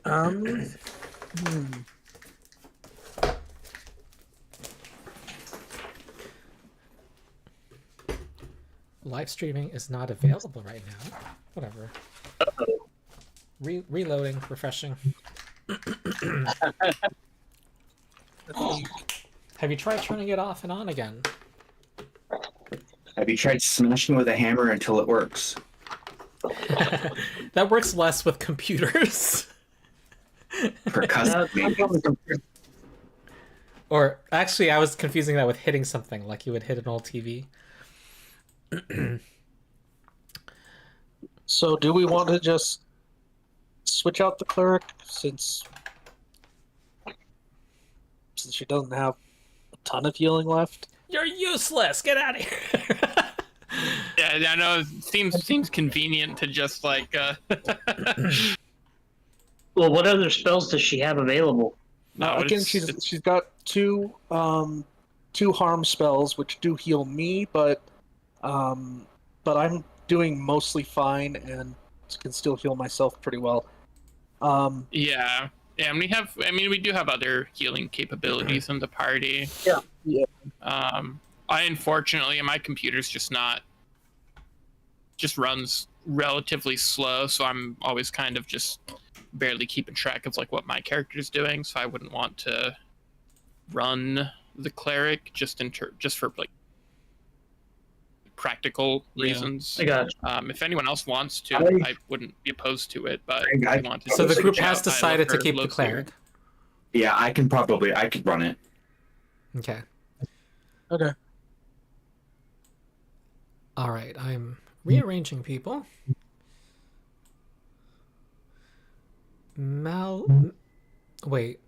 Hmm. Live streaming is not available right now. Whatever. Reloading, refreshing. Have you tried turning it off and on again? Have you tried smashing with a hammer until it works? That works less with computers. Or actually, I was confusing that with hitting something, like you would hit an old TV. So, do we want to just switch out the cleric since she doesn't have a ton of healing left? You're useless. Get out of here. Yeah, I know. It seems convenient to just like. Well, what other spells does she have available? Again, she's got two harm spells which do heal me, but I'm doing mostly fine and can still heal myself pretty well. Yeah, and we do have other healing capabilities in the party. Yeah. I unfortunately, my computer's just runs relatively slow, so I'm always kind of just barely keeping track of like what my character's doing. So I wouldn't want to run the cleric just for like practical reasons. I got you. If anyone else wants to, I wouldn't be opposed to it. But I want to. So the group has decided to keep the cleric. Yeah, I could run it. Okay. Okay. All right, I'm rearranging people. Wait,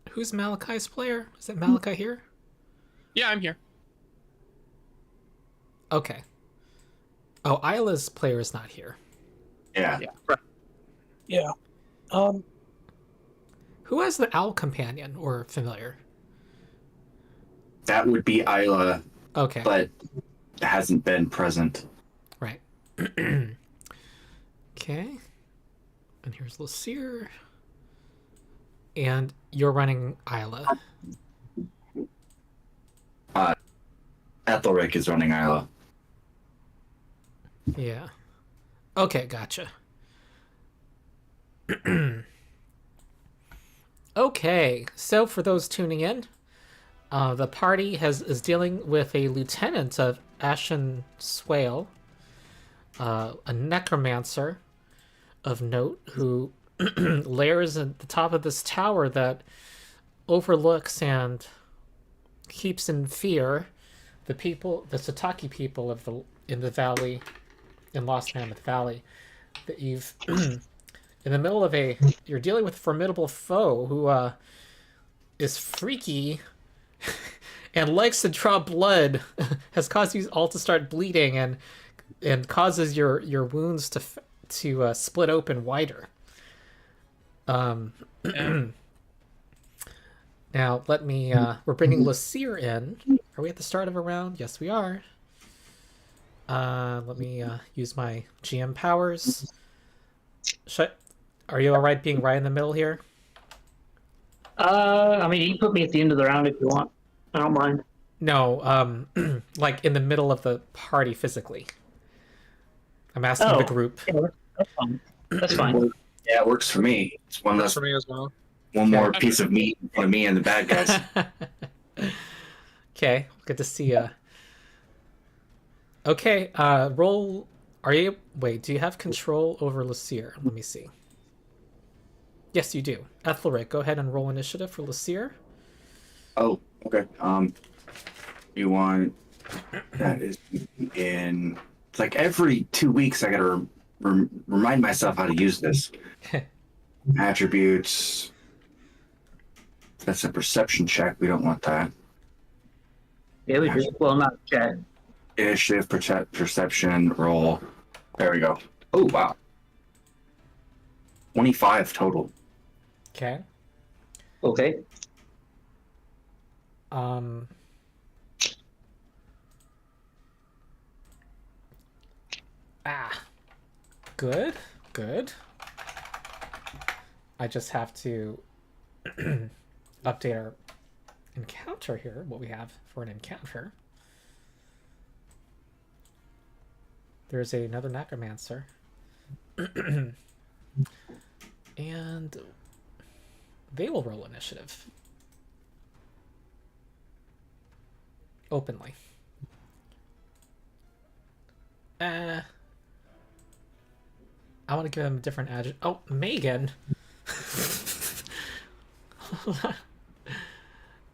who's Malachi's player? Is it Malachi here? Yeah, I'm here. Okay. Oh, Aila's player is not here. Yeah. Yeah. Who has the owl companion or familiar? That would be Aila. Okay. But hasn't been present. Right. Okay. And here's Losyrr. And you're running Aila. Aethelric is running Aila. Yeah. Okay, gotcha. Okay, so for those tuning in, the party is dealing with a lieutenant of Ashen Swale, a necromancer of note who lairs at the top of this tower that overlooks and keeps in fear the Sataki people in the valley, in Lost Mammoth Valley, that you've in the middle of you're dealing with a formidable foe who is freaky and likes to draw blood, has caused you all to start bleeding and causes your wounds to split open wider. Now let me we're bringing Losyrr in. Are we at the start of a round? Yes, we are. Let me use my GM powers. Are you all right being right in the middle here? I mean, you can put me at the end of the round if you want. I don't mind. No, like in the middle of the party physically. I'm asking the group. Yeah, that's fine. That's fine. Yeah, it works for me. It's one less for me as well. One more piece of meat in front of me and the bad guys. Okay, good to see ya. Okay, roll. Wait, do you have control over Losyrr? Let me see. Yes, you do. Aethelric, go ahead and roll initiative for Losyrr. Oh, okay. You want... That is in... It's like every 2 weeks I gotta remind myself how to use this. Attributes... That's a perception check. We don't want that. Yeah, we do. Well, not check. Initiative, perception, roll. There we go. Oh, wow. 25 total. Okay. Okay. Good. I just have to update our encounter here, what we have for an encounter. There's another necromancer. And they will roll initiative. Openly. I want to give them a different adjective. Oh, Megan!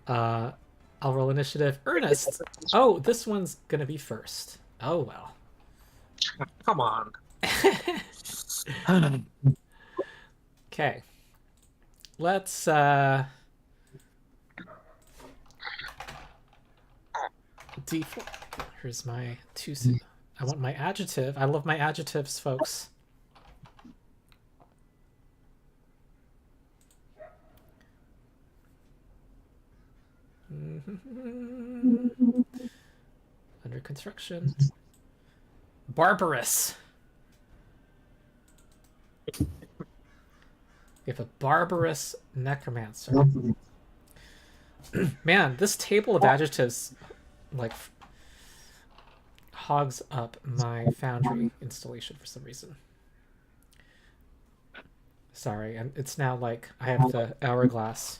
I'll roll initiative. Ernest! Oh, this one's gonna be first. Oh, well. Come on. Okay. Let's, D4. Here's my two... I want my adjective. I love my adjectives, folks. Under construction. Barbarous. We have a barbarous necromancer. Man, this table of adjectives, like, hogs up my Foundry installation for some reason. Sorry, and it's now like I have the hourglass.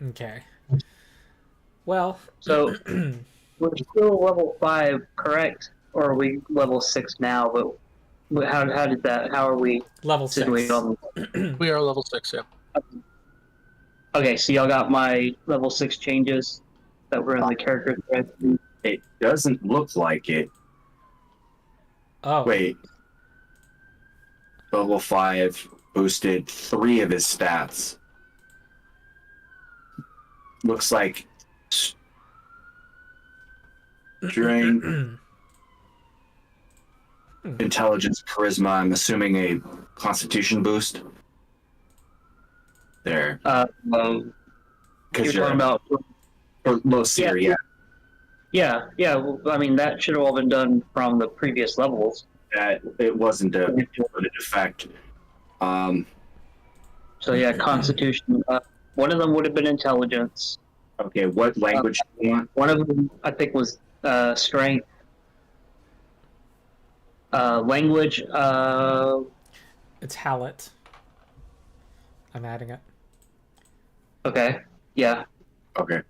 Okay. Well, So we're still level 5, correct? Or are we level 6 now? But how did that? How are we level 6. situated on? We are level 6, yeah. Okay, so y'all got my level 6 changes that were in the character thread. It doesn't look like it. Oh. Wait. Level 5 boosted 3 of his stats. Looks like during intelligence, charisma, I'm assuming a constitution boost. There. You're Because talking about... or Losyrr, yeah. Yeah. Well, I mean, that should have all been done from the previous levels. That it wasn't a limited effect. So yeah, Constitution. One of them would have been intelligence. Okay, what language do you want? One of them, I think, was strength. Language. It's Hallett. I'm adding it. Okay. Yeah. Okay.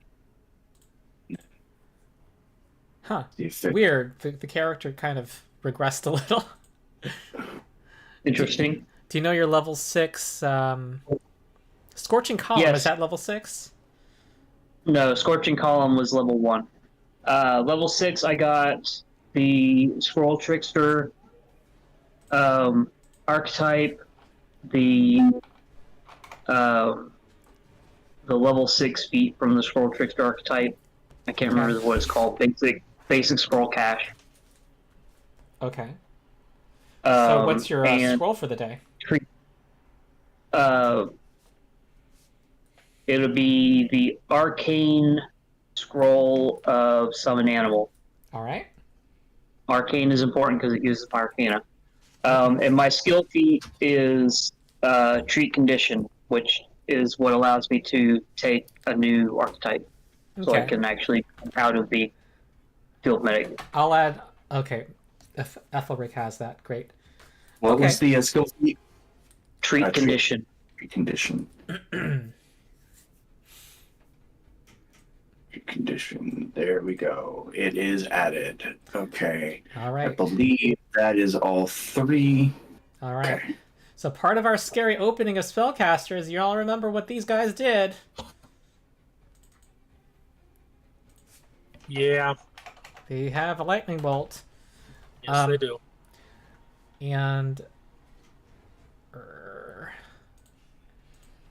Huh. See if it- Weird. The character kind of regressed a little. Interesting. Do you know your level 6 Scorching Column? Yes. Is that level 6? No, Scorching Column was level 1. Level 6, I got the Scroll Trickster archetype, the level 6 feat from the Scroll Trickster archetype. I can't remember what it's called. Basic Scroll Cache. Okay. So what's your and scroll for the day? It'll be the Arcane Scroll of Summon Animal. All right. Arcane is important because it uses Arcana. And my skill feat is Treat Condition, which is what allows me to take a new archetype. Okay. So I can actually come out of the field medic. I'll add. Okay. Aethelric has that. Great. What Okay. was the skill feat? Treat Condition. Condition. Condition. There we go. It is added. Okay. All I right. believe that is all 3. All right. Okay. So part of our scary opening of Spellcasters, you all remember what these guys did. Yeah. They have a lightning bolt. Yes, they do. And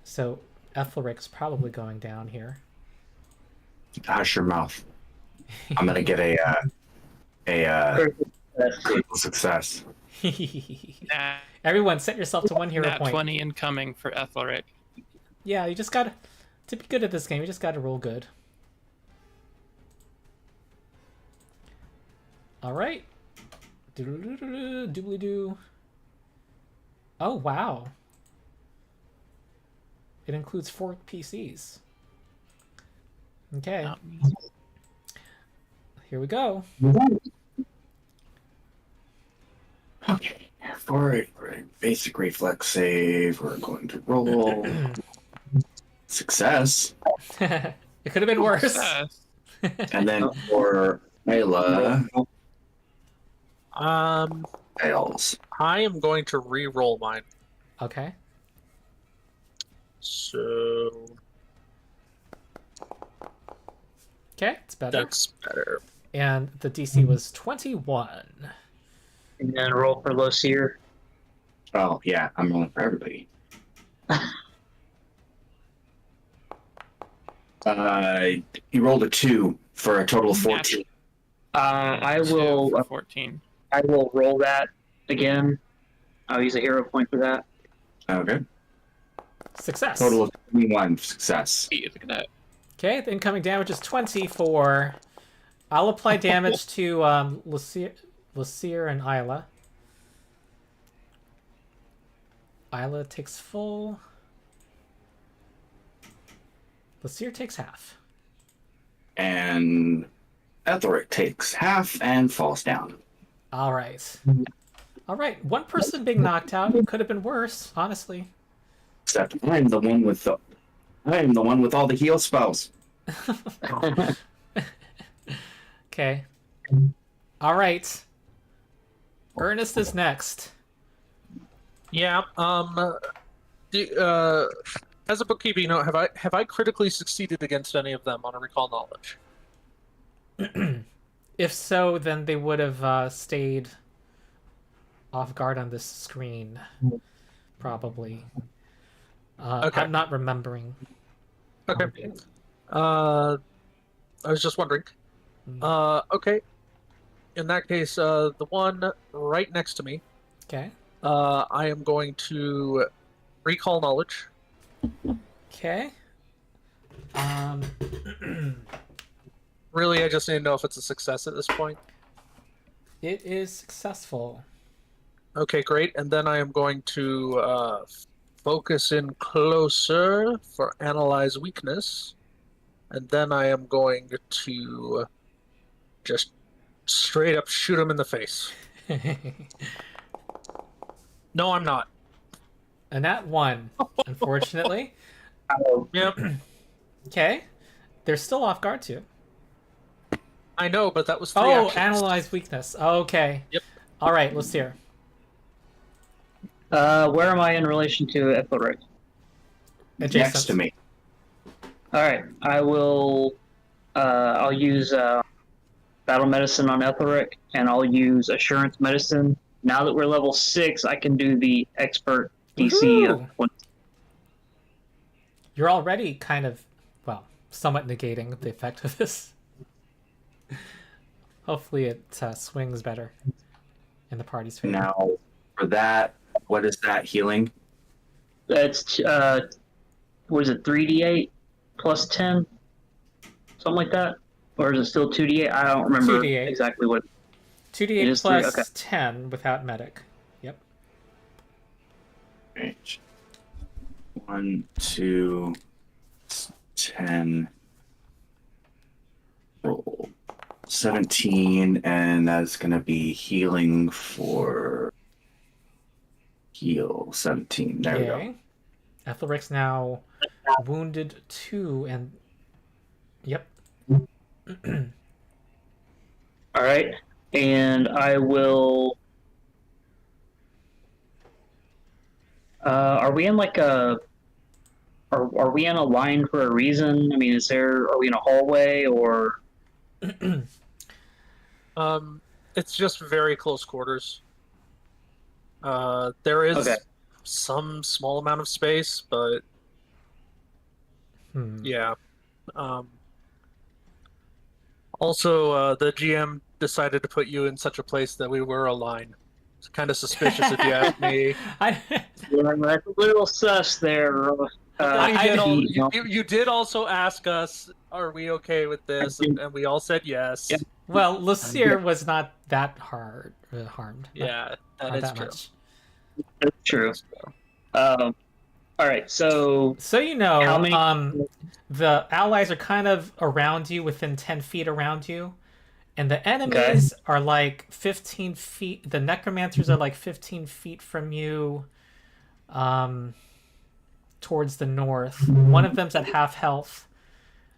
so Aethelric's probably going down here. Hush your mouth. I'm gonna get a critical success. Everyone, set yourself to 1 hero Nat point. 20 incoming for Aethelric. Yeah, you just got. To be good at this game, you just gotta roll good. Alright. Doobly-doo. Oh, wow. It includes 4 PCs. Okay. Here we go. Okay. For a basic reflex save, we're going to roll success. It could have been worse. Success. And then for Aila, fails. I am going to re-roll mine. Okay. So Okay, it's better. that's better. And the DC was 21. And then roll for Losyrr. Oh, yeah, I'm rolling for everybody. He rolled a 2 for a total of 14. I 2 will. for 14. I will roll that again. I'll use a hero point for that. Okay. Success. Total of 21 success. Hey, look at that. Okay, the incoming damage is 24. I'll apply damage to Losyrr and Aila. Aila takes full. Losyrr takes half. And Aethelric takes half and falls down. All right. All right. One person being knocked out could have been worse, honestly. Except I'm the one with all the heal spells. Okay. All right. Ernest is next. Yeah. As a bookkeeping note, have I critically succeeded against any of them on a recall knowledge? If so, then they would have stayed off guard on this screen. Probably. Okay. I'm not remembering. Okay. I was just wondering. Okay. In that case, the one right next to me, Okay. I am going to recall knowledge. Okay. Really, I just need to know if it's a success at this point. It is successful. Okay, great. And then I am going to focus in closer for analyze weakness. And then I am going to just straight up shoot him in the face. No, I'm not. And that one, unfortunately. Yep. Okay. They're still off guard too. I know, but that was 3 Oh, actions. analyze weakness. Okay. Yep. All right, Losyrr. Where am I in relation to Aethelric? Adjacent. Next to me. All right, I will. I'll use battle medicine on Aethelric, and I'll use assurance medicine. Now that we're level 6, I can do the expert DC of Woohoo! 20. You're already kind of, well, somewhat negating the effect of this. Hopefully it swings better in the party's favor. Now, for that, what is that healing? That's what is it? 3d8 plus 10, something like that, or is it still 2d8? I don't remember 2d8. exactly what. 2d8 It is plus 3, okay. 10 without medic. Yep. Right. 1, 2, 10. Roll 17, and that's gonna be healing for heal 17. There we go. Okay. Aethelric's now wounded 2 and. Yep. All right, and I will. Are we in like a? Are we in a line for a reason? I mean, are we in a hallway or? It's just very close quarters. There is Okay. some small amount of space, but yeah. Also, the GM decided to put you in such a place that we were a line. It's kind of suspicious if you ask me. I, Yeah, that's a little sus there. You did also ask us, "Are we okay with this?" And we all said yes. Yeah. Well, Losyrr was not that harmed. Yeah, that Not is that true. much. That's true. All right, so So you know, how many? the allies are kind of around you, within 10 feet around you, and the enemies are like 15 feet. The necromancers are like 15 feet from you, towards the north. One of them's at half health.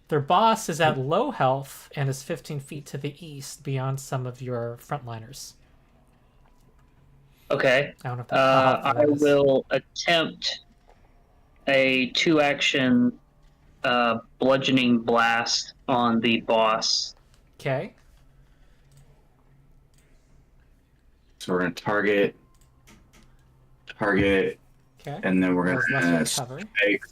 Their boss is at low health and is 15 feet to the east, beyond some of your frontliners. Okay. I don't know if that's how helpful I that is. will attempt a 2-action bludgeoning blast on the boss. Okay. So we're gonna target, Okay. and then we're Has gonna lesser recovery. take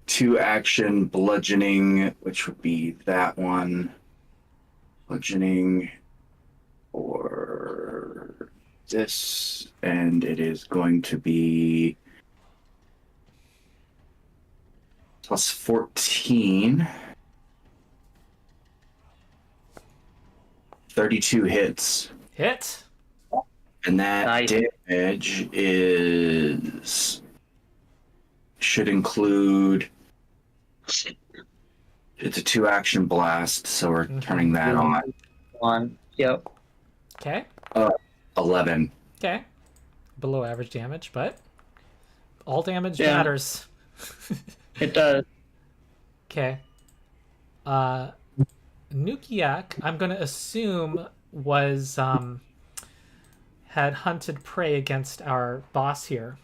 2-action bludgeoning, which would be that one. Bludgeoning or this, and it is going to be plus 14. 32 hits. Hit. And that Nice. damage should include, it's a 2-action blast, so we're turning that on. 1. Yep. Okay. 11. Okay. Below average damage, but all damage Yeah. matters. It does. Okay. Nukiak, I'm gonna assume was had hunted prey against our boss here.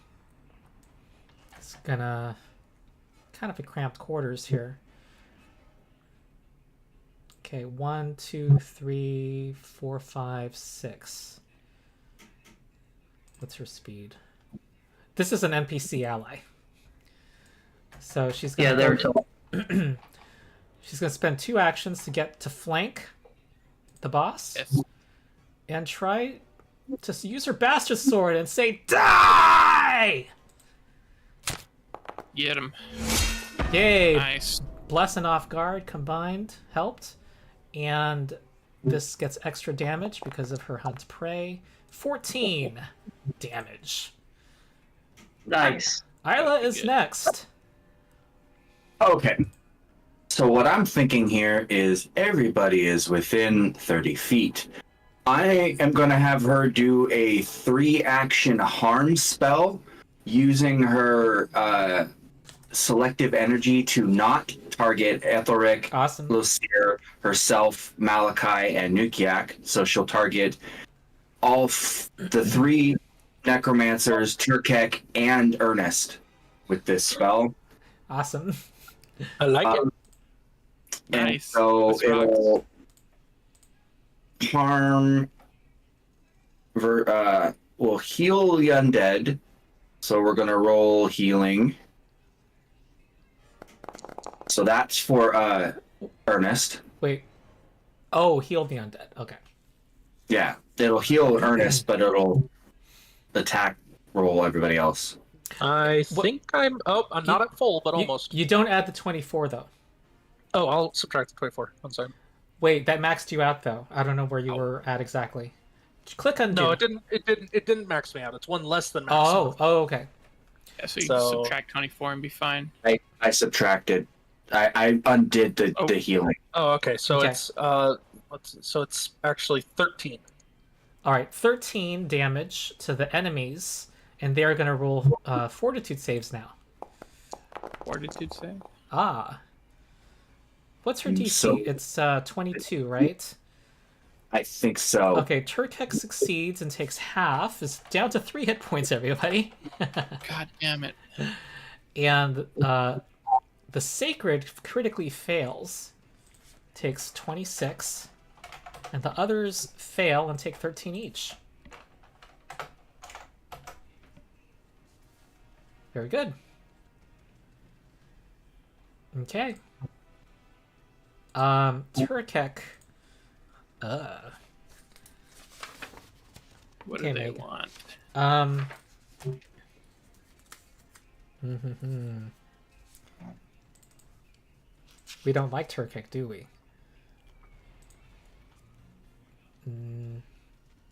It's gonna kind of a cramped quarters here. Okay, 1, 2, 3, 4, 5, 6. What's her speed? This is an NPC ally. So she's gonna Yeah, they're tall. she's gonna spend 2 actions to get to flank the boss Yes. and try to use her bastard sword and say die. Get him. Yay! Nice. Bless and off guard combined helped, and this gets extra damage because of her hunt prey. 14 damage. Nice. Aila is Good. next. Okay. So what I'm thinking here is everybody is within 30 feet. I am going to have her do a 3-action harm spell using her selective energy to not target Aethelric, Awesome. Losyrr, herself, Malachi, and Nukiak. So she'll target all the 3 necromancers, Turkek, and Ernest with this spell. Awesome. I like it. And Nice. so This rocks. it'll harm, will heal the undead. So we're gonna roll healing. So that's for Ernest. Wait. Oh, heal the undead. Okay. Yeah, it'll heal Ernest, but it'll attack roll everybody else. I What- think I'm not at full, but You- almost. You don't add the 24 though. Oh, I'll subtract the 24. I'm sorry. Wait, that maxed you out though. I don't know where you were at exactly. Click undo. No, it didn't. It didn't max me out. It's one less than max. Oh, okay. Yeah, so you So- just subtract 24 and be fine. I subtracted. I undid the healing. Oh, okay. So Okay. it's actually 13. All right, 13 damage to the enemies, and they're gonna roll fortitude saves now. Fortitude save. Ah. What's her DC? So- It's 22, right? I think so. Okay, Turkek succeeds and takes half. Is down to 3 hit points, everybody. God damn it. And the Sacred critically fails, takes 26, and the others fail and take 13 each. Very good. Okay. Turkek. What Okay, do they Megan. want? We don't like Turkic, do we?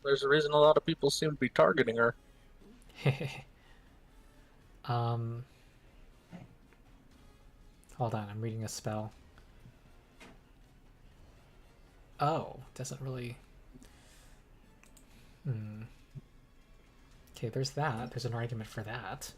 There's a reason a lot of people seem to be targeting her. Hold on, I'm reading a spell. Oh, doesn't really... Okay, there's that. There's an argument for that.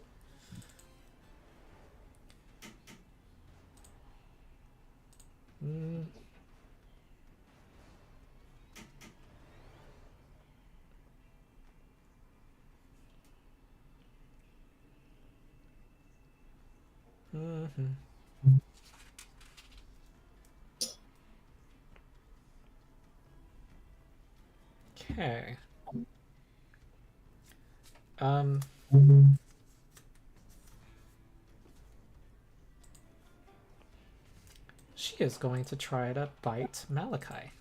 Okay. She is going to try to bite Malachi.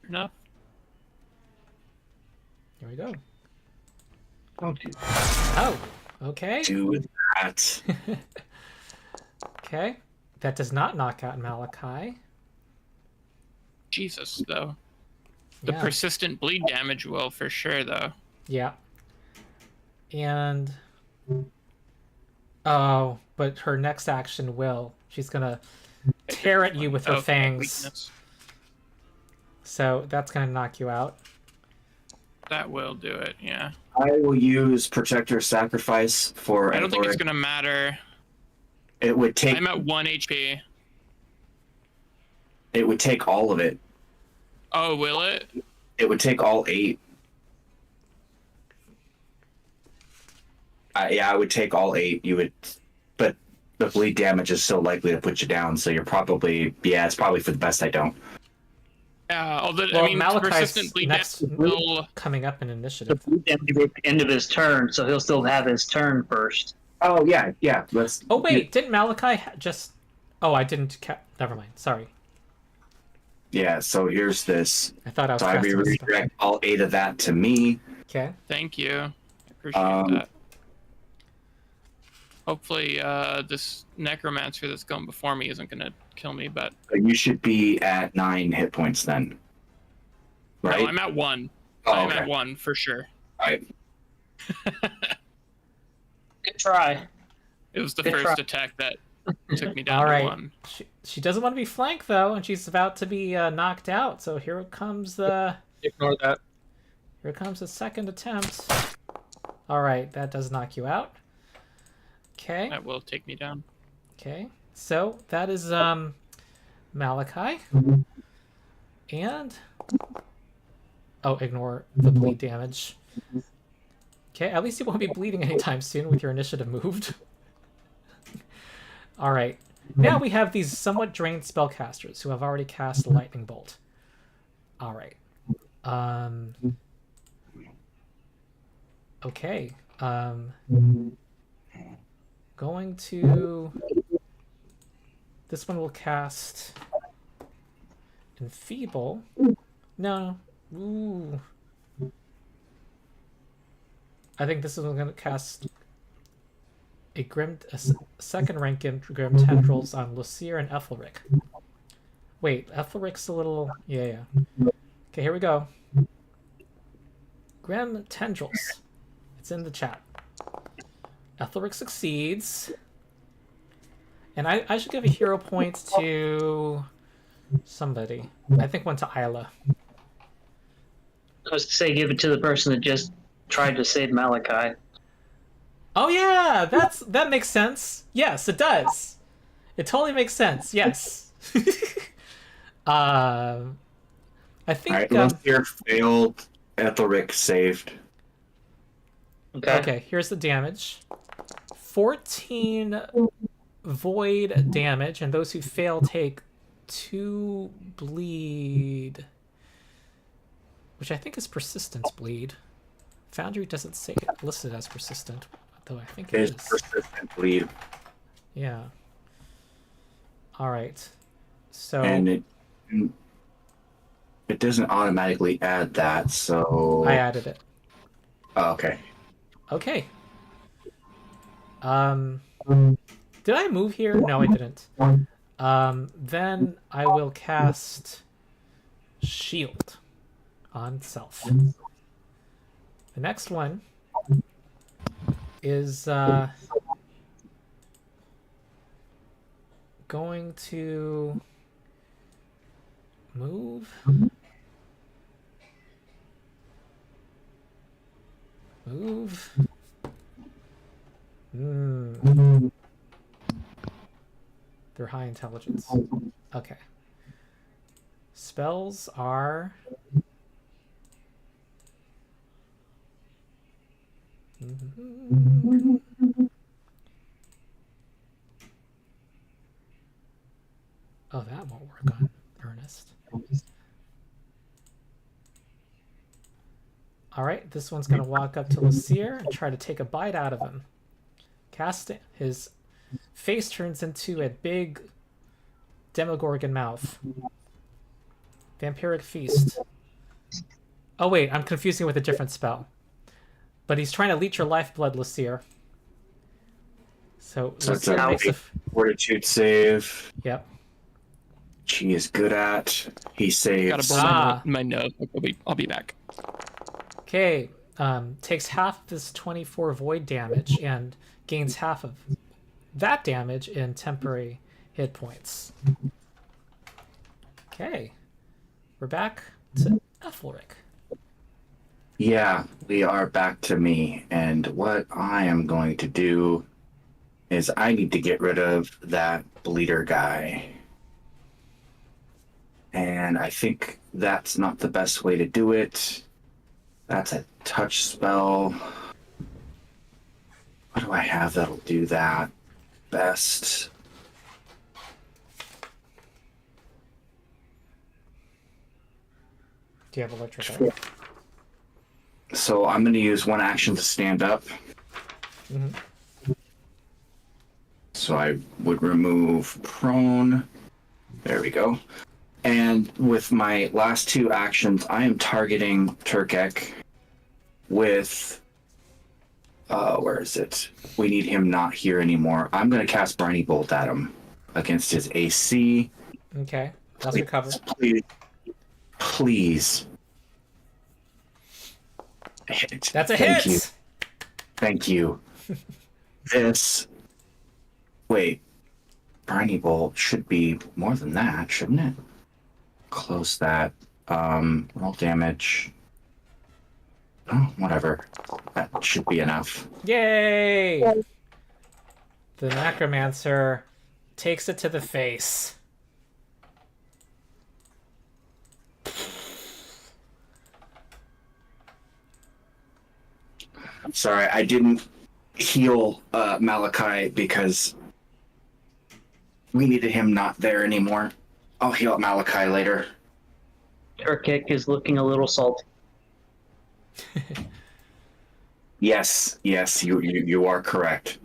Enough. Here we go. Don't do Oh, okay. do that. Okay. That does not knock out Malachi. Jesus, though. The Yeah. persistent bleed damage will for sure, though. Yeah. And... Oh, but her next action will. She's gonna tear at you with her Okay, fangs. weakness. So that's gonna knock you out. That will do it, yeah. I will use Protector Sacrifice for. I don't think it's Aethelric. gonna matter. It would take. I'm at 1 HP. It would take all of it. Oh, will it? It would take all 8. Yeah, I would take all 8. You would, but the bleed damage is so likely to put you down. So you're probably, it's probably for the best I don't. Yeah, although, Well, I mean, Malachi's persistent bleed next damage will... coming up in The initiative. blue damage at the end of his turn, so he'll still have his turn first. Oh yeah. Let's. Oh wait, didn't Malachi just... Oh, I didn't... Never mind. Sorry. Yeah. So here's this. I thought I was So I casting a spell. redirect all 8 of that to me. Okay. Thank you. Appreciate that. Hopefully, this necromancer that's going before me isn't going to kill me, but... You should be at 9 hit points then. Right. No, I'm at 1. Oh, I'm okay. at 1, for sure. All right. Good try. It was the Good first try. attack that took me down All to right. 1. She doesn't want to be flanked, though, and she's about to be knocked out. So here comes the... Ignore that. Here comes the second attempt. All right, that does knock you out. Okay. That will take me down. Okay. So that is Malachi. And... Oh, ignore the bleed damage. Okay, at least you won't be bleeding anytime soon with your initiative moved. Alright. Now we have these somewhat drained spellcasters who have already cast a lightning bolt. Alright. Okay. Going to... This one will cast... Enfeeble. No. Ooh. I think this is going to cast a second rank Grim Tendrils on Losyrr and Aethelric. Wait, Aethelric's a little... Yeah. Okay, here we go. Grim Tendrils. It's in the chat. Aethelric succeeds. And I should give a hero point to somebody. I think one to Aila. I was to say, give it to the person that just tried to save Malachi. Oh yeah, that makes sense. Yes, it does. It totally makes sense. Yes. I think. All right. Losyrr failed. Aethelric saved. Okay, here's the damage. 14 void damage, and those who fail take 2 bleed, which I think is persistent bleed. Foundry doesn't say it listed as persistent, though I think it It's is. persistent bleed. Yeah. All right. So. And it doesn't automatically add that, so... I added it. Oh, okay. Okay. Did I move here? No, I didn't. Then I will cast Shield on self. The next one is going to move. Move. They're high intelligence. Okay. Spells are... Oh, that won't work on Ernest. Alright, this one's going to walk up to Losyrr and try to take a bite out of him. Cast it. His face turns into a big Demogorgon mouth. Vampiric Feast. Oh wait, I'm confusing it with a different spell. But he's trying to leech your lifeblood, Losyrr. So So it's Losyrr a makes a... fortitude save. Yep. She is good at. He saves. Gotta blow my nose. I'll be back. Okay. Takes half this 24 void damage and gains half of that damage in temporary hit points. Okay. We're back to Aethelric. Yeah, we are back to me. And what I am going to do is I need to get rid of that bleeder guy. And I think that's not the best way to do it. That's a touch spell. What do I have that'll do that best? Do you have electric? So I'm going to use one action to stand up. Mm-hmm. So I would remove prone. There we go. And with my last two actions, I am targeting Turkek with... where is it? We need him not here anymore. I'm going to cast Briny Bolt at him against his AC. Okay. That's your cover. Please. Please. Hit. That's a Thank hit! You. Thank you. This... Wait. Briny Bolt should be more than that, shouldn't it? Close that. Roll damage. Oh, whatever. That should be enough. Yay! The Necromancer takes it to the face. I'm sorry, I didn't heal Malachi because we needed him not there anymore. I'll heal Malachi later. Turkic is looking a little salty. Yes, you are correct.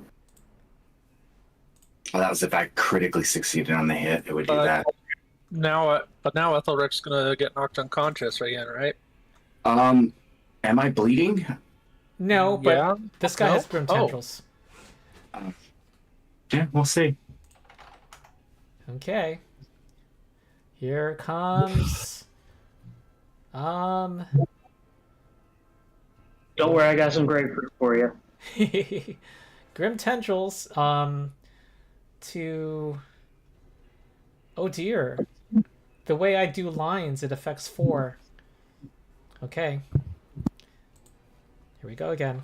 Well, that was if I critically succeeded on the hit, it would do that. Now Aethelric's gonna get knocked unconscious again, right? Am I bleeding? No, but Yeah? this guy No? has Grim Tendrils. Yeah, we'll see. Okay. Here comes... Don't worry, I got some grapefruit for you. Grim Tendrils, to... Oh dear. The way I do lines, it affects 4. Okay. Here we go again.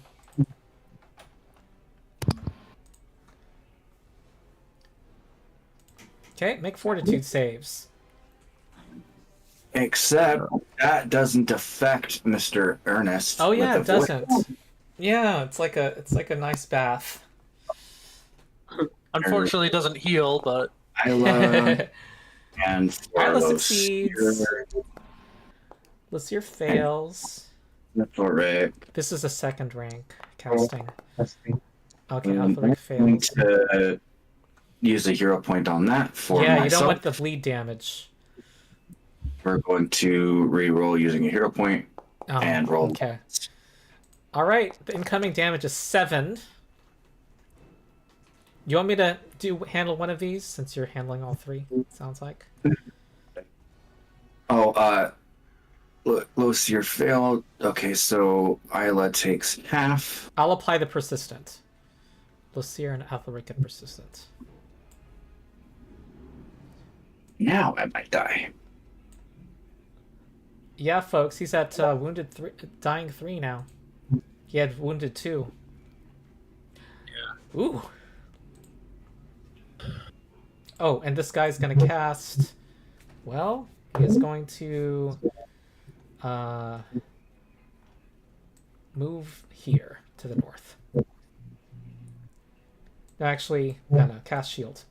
Okay, make fortitude saves. Except that doesn't affect Mr. Ernest. Oh yeah, it with the voice. doesn't. Yeah, it's like a nice bath. Unfortunately, it doesn't heal, but Aila and Aila Losyrr. succeeds. Losyrr fails. Aethelric. This is a second rank casting. Okay, I'm Aethelric going fails. to use a hero point on that for Yeah, myself. you don't want the bleed damage. We're going to re-roll using a hero point Oh, and roll. okay. All right, the incoming damage is 7. You want me to handle one of these since you're handling all three? Sounds like. Oh, Losyrr failed. Okay, so Aila takes half. I'll apply the persistent. Losyrr and Aethelric get persistent. Now I might die. Yeah, folks, he's at dying 3 now. He had wounded 2. Yeah. Ooh. Oh, and this guy's gonna cast. Well, he is going to move here to the north. No, actually, no, cast shield.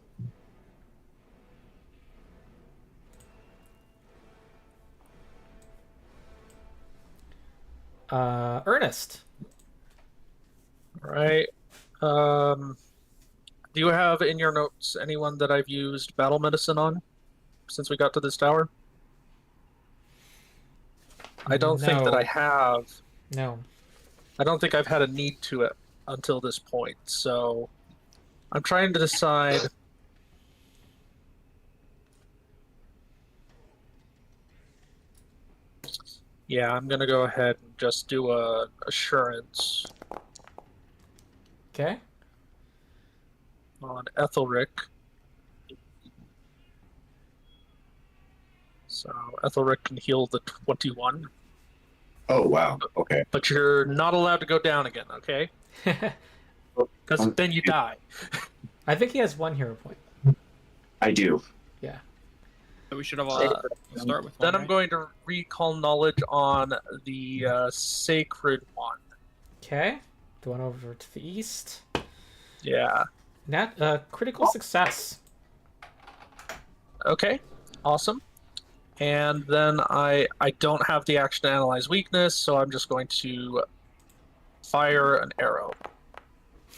Ernest. All right. Do you have in your notes anyone that I've used battle medicine on since we got to this tower? I don't think that I have. No. I don't think I've had a need to it until this point, so I'm trying to decide. Yeah, I'm gonna go ahead and just do a assurance Okay. on Aethelric. So Aethelric can heal the 21. Oh, wow. Okay. But you're not allowed to go down again, okay? Because then you die. I think he has 1 hero point. I do. Yeah. So we should have start with. Then one, I'm going to recall knowledge on the sacred one. Okay. Going over to the east. Yeah. Critical success. Okay. Awesome. And then I don't have the action to analyze weakness, so I'm just going to fire an arrow.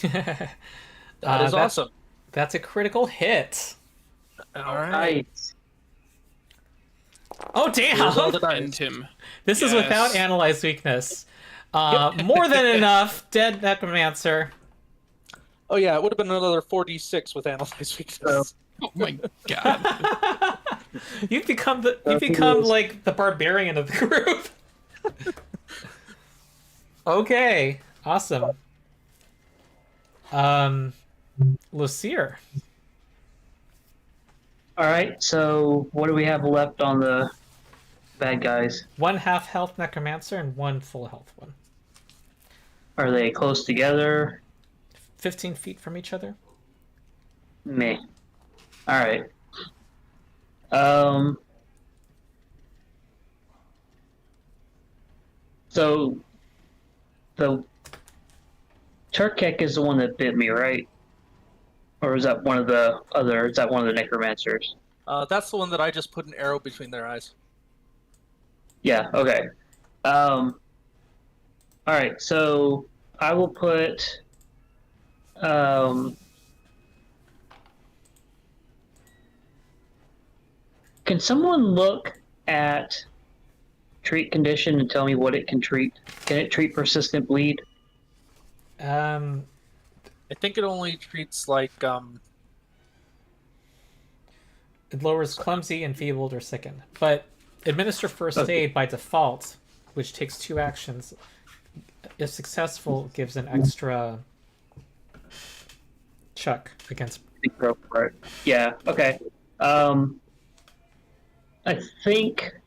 That is awesome. That's a critical hit. All right. Nice. Oh, damn! Here's all the dice. End him. This is without analyze weakness. More than enough. Dead necromancer. Oh yeah, it would have been another 4d6 with analyze weakness. Oh my god. You've become like the barbarian of the group. Okay, awesome. Losyrr. All right. So what do we have left on the bad guys? 1 half health necromancer and 1 full health one. Are they close together? 15 feet from each other. Meh. All right. So the Turkek is the one that bit me, right? Or is that one of the other? Is that one of the necromancers? That's the one that I just put an arrow between their eyes. Yeah. Okay. All right. So I will put. Can someone look at treat condition and tell me what it can treat? Can it treat persistent bleed? I think it only treats like It lowers clumsy, enfeebled, or sickened. But administer first aid by default, which takes 2 actions. If successful, gives an extra chuck against. Yeah. Okay. I think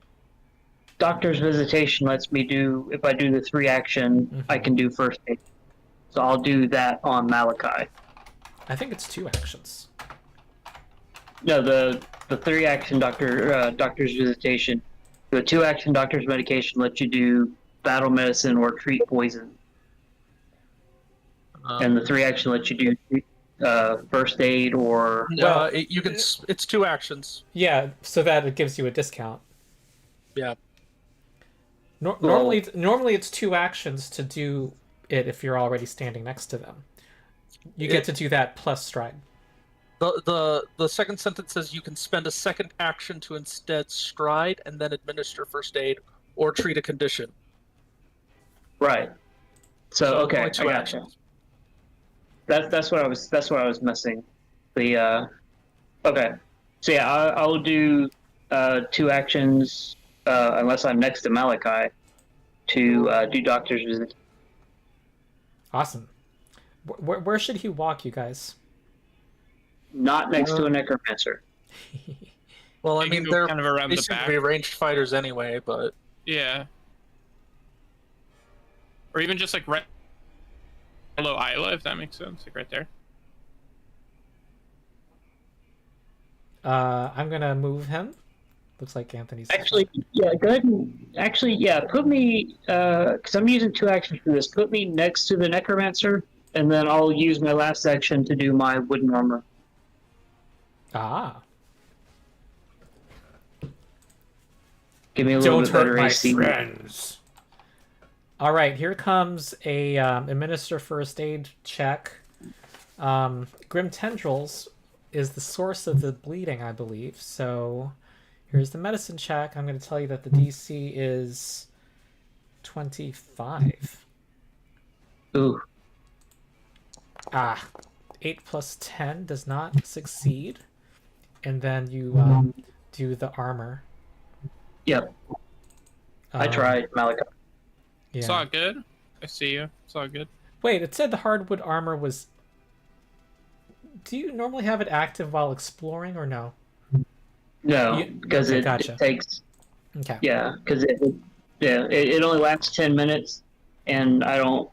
Doctor's Visitation lets me do, if I do the 3 action, I can do first aid. So I'll do that on Malachi. I think it's 2 actions. No, the 3 action Doctor's Visitation. The 2 action Doctor's Medication lets you do battle medicine or treat poison. And the 3 action lets you do first aid or... you can. It's 2 actions. Yeah, so that it gives you a discount. Yeah. Normally it's 2 actions to do it if you're already standing next to them. You get to do that plus stride. The second sentence says you can spend a second action to instead stride and then administer first aid or treat a condition. Right. So okay, only I 2 gotcha. actions. That's what I was missing. The okay. So yeah, I'll do 2 actions unless I'm next to Malachi to do doctor's visit. Awesome. Where should he walk, you guys? Not next to a necromancer. Well, I You can mean, go they're kind of around they the seem to back. be ranged fighters anyway, but Yeah. Or even just like right below Aila, if that makes sense. Like right there. I'm gonna move him. Looks like Anthony's Actually, yeah, go ahead and put me because I'm using 2 actions for this. Put me next to the necromancer, and then I'll use my last action to do my wooden armor. Ah. Give me a little Don't bit better hurt my AC. friends. All right, here comes a administer first aid check. Grim Tendrils is the source of the bleeding, I believe. So here's the medicine check. I'm going to tell you that the DC is 25. Ooh, 8 plus 10 does not succeed. And then you do the armor. yep. I tried, Malachi. Yeah. It's all good. I see you. It's all good. Wait, it said the hardwood armor was... Do you normally have it active while exploring or no? No, You- because okay, it gotcha. takes. Okay. Yeah, because it only lasts 10 minutes, and I don't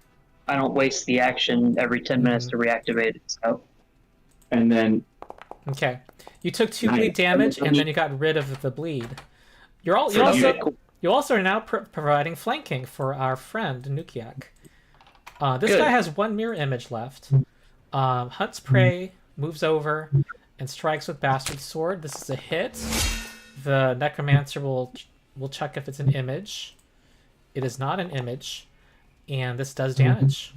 waste the action every 10 minutes to reactivate it. So And then Okay. You took 2 Nice. bleed damage, and then you got rid of the bleed. You Okay, cool. also are now providing flanking for our friend Nukiak. This Good. guy has 1 mirror image left. Hunts prey, moves over, and strikes with bastard sword. This is a hit. The necromancer will check if it's an image. It is not an image, and this does damage.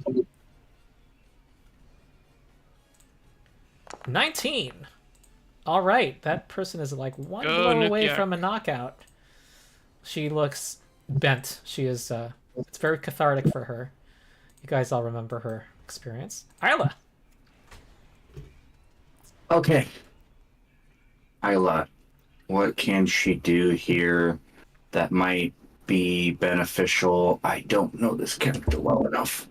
19. All right, that person is like 1 Go, blow away Nukiak. from a knockout. She looks bent. She is. It's very cathartic for her. You guys all remember her experience. Aila. okay, Aila, what can she do here that might be beneficial? I don't know this character well enough.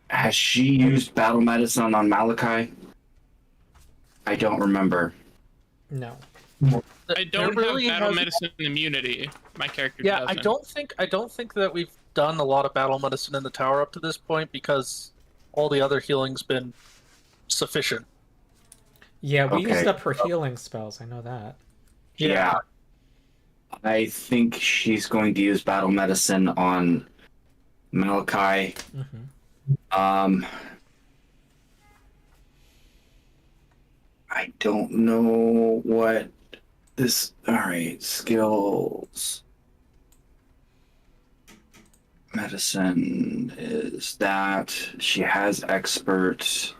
Has she used battle medicine on Malachi? I don't remember. No. I don't really have battle has- medicine immunity. My character Yeah, doesn't. I don't think that we've done a lot of battle medicine in the tower up to this point because all the other healing's been sufficient. Yeah, we Okay. used up her healing spells. I know that. Yeah. I think she's going to use battle medicine on Malachi. Mm-hmm. I don't know what this. Alright, skills. Medicine is that. She has expert.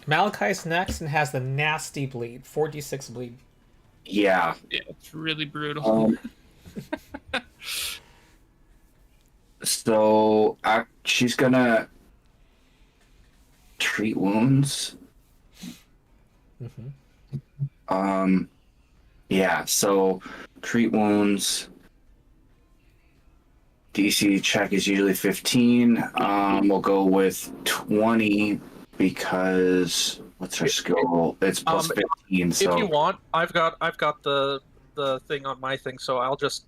Malachi's next and has the nasty bleed. 4d6 bleed. Yeah. Yeah, it's really brutal. So she's gonna treat wounds. Mm-hmm. Yeah. So treat wounds. DC check is usually 15. We'll go with 20 because what's her skill? It's plus 15. So If you want, I've got the thing on my thing, so I'll just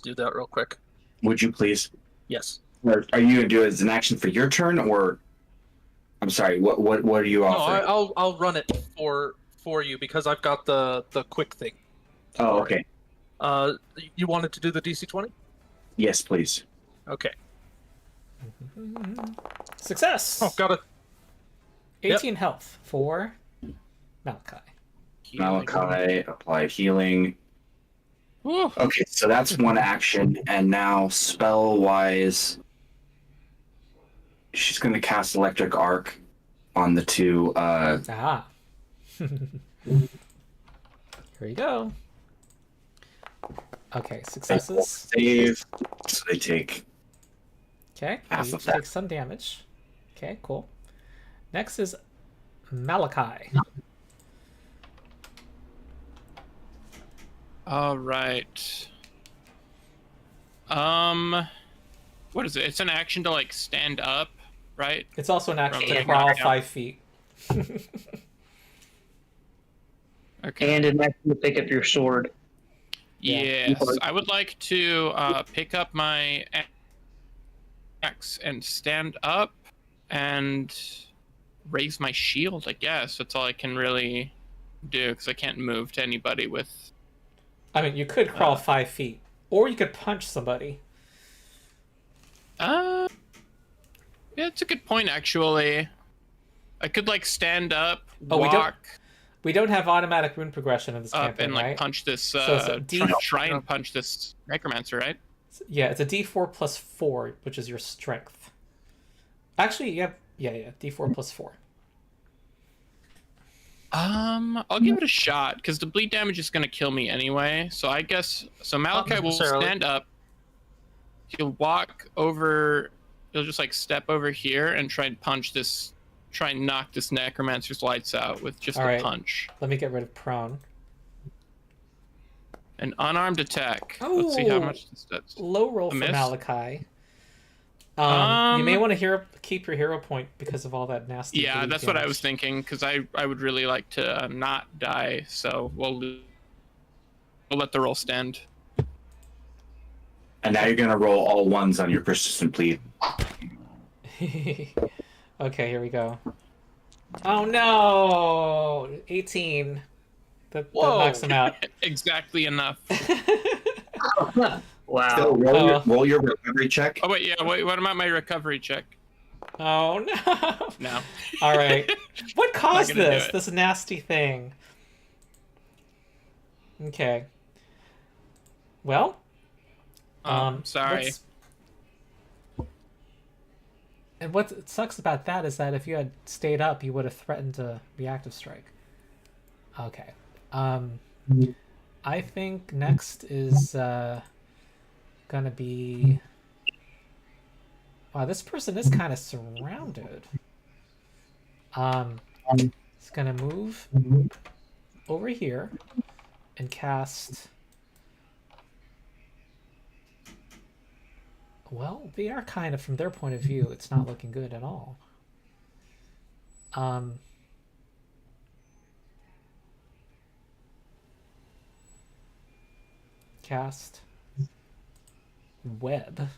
do that real quick. would you please? Yes. Or are you gonna do it as an action for your turn, or I'm sorry, what are you No, offering? I'll run it for you because I've got the quick thing. Oh, okay. You wanted to do the DC 20? Yes, please. Okay. Success! Oh, got it. 18 health for Malachi. Malachi, apply healing. Whew. Okay, so that's one action, and now spell-wise, she's going to cast Electric Arc on the 2. Ah. Here you go. Okay, They both successes. save, so they take Okay, Half you of that. take some damage. Okay, cool. Next is Malachi. All right. What is it? It's an action to like stand up, right? It's also an action From to like crawl knockout. 5 feet. Okay. And an action to pick up your sword. Yes, I would like to pick up my axe and stand up and raise my shield. I guess that's all I can really do because I can't move to anybody with. I mean, you could crawl 5 feet, or you could punch somebody. Yeah, it's a good point actually. I could like stand up, Oh, walk we don't have automatic rune progression in this up campaign, and like right? punch this. So it's a try and punch this necromancer, right? Yeah, it's a D4 plus 4, which is your strength. Actually, yeah, D4 plus 4. I'll give it a shot because the bleed damage is gonna kill me anyway. So I guess Malachi will necessarily. stand up. He'll walk over. He'll just like step over here and try and punch this. Try and knock this necromancer's lights out with just All a right. punch. Let me get rid of prone. An unarmed attack. Let's see how much this does. Low roll A for miss? Malachi. You may want to keep your hero point because of all that nasty. Yeah, bleed that's what I damage. was thinking because I would really like to not die. So we'll let the roll stand. And now you're gonna roll all ones on your persistent bleed. Okay, here we go. Oh no! 18. That knocks him out. Exactly enough. Wow. So roll your recovery check. Oh wait, yeah. Wait, what about my recovery check? Oh no! No. All right. What caused gonna do this? it. This nasty thing. Okay. Well. Sorry. And what sucks about that is that if you had stayed up, you would have threatened a reactive strike. Okay. I think next is gonna be. Wow, this person is kind of surrounded. It's gonna move over here and cast. Well, they are kind of, from their point of view, it's not looking good at all. Cast web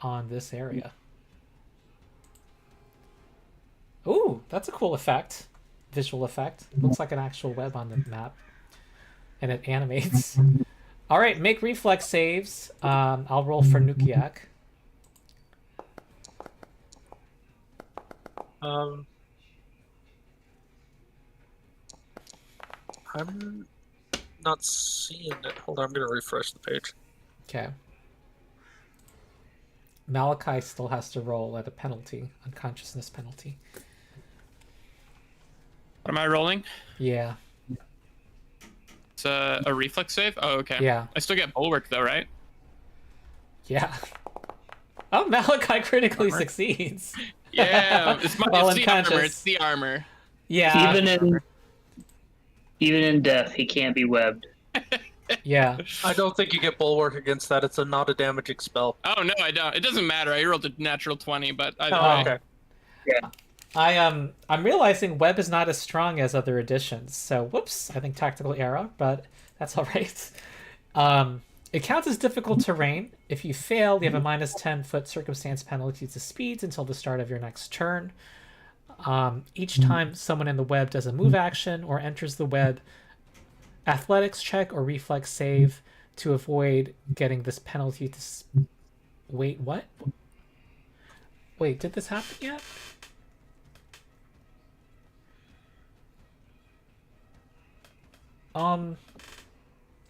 on this area. Ooh, that's a cool effect. Visual effect. Looks like an actual web on the map. And it animates. All right, make reflex saves. I'll roll for Nukiak. I'm not seeing it. Hold on, I'm gonna refresh the page. Okay. Malachi still has to roll at a penalty, unconsciousness penalty. What am I rolling? Yeah. It's a reflex save? Oh, okay. Yeah. I still get bulwark though, right? Yeah. Oh, Malachi critically Armor? succeeds. Yeah, it's While the armor. unconscious. It's the armor. Yeah. Even in death, he can't be webbed. Yeah. I don't think you get bulwark against that. It's not a damaging spell. Oh no, I don't. It doesn't matter. I rolled a natural 20, but either Oh, way. okay. I'm realizing web is not as strong as other editions. So whoops, I think tactical error, but that's all right. It counts as difficult terrain. If you fail, you have a minus 10-foot circumstance penalty to speeds until the start of your next turn. Each time someone in the web does a move action or enters the web, athletics check or reflex save to avoid getting this penalty to... Wait, what? Wait, did this happen yet?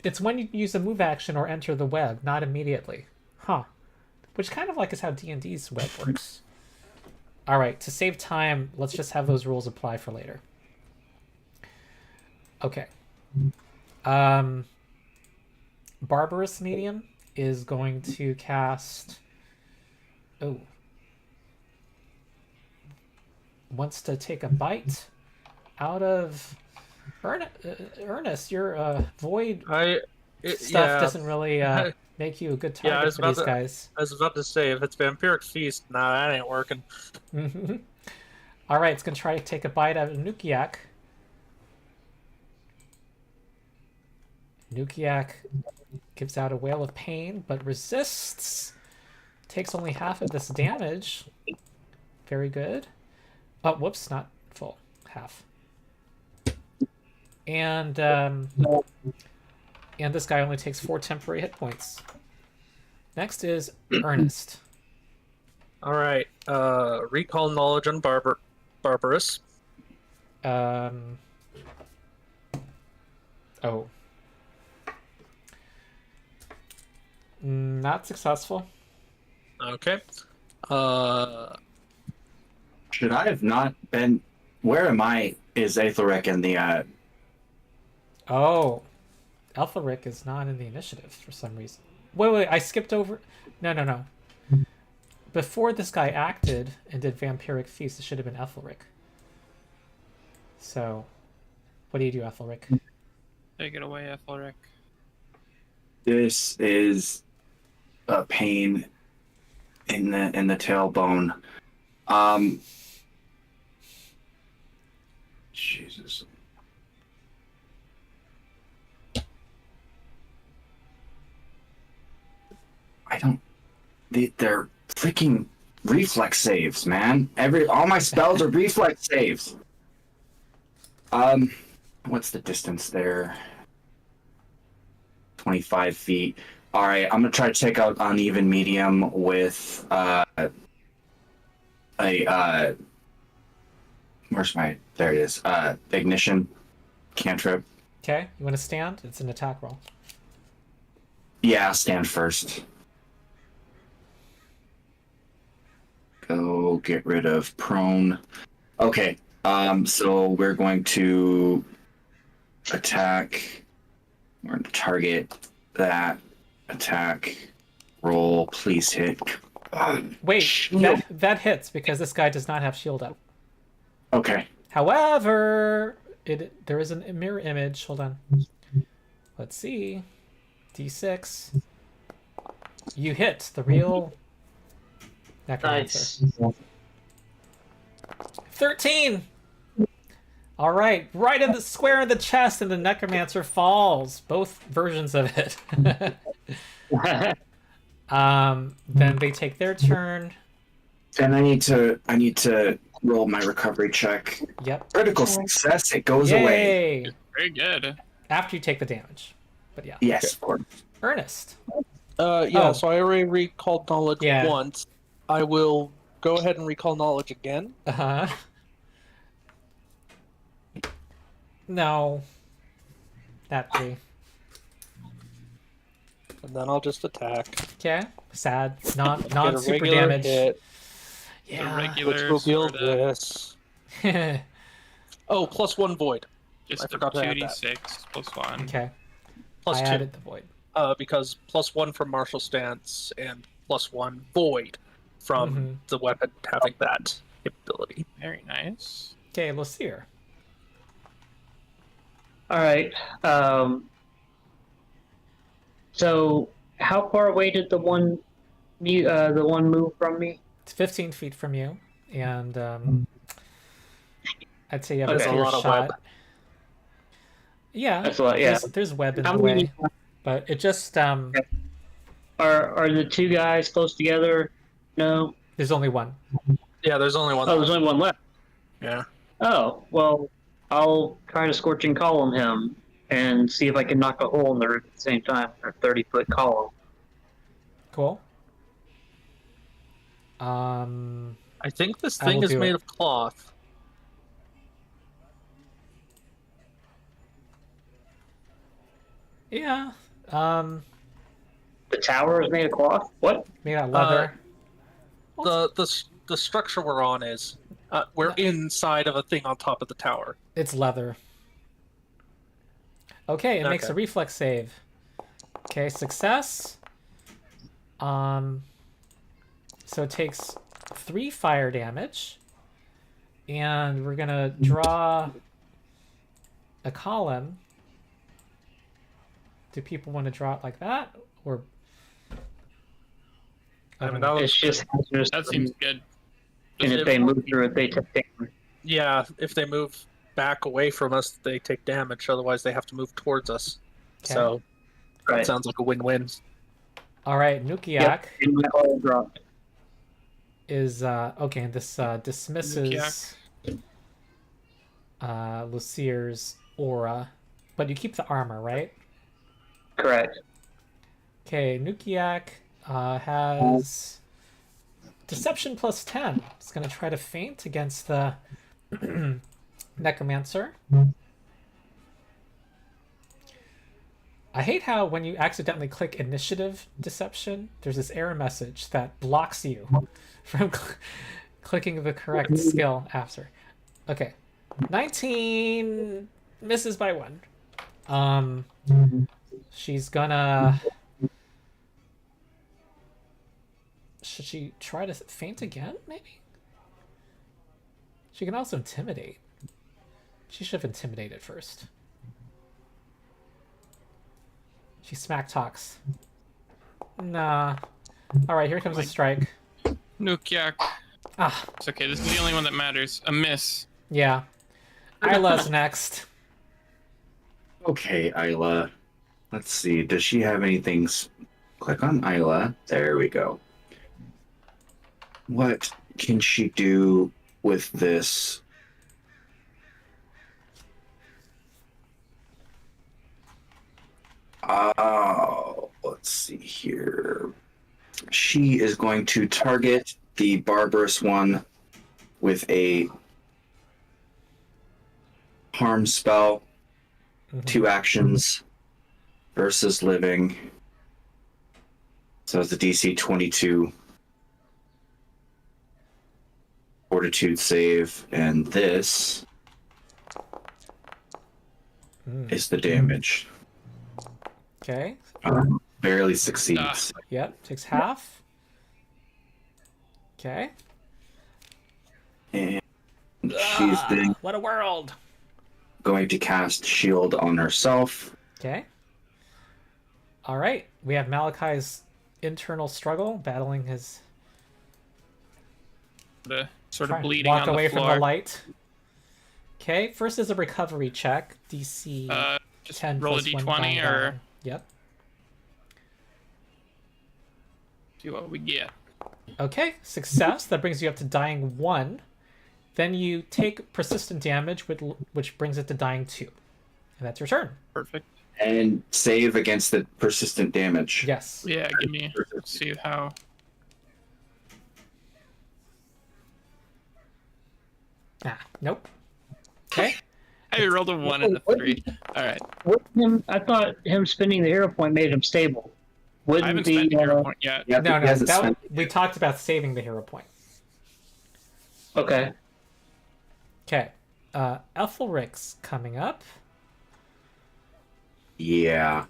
It's when you use a move action or enter the web, not immediately. Huh. Which kind of like is how D&D's web works. Alright, to save time, let's just have those rules apply for later. Okay. Barbarous Medium is going to cast Oh. Wants to take a bite out of Ernest. Your void stuff doesn't really make you a good target for these guys. I was about to say, if it's Vampiric Feast, nah, that ain't working. All right, it's gonna try to take a bite out of Nukiak. Nukiak gives out a wail of pain, but resists. Takes only half of this damage. Very good. Oh, whoops, not full. Half. And this guy only takes 4 temporary hit points. Next is Ernest. All right. Recall knowledge on Barbarous. Oh. Not successful. Okay. Should I have not been? Where am I? Is Aethelric in the? Oh, Aethelric is not in the initiative for some reason. Wait, I skipped over. No. Before this guy acted and did Vampiric Feast, it should have been Aethelric. So, what do you do, Aethelric? Take it away, Aethelric. This is a pain in the tailbone. Jesus. I don't. They're freaking reflex saves, man. All my spells are reflex saves. What's the distance there? 25 feet. All right, I'm gonna try to take out uneven medium with where's my? There it is. Ignition cantrip. Okay, you want to stand? It's an attack roll. Yeah, stand first. Go get rid of prone. Okay. So we're going to attack. We're going to target that attack. Roll. Please hit. Wait, that hits because this guy does not have shield up. Okay. However, there is a mirror image. Hold on. Let's see. D6. You hit the real necromancer. Nice. 13. All right, right in the square in the chest, and the necromancer falls. Both versions of it. Then they take their turn. And I need to roll my recovery check. Yep. Critical success. It goes Yay. away. Very good. After you take the damage. But yeah. Yes, of course. Ernest. Yeah. So I already recalled knowledge Yeah. once. I will go ahead and recall knowledge again. Uh-huh. No. That 3. And then I'll just attack. Okay. Sad. Not Get a super regular damage. hit, The Yeah. which regular will deal sort of, this. Oh, +1 void. I just a forgot to add that. 2d6 plus 1. Okay. Plus I 2. added the void. Because +1 from martial stance and +1 void from the weapon having that capability. Very nice. Okay, Losyrr. All right. So how far away did the one move from me? It's 15 feet from you, and I'd say you have Okay. a That's a clear lot of shot. web. Yeah, That's a lot, yeah. There's web in How the many- way, but it just Are the two guys close together? No. there's only one. Yeah, there's only one. Oh, there's only one left. Yeah. Oh, well, I'll try to scorching column him and see if I can knock a hole in the roof at the same time. A 30-foot column. Cool. I think this I thing will is do made it. of cloth. Yeah. The tower is made of cloth? What? Made out of leather. The structure we're on is we're inside of a thing on top of the tower. It's leather. Okay, it makes Okay. a reflex save. Okay, success. So it takes 3 fire damage. And we're gonna draw a column. Do people want to draw it like that? Or I mean, that It's was, just hazardous. That seems good. And if they move through it, they take damage. yeah, if they move back away from us, they take damage. Otherwise, they have to move towards us. Okay. So that Right. sounds like a win-win. all right, Nukiak Yep. And my all dropped. is okay. This dismisses Losyr's aura, but you keep the armor, right? Correct. Okay, Nukiak has deception plus 10. It's gonna try to feint against the necromancer. I hate how when you accidentally click initiative deception, there's this error message that blocks you from clicking the correct skill after. Okay. 19 misses by 1. She's gonna... Should she try to feint again, maybe? She can also intimidate. She should have intimidated first. She smack talks. Nah. Alright, here comes a strike. Nukiak. Ah, It's okay. This is the only one that matters. A miss. yeah. Aila's next. Okay, Aila. Let's see. Does she have anything? Click on Aila. There we go. What can she do with this? Let's see here. She is going to target the barbarous one with a harm spell. 2 actions versus living. So it's a DC 22 fortitude save, and this is the damage. Okay. Barely succeeds. Yep, takes half. Okay. And she's then What a world! going to cast shield on herself. Okay. Alright, we have Malachi's internal struggle, battling his... The sort of trying to bleeding walk on the away floor. from the light. Okay, first is a recovery check. DC Just 10 roll a plus 1 d20 or down. Yep. see what we get. Okay, success. That brings you up to dying 1. Then you take persistent damage, which brings it to dying 2. And that's your turn. Perfect. And save against the persistent damage. Yes. Yeah, give me. Let's see how. Ah, nope. Okay. I rolled a 1 and a 3. All right. I thought him spending the hero point made him stable. I Wouldn't haven't the spent a hero point yet. Yep, No, he no. hasn't That, spent- we talked about saving the hero point. okay. Okay. Aethelric's coming up. Yeah.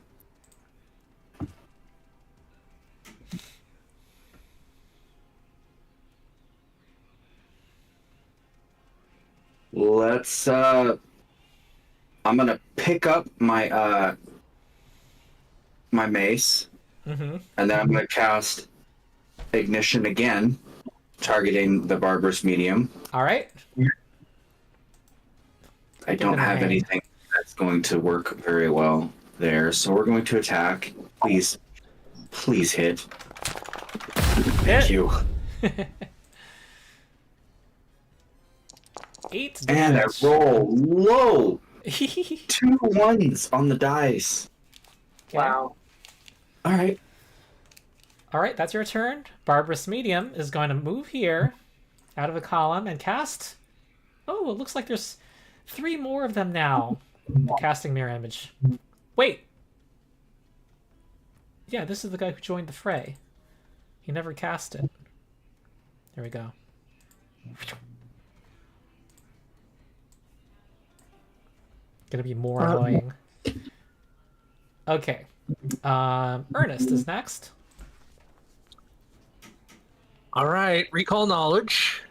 Let's I'm gonna pick up my my mace, Mm-hmm. and then I'm gonna cast ignition again, targeting the barbarous medium. All right. I don't have aim. anything that's going to work very well there, so we're going to attack. Please hit. Thank you. 8 And I damage. roll low. Okay. 2 1s on the dice. Wow. All right. All right, that's your turn. Barbarous Medium is going to move here out of the column and cast. Oh, it looks like there's 3 more of them now. Casting Mirror Image. Wait. Yeah, this is the guy who joined the fray. He never cast it. There we go. Gonna be more annoying. Okay. Ernest is next. All right, recall knowledge.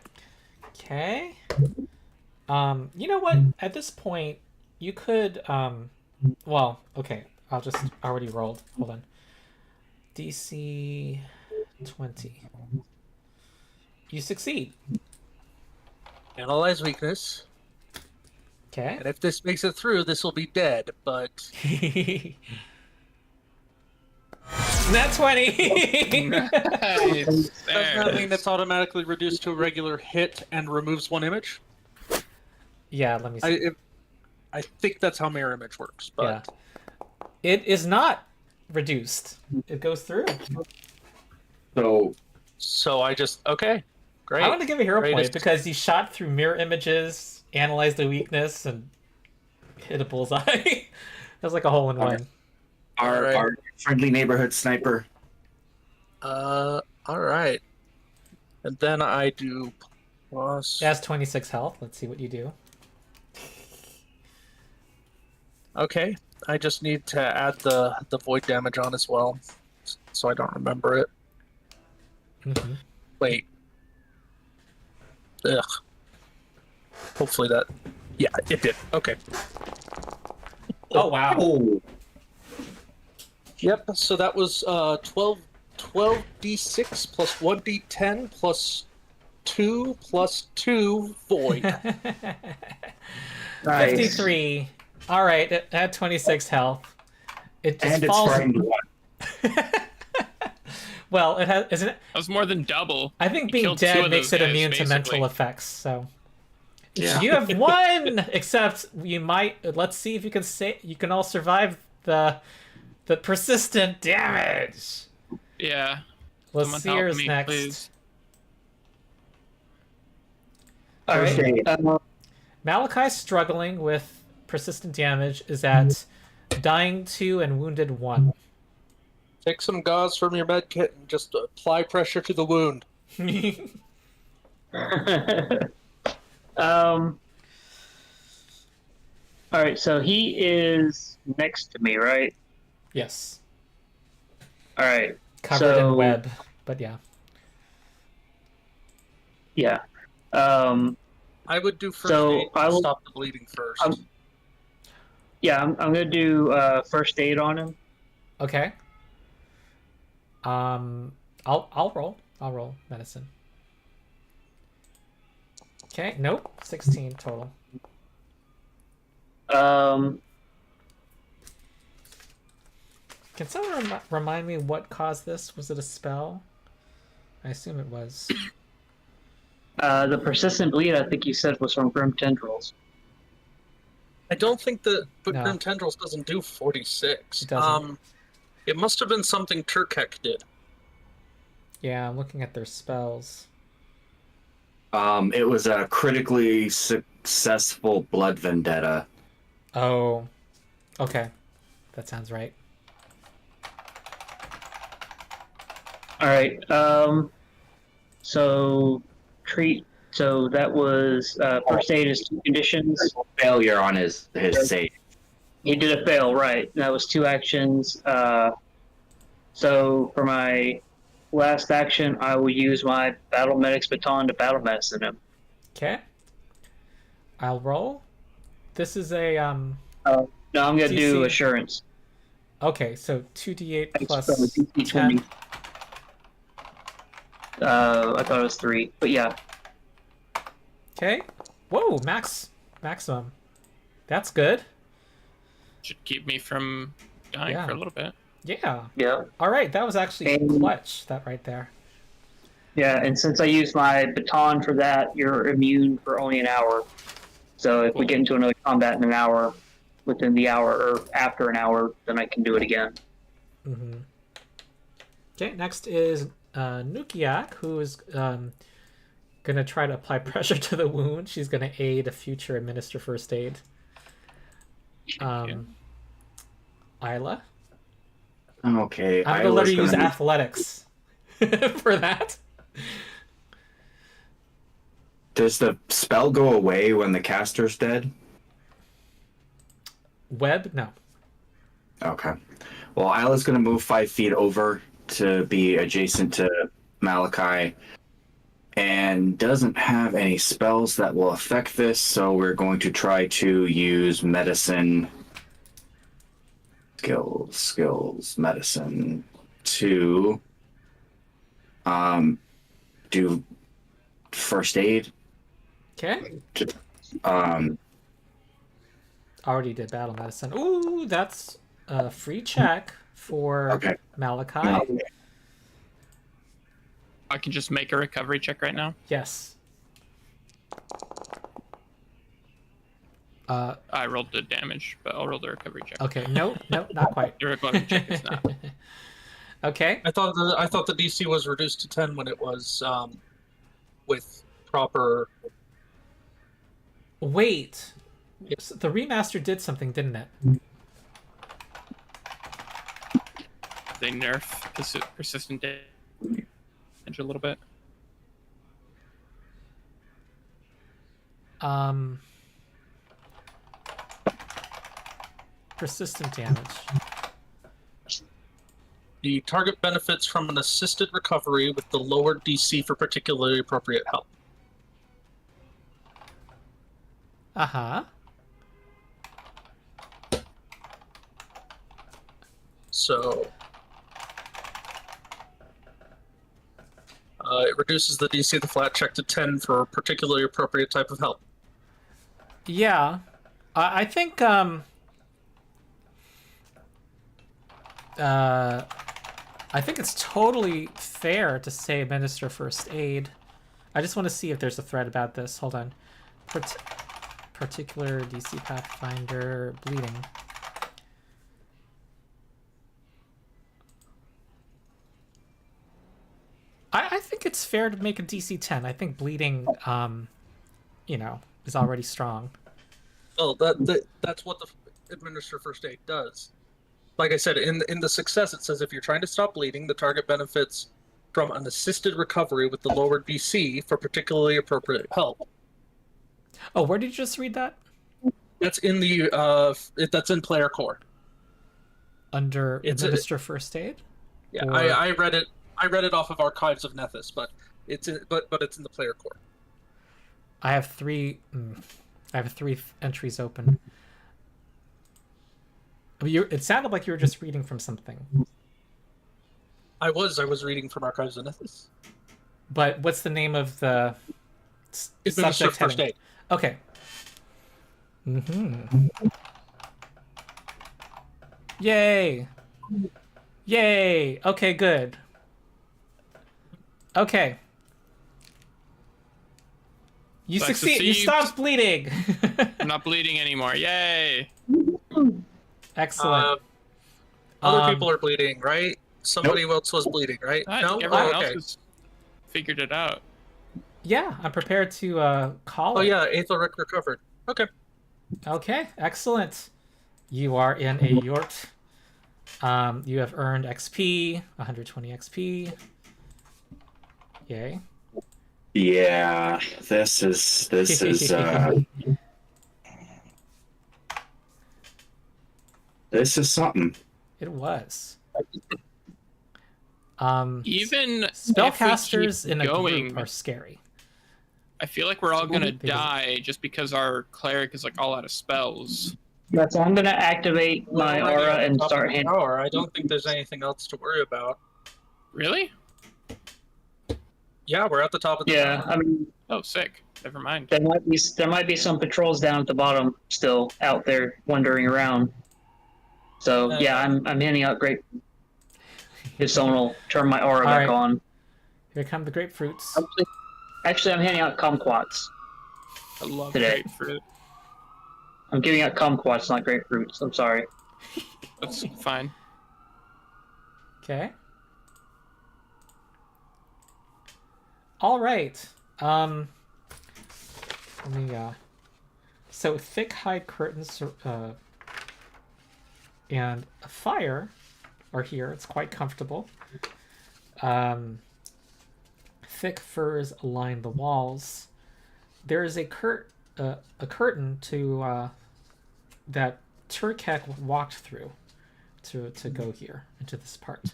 Okay. You know what? At this point, you could well, okay. I'll just already rolled. Hold on. DC 20. You succeed. Analyze weakness. Okay. And if this makes it through, this will be dead, but... Nat 20! Nice. Does that mean it's automatically reduced to a regular hit and removes one image? Yeah, let me see. I think that's how mirror image works, but... Yeah. It is not reduced. It goes through. So I just... Okay, great. I want to give a hero point Greatest. because you shot through mirror images, analyzed the weakness, and hit a bullseye. That was like a hole in one. our friendly neighborhood sniper. All right. And then I do plus... It has 26 health. Let's see what you do. Okay, I just need to add the void damage on as well, so I don't remember it. Mm-hmm. Wait. Ugh. Hopefully that... Yeah, it did. Okay. Oh, wow. Oh, Yep, so that was 12d6 plus 1d10 plus 2 plus 2 void. nice. 53. All right, it had 26 health. It just And it's falls. frightened one. Well, it has, isn't it? That was more than double. I think You being killed two dead of makes those it guys, immune to mental basically. effects. So Yeah. you have one. Except you might. Let's see if you can say you can all survive the persistent damage. Yeah. Someone help Losyr's me, next. please. All right. Okay. Malachi's struggling with persistent damage. Is at dying 2 and wounded 1. Take some gauze from your med kit and just apply pressure to the wound. All right, so he is next to me, right? Yes. All right. Covered So- in web, but yeah. Yeah. I would do first So, aid I to will- stop the bleeding first. Yeah, I'm gonna do first aid on him. Okay. I'll roll. I'll roll medicine. Okay. Nope. 16 total. Can someone remind me what caused this? Was it a spell? I assume it was. The persistent bleed, I think you said, was from Grim Tendrils. I don't think that No. Grim Tendrils doesn't do 46. It doesn't. It must have been something Turkek did. Yeah, I'm looking at their spells. It was a critically successful blood vendetta. Oh. Okay. That sounds right. All right. So treat. So that was first aid is 2 conditions. Failure on his save. He did a fail, right? That was 2 actions. So for my last action, I will use my battle medic's baton to battle medicine him. Okay. I'll roll. This is a No, I'm gonna do CC. assurance. Okay, so 2d8 plus So DC 10. 20. I thought it was 3, but yeah. Okay. Whoa, maximum. That's good. Should keep me from dying Yeah. for a little bit. Yeah. Yeah. All right, that was actually And- clutch. That right there. Yeah, and since I used my baton for that, you're immune for only an hour. So if we get into another combat in an hour, within the hour or after an hour, then I can do it again. Mm-hmm. Okay, next is Nukiak, who is gonna try to apply pressure to the wound. She's gonna aid a future administer first aid. Aila, Okay. I'm gonna let her use Isla's gonna athletics for that. Does the spell go away when the caster's dead? Web, no. Okay. Well, Isla's going to move 5 feet over to be adjacent to Malachi and doesn't have any spells that will affect this, so we're going to try to use medicine skills medicine to do first aid. Okay. Um, Already did battle medicine. Ooh, that's a free check for Okay. Malachi. No. I can just make a recovery check right now. Yes. I rolled the damage, but I'll roll the recovery check. Okay. Nope, not quite. The recovery check is not. Okay. I thought the DC was reduced to 10 when it was with proper. Wait. So the remaster did something, didn't it? They nerf persistent damage a little bit. Persistent damage. The target benefits from an assisted recovery with the lowered DC for particularly appropriate help. Uh-huh. So it reduces the DC of the flat check to 10 for a particularly appropriate type of help. Yeah. I think I think it's totally fair to say administer first aid. I just want to see if there's a thread about this. Hold on. Particular DC Pathfinder bleeding. I think it's fair to make a DC 10. I think bleeding, is already strong. Well, that's what the administer first aid does. Like I said, in the success, it says if you're trying to stop bleeding, the target benefits from an assisted recovery with the lowered DC for particularly appropriate help. Oh, where did you just read that? That's in the that's in player core. Under administer first aid? Yeah, Or- I read it. I read it off of Archives of Nethys, but it's in the player core. I have three entries open. I mean, it sounded like you were just reading from something. I was reading from Archives of Nethys. But what's the name of the Administer subject first heading? aid. Okay. Mm-hmm. Yay! Yay! Okay, good. Okay. You succeed. You stopped bleeding. I'm not bleeding anymore. Yay! Excellent. Other people are bleeding, right? Somebody else was bleeding, right? No? Everyone okay. else has figured it out. Yeah, I'm prepared to call Oh it. yeah, Aethelric recovered. Okay. Okay, excellent. You are in a yort. You have earned XP, 120 XP. Yay. Yeah, this is this is something. It was. Even Spellcasters in a going, group are scary. I feel like we're all gonna They- die just because our cleric is like all out of spells. Yeah, so I'm gonna activate my We're already aura at the and top of start the handling. tower. I don't think there's anything else to worry about. Really? Yeah, we're at the top of the Yeah, tower. I mean, Oh, sick. Never mind. there might be some patrols down at the bottom still out there wandering around. So yeah, I'm handing out grape. If someone will turn my aura All back right. on. Here come the grapefruits. Actually, I'm handing out kumquats. I love Today. grapefruit. I'm giving out kumquats, not grapefruits. I'm sorry. That's fine. Okay. All right. Let me. So thick hide curtains and a fire are here. It's quite comfortable. Thick furs line the walls. There is a curtain to that Turkek walked through to go here into this part.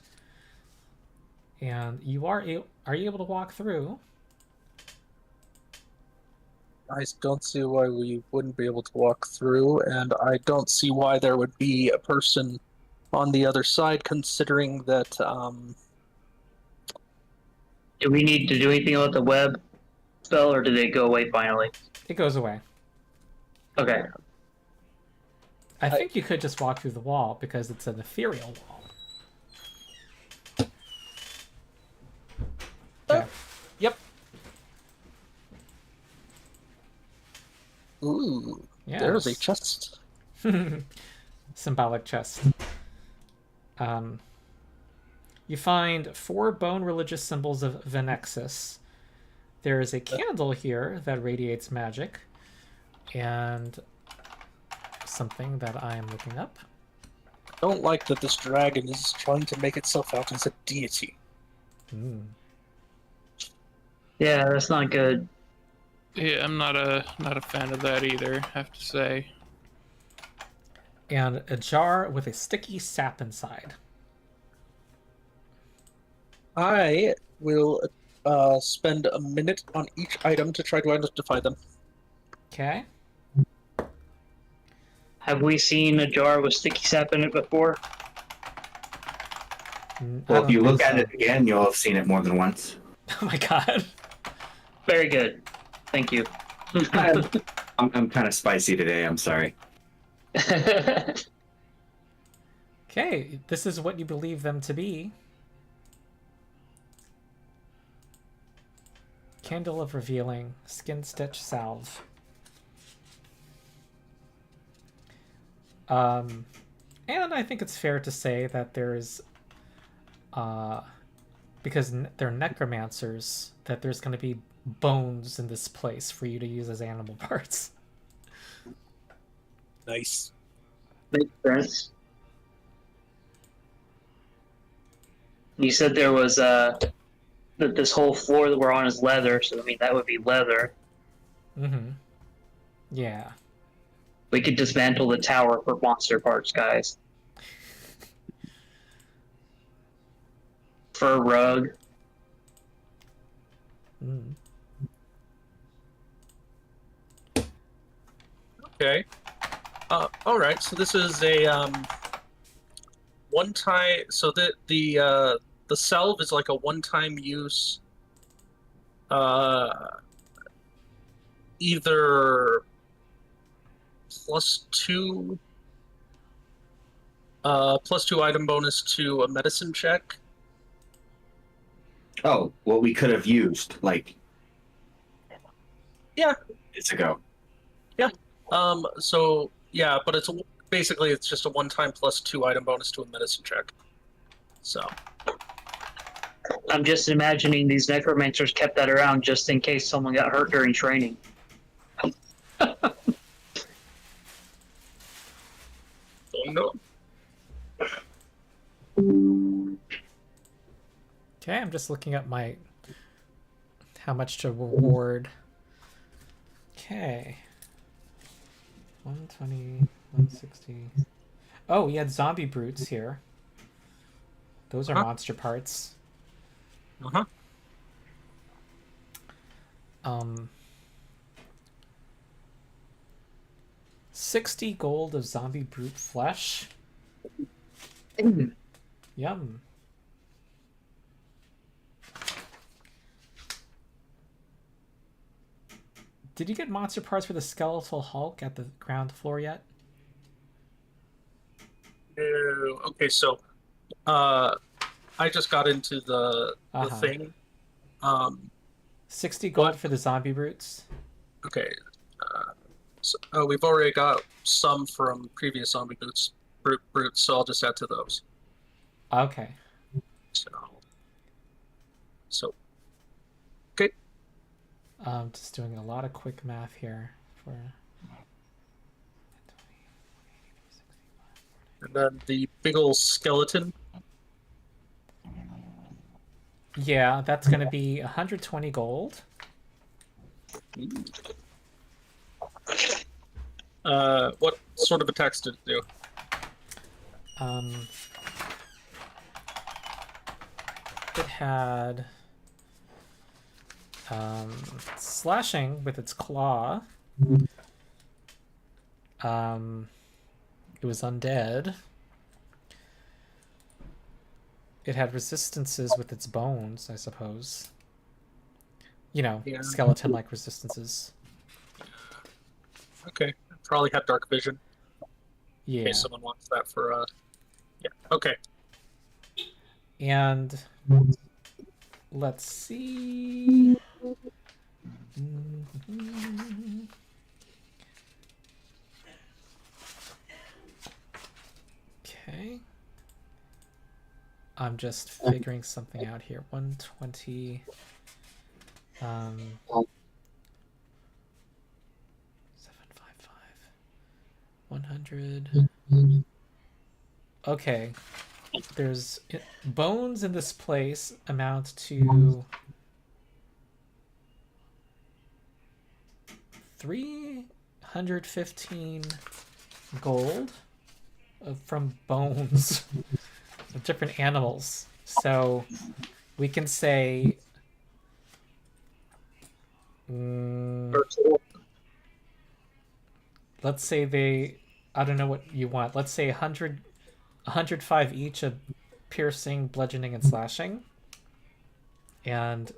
And you are you able to walk through? I don't see why we wouldn't be able to walk through, and I don't see why there would be a person on the other side, considering that Do we need to do anything about the web spell, or did it go away finally? It goes away. Okay. I think you could just walk through the wall because it's an ethereal wall. Okay. Yep. ooh, Yeah. there's a chest. Symbolic chest. You find 4 bone religious symbols of Venexus. There is a candle here that radiates magic, and something that I am looking up. I don't like that this dragon is trying to make itself out as a deity. Yeah, that's not good. Yeah, I'm not a fan of that either, I have to say. And a jar with a sticky sap inside. I will spend a minute on each item to try to identify them. Okay. Have we seen a jar with sticky sap in it before? Well, if you look at so. it again, you'll have seen it more than once. Oh my god. Very good. Thank you. I'm kind of spicy today. I'm sorry. Okay, this is what you believe them to be. Candle of Revealing, Skin Stitch Salve. And I think it's fair to say that there's, because they're necromancers, that there's going to be bones in this place for you to use as animal parts. Nice. Makes sense. You said there was that this whole floor that we're on is leather, so I mean that would be leather. Mm-hmm. Yeah. We could dismantle the tower for monster parts, guys. Fur rug. Mm. Okay. All right. So this is a one time. So the salve is like a one-time use. Either +2 +2 item bonus to a medicine check. Oh, what we could have used, like... Yeah. It's a go. Yeah. So, yeah, but basically it's just a one-time +2 item bonus to a medicine check. So... I'm just imagining these necromancers kept that around just in case someone got hurt during training. Oh, no. Okay, I'm just looking up how much to reward. Okay. 120, 160. Oh, we had zombie brutes here. Those are monster parts. Uh-huh. 60 gold of zombie brute flesh. Yum. Did you get monster parts for the skeletal Hulk at the ground floor yet? No. Okay, so I just got into the thing. 60 gold for the zombie brutes. Okay. So, we've already got some from previous zombie brutes, so I'll just add to those. Okay. So okay. Just doing a lot of quick math here for. And then the big old skeleton. Yeah, that's going to be 120 gold. What sort of attacks did it do? It had Slashing with its claw. It was undead. It had resistances with its bones, I suppose. You know, Yeah. skeleton-like resistances. Okay. Probably had dark vision. In Yeah. case someone wants that for yeah. Okay. And let's see. Okay. I'm just figuring something out here. 120. 755. 100. Okay. There's bones in this place amount to 315 gold from bones of different animals. So we can say let's say they, I don't know what you want. Let's say 105 each of piercing, bludgeoning, and slashing. And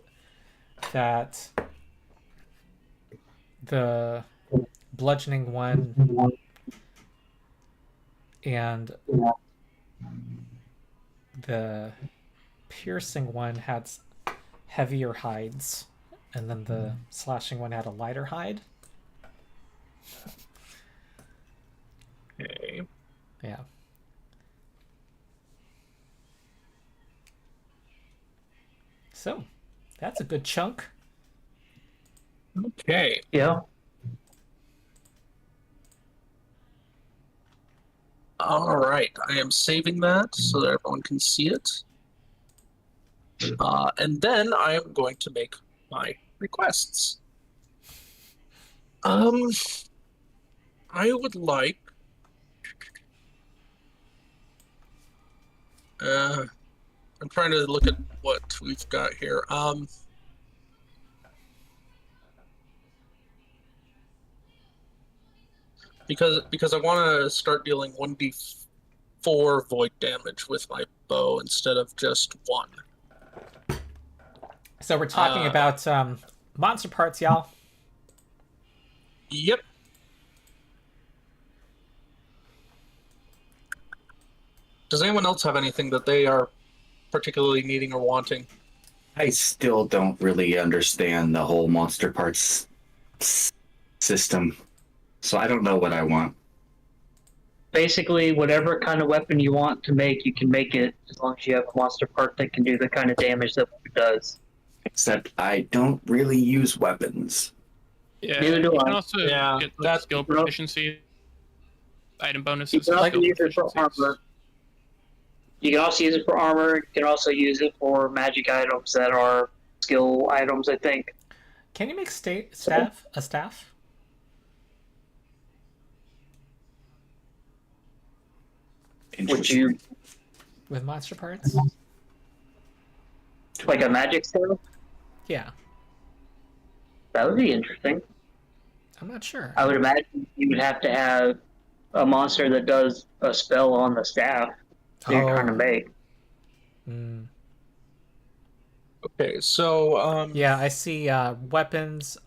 that the bludgeoning one and the piercing one had heavier hides, and then the slashing one had a lighter hide. Okay. Yeah. So, that's a good chunk. Okay. Yeah. All right. I am saving that so that everyone can see it. And then I am going to make my requests. I would like. I'm trying to look at what we've got here. Because I want to start dealing 1d4 void damage with my bow instead of just 1. So we're talking about monster parts, y'all. Yep. Does anyone else have anything that they are particularly needing or wanting? I still don't really understand the whole monster parts system, so I don't know what I want. Basically, whatever kind of weapon you want to make, you can make it as long as you have a monster part that can do the kind of damage that it does. Except I don't really use weapons. Yeah, Neither do you I. can also Yeah, get that's- skill proficiency, item You bonuses, can and also skill use it for proficiencies. armor. You can also use it for armor. You can also use it for magic items that are skill items, I think. Can you make staff a staff? Would you With monster parts? like a magic skill? Yeah. That would be interesting. I'm not sure. I would imagine you would have to have a monster that does a spell on the staff that you're trying to make. Mm. Okay, so Yeah, I see weapons,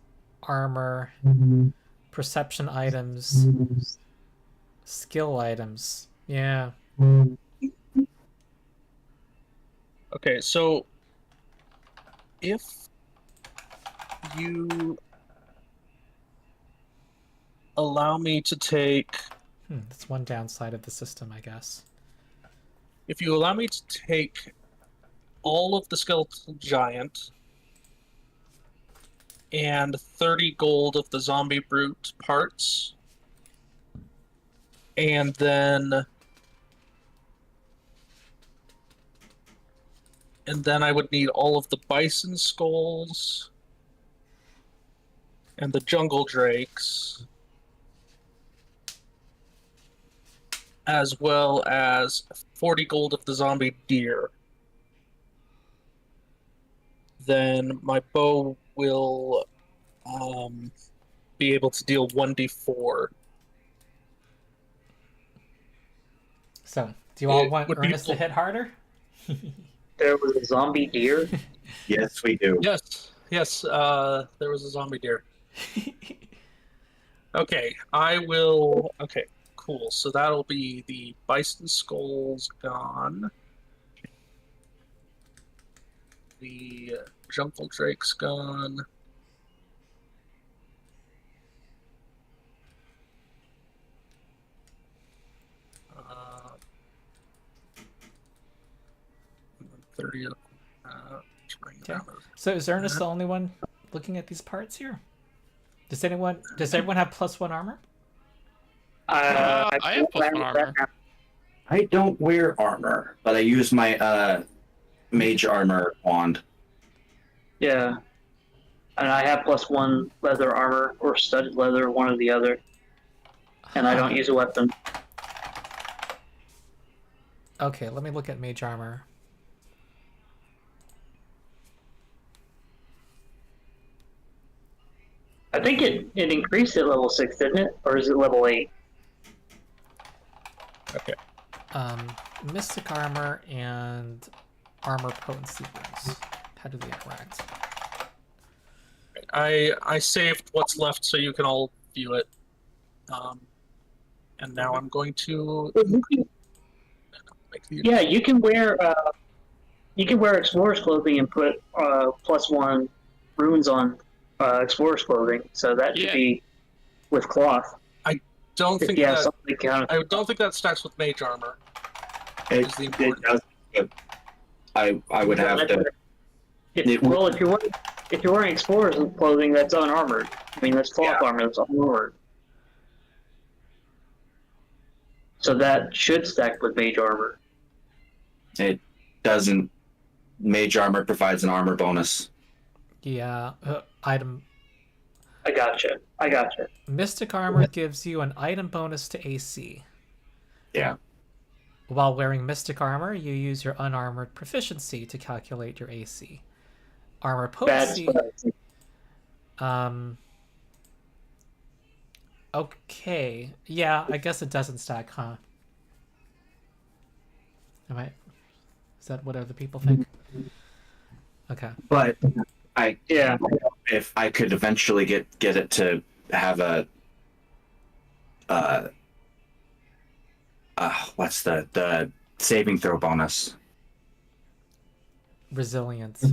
armor, perception items, skill items. Yeah. okay, so if you allow me to take, That's one downside of the system, I guess. if you allow me to take all of the skeletal giant and 30 gold of the zombie brute parts, and then I would need all of the bison skulls and the jungle drakes, as well as 40 gold of the zombie deer. Then my bow will be able to deal 1d4. So, do you all It want would be Ernest to full- hit harder? There was a zombie deer. Yes, we do. Yes. There was a zombie deer. Okay, I will. Okay, cool. So that'll be the bison skulls gone. The Jumble Drake's gone. Uh, 30 of bring Okay. down those. So is Ernest the only one looking at these parts here? Does everyone have +1 armor? I have +1 armor. I don't wear armor, but I use my mage armor wand. Yeah. And I have +1 leather armor or studded leather, one or the other. And I don't use a weapon. Okay, let me look at mage armor. I think it increased at level 6, didn't it? Or is it level 8? Okay. Mystic armor and armor potency runes. How do they interact? I saved what's left so you can all view it. And now I'm going to make the Yeah, you can wear explorer's clothing and put +1 runes on explorer's clothing. So that should Yeah. be with cloth. don't If think you have that something kind of I don't think that stacks with mage armor. It, Is the it important- does. But I would have to. If you're wearing explorer's clothing, that's unarmored. I mean, that's cloth armor. That's unarmored. So that should stack with mage armor. It doesn't. Mage armor provides an armor bonus. Yeah, item. I gotcha. Mystic armor gives you an item bonus to AC. Yeah. While wearing mystic armor, you use your unarmored proficiency to calculate your AC. Armor potency. Okay. Yeah, I guess it doesn't stack, huh? Is that what other people think? Okay. But Yeah. if I could eventually get it to have a what's the saving throw bonus? Resilience.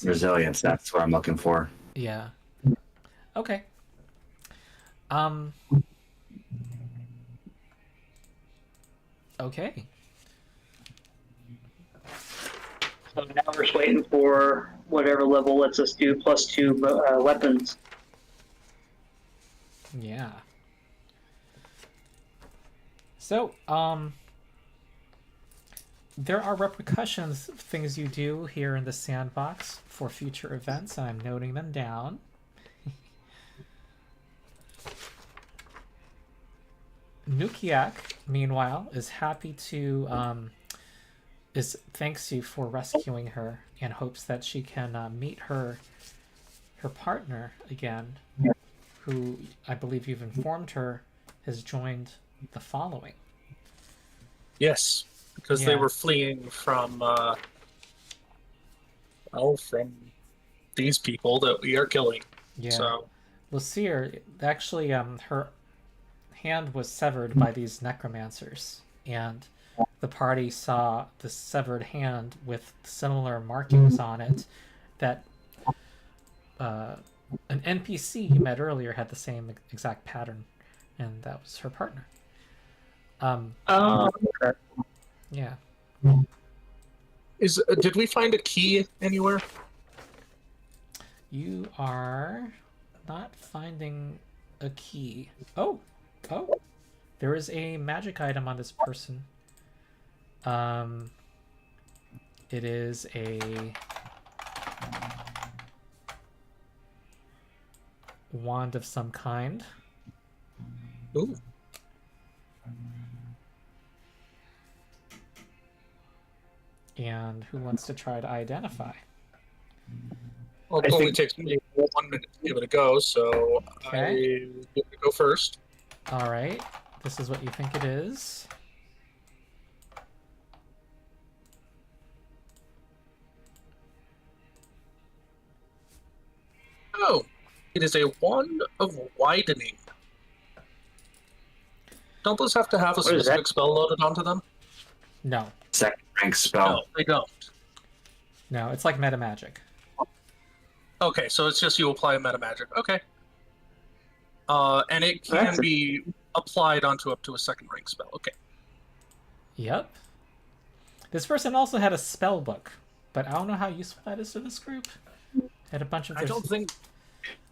Resilience, that's what I'm looking for. Yeah. Okay. Okay. So now we're just waiting for whatever level lets us do +2 weapons. Yeah. So, there are repercussions of things you do here in the sandbox for future events, and I'm noting them down. Nukiak, meanwhile, is happy to thanks you for rescuing her and hopes that she can meet her partner again, who I believe you've informed her has joined the following. Yes, because they Yeah. were fleeing from from these people that we are killing. Yeah. So Losyrr, actually, her hand was severed by these necromancers, and the party saw the severed hand with similar markings on it that an NPC you met earlier had the same exact pattern, and that was her partner. Okay. Yeah. did we find a key anywhere? You are not finding a key. Oh, there is a magic item on this person. It is a wand of some kind. Ooh. And who wants to try to identify? Well, it only takes me 1 minute to give it a go, so Okay. I get to go first. All right. This is what you think it is. Oh, it is a wand of widening. Don't those have to have a What is specific that? spell loaded onto them? No. Second rank No, spell. they don't. No, it's like meta magic. Okay, so it's just you apply meta magic. Okay. And it can That's be applied onto up to a second rank spell. Okay. Yep. This person also had a spell book, but I don't know how useful that is to this group. Had a bunch of. I don't think.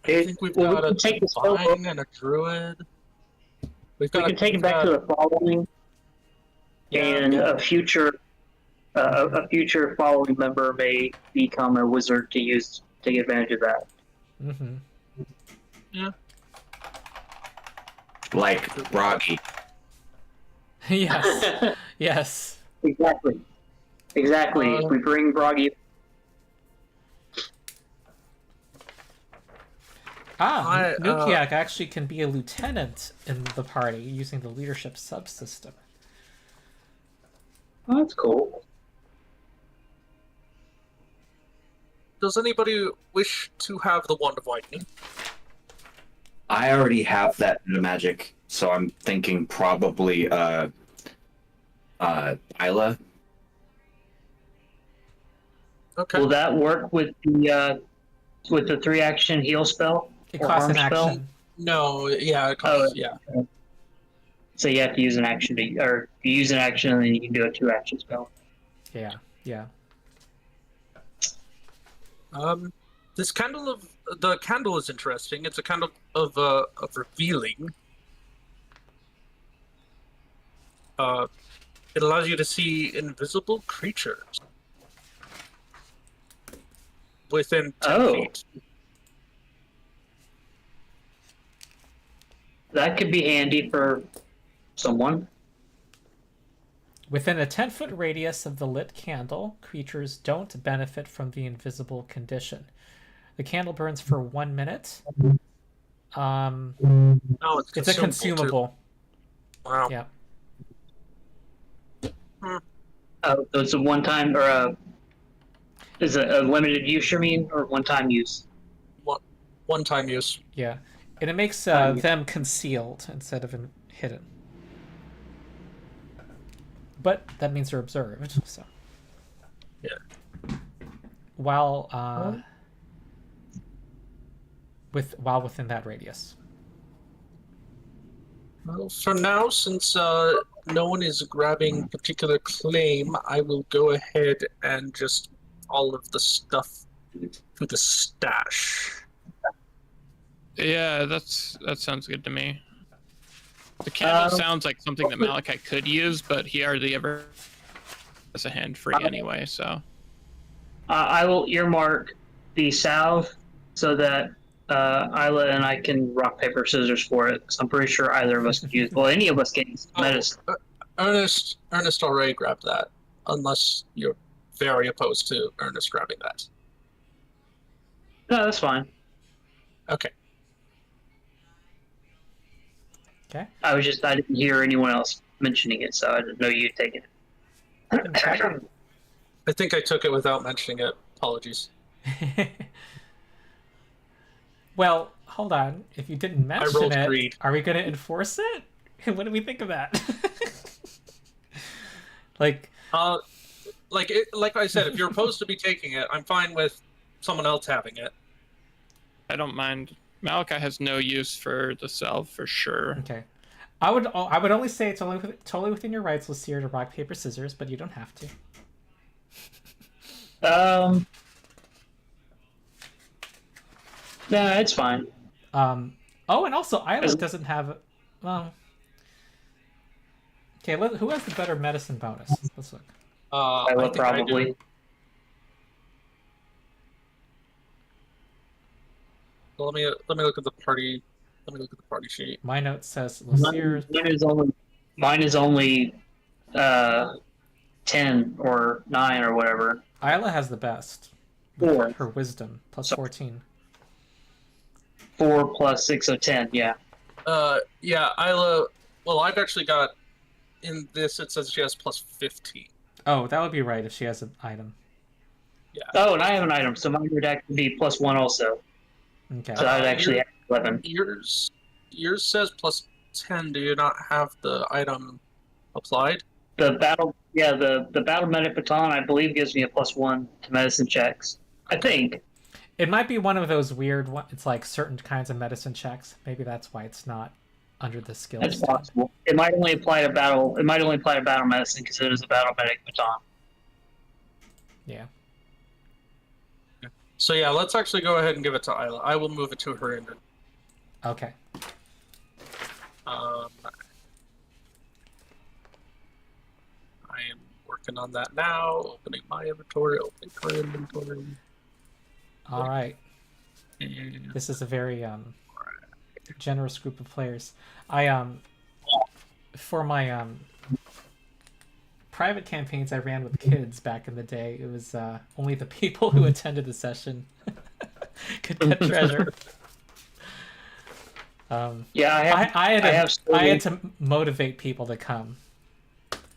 I It- think we've well, we got a can take the spell book. divine and a druid. We can take it back to the following, and a future following member may become a wizard to take advantage of that. Mm-hmm. Yeah. Like Roggy. Yes. Yes. Exactly. If we bring Broggy, Nukiak actually can be a lieutenant in the party using the leadership subsystem. oh, that's cool. Does anybody wish to have the wand of widening? I already have that in the magic, so I'm thinking probably Aila. Okay. Will that work with the 3-action heal spell? It Or costs an harm spell? action. No, yeah, it costs, Oh. yeah. So you have to use an action or you use an action and then you can do a 2-action spell. Yeah. Yeah. This the candle is interesting. It's a candle of revealing. It allows you to see invisible creatures within 10 feet. That could be handy for someone. Within a 10-foot radius of the lit candle, creatures don't benefit from the invisible condition. The candle burns for 1 minute. Oh, It's a too. consumable. Wow. Yeah. Oh, so it's a one-time or is it a limited use? You mean, or one-time use? One-time use. Yeah. And it makes them concealed instead of hidden. But that means they're observed, so. Yeah. While within that radius. Well, for now, since no one is grabbing particular claim, I will go ahead and just all of the stuff to the stash. Yeah, that sounds good to me. The candle sounds like something that Malachi could use, but he hardly ever has a hand free anyway, so. I will earmark the salve so that Aila and I can rock, paper, scissors for it, because I'm pretty sure either of us could use well, any of us can use medicine. Ernest already grabbed that, unless you're very opposed to Ernest grabbing that. No, that's fine. Okay. Okay. I didn't hear anyone else mentioning it, so I didn't know you'd taken it. I think I took it without mentioning it. Apologies. Well, hold on. If you didn't mention rolled it, greed. are we going to enforce it? What do we think of that? Like I said, if you're opposed to me taking it, I'm fine with someone else having it. I don't mind. Malachi has no use for the salve for sure. Okay. I would only say it's totally within your rights, Losyrr, to rock, paper, scissors, but you don't have to. No, it's fine. Oh, and also Aila doesn't have. Well. Okay, who has the better medicine bonus? Let's look. I I will think I do. probably. Well, let me look at the party. Let me look at the party sheet. My note says Losyrr. Mine is only 10 or 9 or whatever. Aila has the best. 4. Her wisdom plus So- 14. 4 plus 6, so 10. Yeah. Yeah, Isla. Well, I've actually got in this. It says she has plus 15. Oh, that would be right if she has an item. Yeah. Oh, and I have an item, so mine would actually be plus 1 also. Okay. So I'd actually have 11. Yours says plus 10. Do you not have the item applied? The battle medic baton, I believe, gives me a plus 1 to medicine checks. I think. It might be one of those weird. It's like certain kinds of medicine checks. Maybe that's why it's not under the skills. That's possible. It might only apply to battle. It might only apply to battle medicine because it is a battle medic baton. Yeah. So yeah, let's actually go ahead and give it to Isla. I will move it to her inventory. Okay. I am working on that now. Opening my inventory. Opening her inventory. All right. And This is a very generous group of players. I for my private campaigns I ran with kids back in the day, it was only the people who attended the session could get treasure. Yeah, I had to motivate people to come.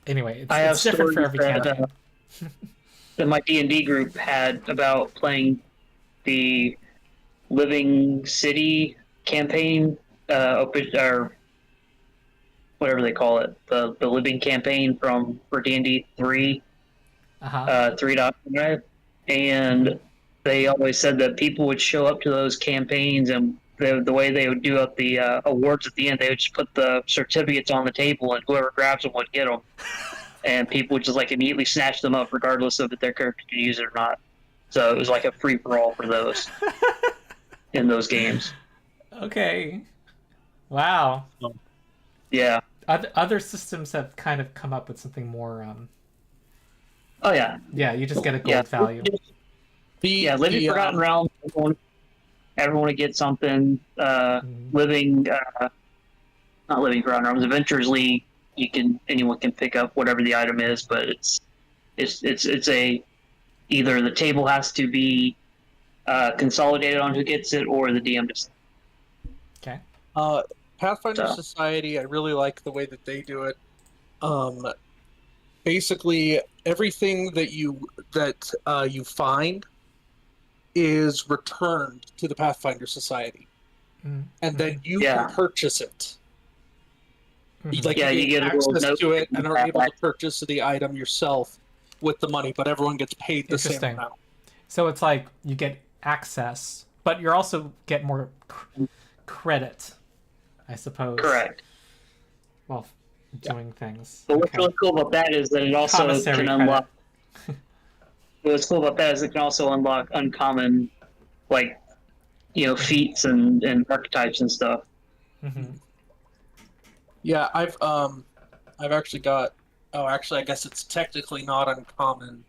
Anyway, it's different for every campaign. That my D&D group had about playing the Living City campaign, or whatever they call it, the Living campaign for D&D 3, 3.5, and they always said that people would show up to those campaigns, and the way they would do up the awards at the end, they would just put the certificates on the table, and whoever grabs them would get them. And people would just like immediately snatch them up, regardless of if their character could use it or not. So it was like a free for all for those in those games. Okay. Wow. Yeah. Other systems have kind of come up with something more. Oh yeah. Yeah, you just get a gold value. Living Forgotten Realms. Everyone would get something. Living, not Living Forgotten Realms. Adventures League. Anyone can pick up whatever the item is, but it's either the table has to be consolidated on who gets it, or the DM just. Okay. Pathfinder Society, I really like the way that they do it. Basically, everything that you find is returned to the Pathfinder Society, and then you can purchase it. You get access to it and are able to purchase the item yourself with the money, but everyone gets paid the same amount. So it's like you get access, but you also get more credit, I suppose. Correct. Well, doing things. But what's really cool about that is that it also can unlock. What's cool about that is it can also unlock uncommon, feats and archetypes and stuff. Mm-hmm. Yeah, I've actually got. Oh, actually, I guess it's technically not uncommon.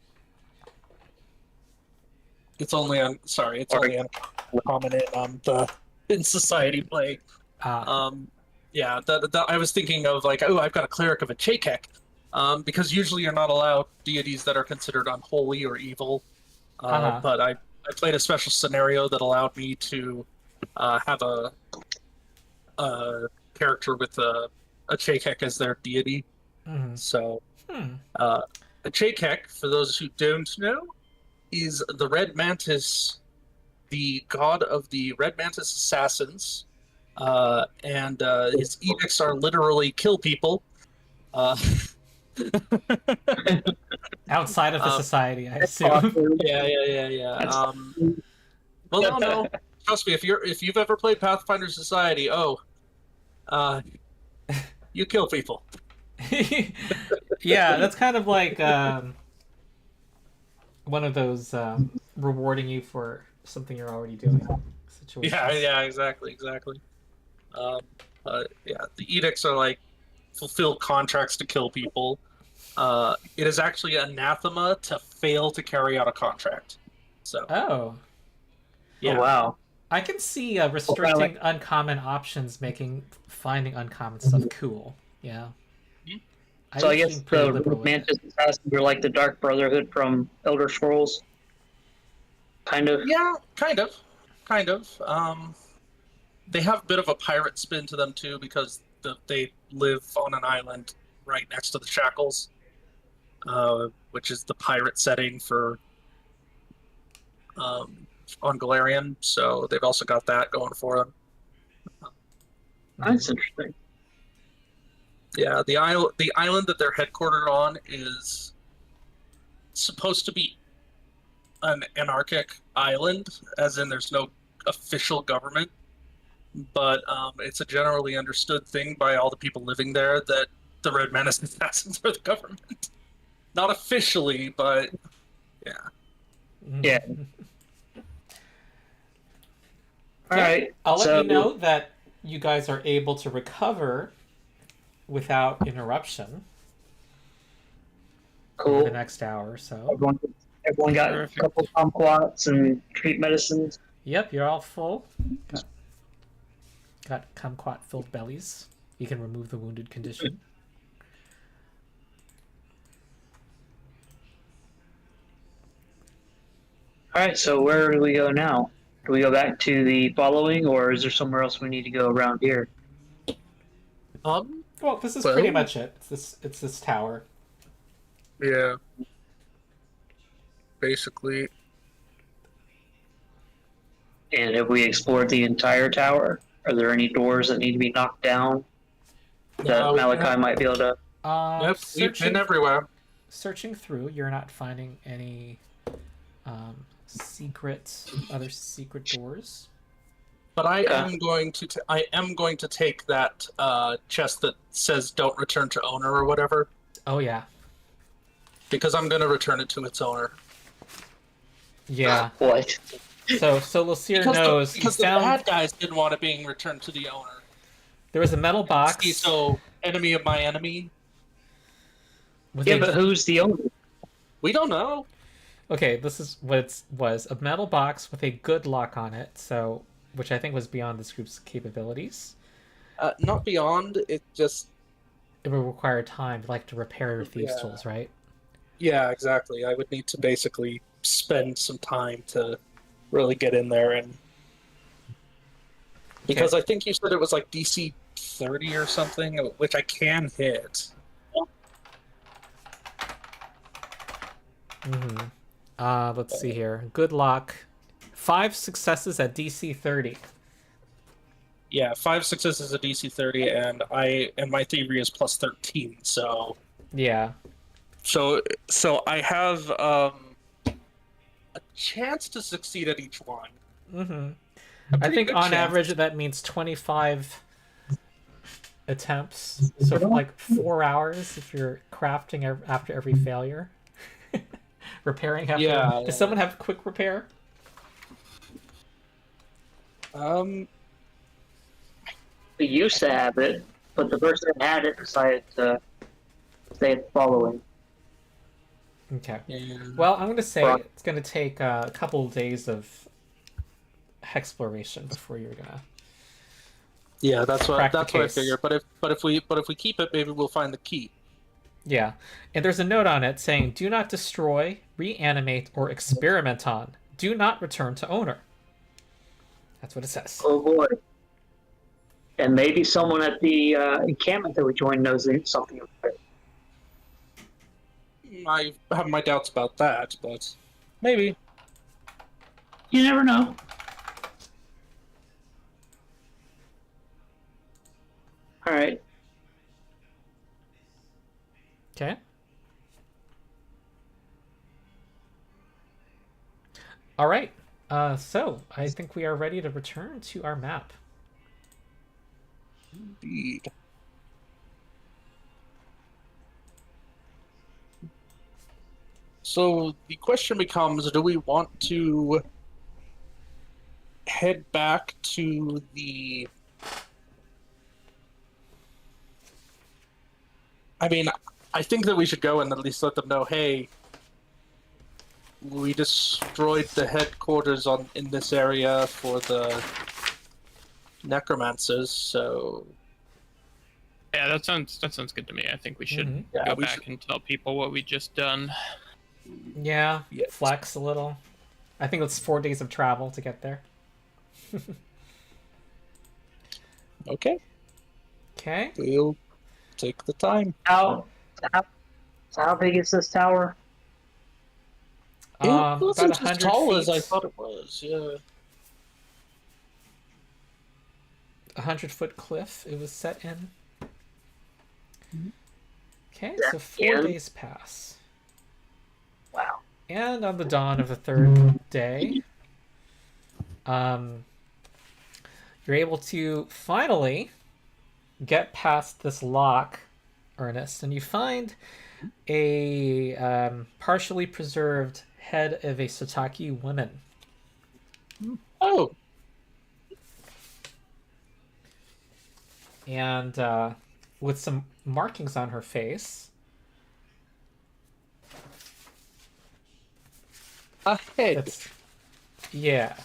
It's only only uncommon in society play. Yeah, I was thinking of I've got a cleric of a Chakek, because usually you're not allowed deities that are considered unholy or evil. But I played a special scenario that allowed me to have a character with a Chakek as their deity. Mm-hmm. So, a Chakek, for those who don't know, is the Red Mantis, the god of the Red Mantis assassins, and his edicts are literally kill people. Outside of the society, I assume. Yeah. Well, no. Trust me, if you've ever played Pathfinder Society, you kill people. Yeah, that's kind of like one of those rewarding you for something you're already doing situations. Yeah, exactly. The edicts are fulfill contracts to kill people. It is actually anathema to fail to carry out a contract. So. Oh. Yeah. Oh, wow. I can see restricting uncommon options making finding uncommon stuff cool. Yeah. So I guess the Mantis assassins are like the Dark Brotherhood from Elder Scrolls. kind of? Yeah, kind of. They have a bit of a pirate spin to them too because they live on an island right next to the shackles, which is the pirate setting for on Galarian. So they've also got that going for them. That's interesting. Yeah, the island that they're headquartered on is supposed to be an anarchic island, as in there's no official government, but it's a generally understood thing by all the people living there that the Red Menace assassins are the government. Not officially, but yeah. Yeah. All right. I'll let so, you know that you guys are able to recover without interruption over Cool. the next hour or so. Everyone got Perfect. a couple kumquats and treat medicines. Yep, you're all full. Got kumquat-filled bellies. You can remove the wounded condition. All right. So where do we go now? Do we go back to the following, or is there somewhere else we need to go around here? Well, this is Well- pretty much it. It's this tower. Yeah. Basically, And have we explored the entire tower? Are there any doors that need to be knocked down that No, Malachi might be able to? yep, we've Searching, been everywhere. searching through, you're not finding any other secret doors. But I Yeah. am going to take that chest that says "Don't return to owner" or whatever, Oh yeah, because I'm going to return it to its owner. yeah. What? So Losyrr knows because he the found bad guys didn't want it being returned to the owner. there was a metal box See, so enemy of my enemy. with Yeah, a but who's the owner? We don't know. Okay, this is what it was. A metal box with a good lock on it, so which I think was beyond this group's capabilities. Not beyond. It just. It would require time, like to repair your thieves' Yeah. tools, right? Yeah, exactly. I would need to basically spend some time to really get in there and. Because I think you said it was like DC 30 or something, which I can hit. Mm-hmm. Let's see here. Good luck. 5 successes at DC 30. Yeah, 5 successes at DC 30, and my thievery is plus 13. So Yeah. so I have a chance to succeed at each one. Mm-hmm. A I pretty think good on chance. average that means 25 attempts. So for like 4 hours if you're crafting after every failure. Repairing after. Yeah. Does someone have quick repair? We used to have it, but the person that had it decided to stay following. Okay. Yeah. Well, I'm going to say Right. it's going to take a couple of days of exploration before you're going to. Yeah, that's Crack what the I case. figured. But if we keep it, maybe we'll find the key. Yeah. And there's a note on it saying, do not destroy, reanimate, or experiment on. Do not return to owner. That's what it says. Oh boy. And maybe someone at the encampment that we joined knows something about it. I have my doubts about that, but maybe. You never know. All right. Okay. All right. So I think we are ready to return to our map. Indeed. So the question becomes, do we want to head back to the... I mean, I think that we should go and at least let them know, hey, we destroyed the headquarters in this area for the necromancers, so... Yeah, that sounds good to me. I think we should Mhm. Yeah, go we back and tell people what we just done. Yeah. Yes. Flex a little. I think it's 4 days of travel to get there. Okay, Okay. we'll take the time. How big is this tower? It About wasn't as 100 tall feet. as I thought it was. Yeah. 100-foot cliff it was set in. Okay, Yeah, so 4 and- days pass. Wow. And on the dawn of the third day, you're able to finally get past this lock, Ernest, and you find a partially preserved head of a Sataki woman. Oh, And with some markings on her face. a head. That's, yeah.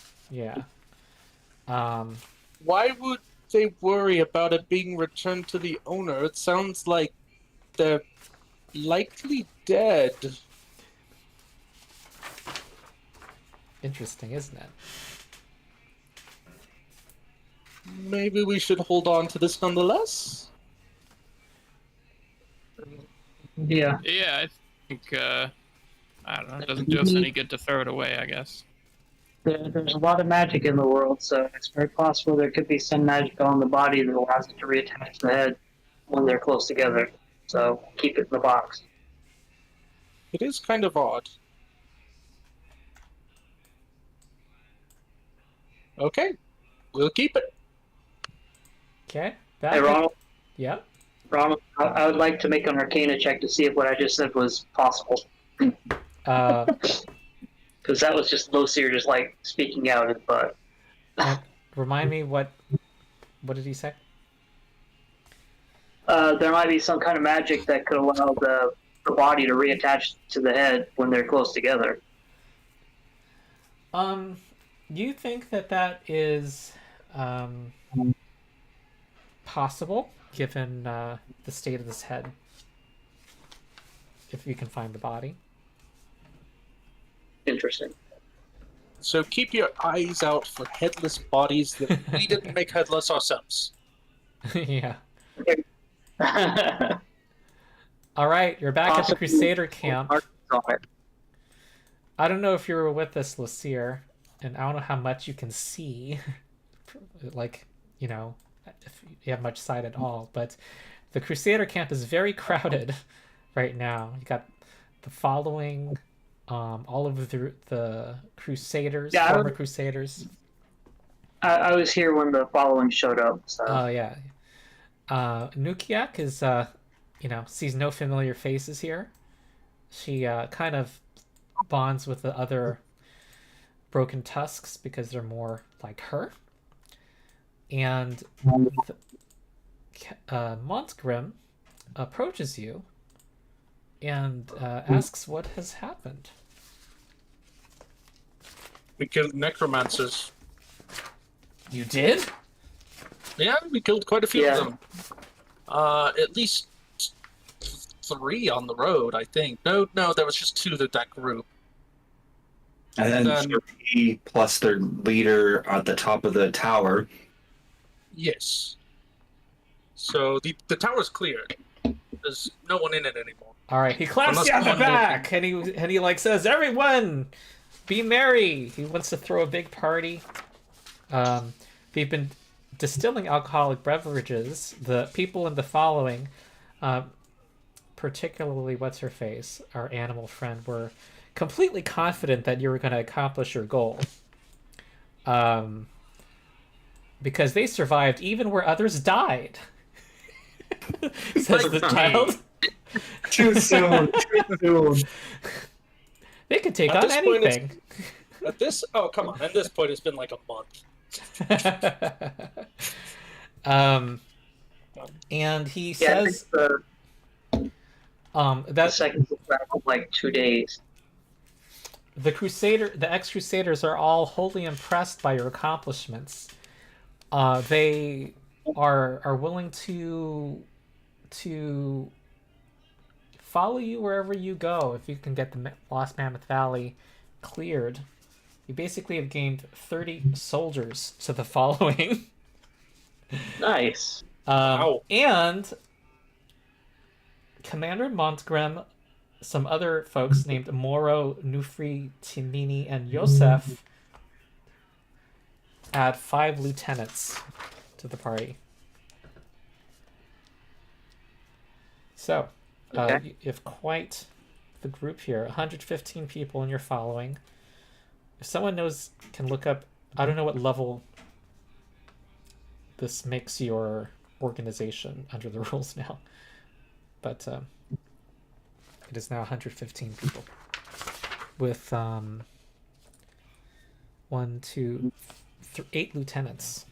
Why would they worry about it being returned to the owner? It sounds like they're likely dead. Interesting, isn't it? Maybe we should hold on to this nonetheless? Yeah. Yeah, I think I don't know. It doesn't do us any good to throw it away, I guess. There's a lot of magic in the world, so it's very possible there could be some magic on the body that allows it to reattach the head when they're close together. So keep it in the box. It is kind of odd. Okay, we'll keep it. Okay. Hey, Ronald. Yeah. Ronald, I would like to make an Arcana check to see if what I just said was possible. Because that was just Losyrr just like speaking out his butt. Remind me what did he say? There might be some kind of magic that could allow the body to reattach to the head when they're close together. You think that is possible given the state of this head? If you can find the body. Interesting. So keep your eyes out for headless bodies that we didn't make headless ourselves. Yeah. All right, you're back at the Crusader camp. I don't know if you were with us, Losyrr, and I don't know how much you can see, like, you know, if you have much sight at all, but the Crusader camp is very crowded right now. You got the following, all of the Crusaders, Yeah, former Crusaders. I was here when the following showed up. So. Oh, yeah. Nukiak is, you know, sees no familiar faces here. She kind of bonds with the other Broken Tusks because they're more like her. And Montgrim approaches you and asks what has happened. We killed necromancers. You did? Yeah, we killed quite a few Yeah. of them. At least 3 on the road, I think. No, there was just 2 of that group. And then Then- 3 plus their leader at the top of the tower. Yes. So the tower's cleared. There's no one in it anymore. All right, he claps Unless you on the one back, and he like says, "Everyone, be merry." He wants to throw a big party. They've been distilling alcoholic beverages. The people in the following, particularly what's her face, our animal friend, were completely confident that you were going to accomplish your goal. Because they survived even where others died. Says the child. Too soon. Too soon. They could take At on this point, it's- anything. Oh, come on. At this point, it's been like a month. And he Yeah, I think says the that second travel like 2 days. the ex-Crusaders are all wholly impressed by your accomplishments. They are willing to follow you wherever you go if you can get the Lost Mammoth Valley cleared. You basically have gained 30 soldiers to the following. Nice. Wow. And Commander Montgrim, some other folks named Moro, Nufri, Timini, and Yosef add 5 lieutenants to the party. So, Okay. you have quite the group here. 115 people in your following. If someone can look up, I don't know what level this makes your organization under the rules now, but it is now 115 people with 8 lieutenants.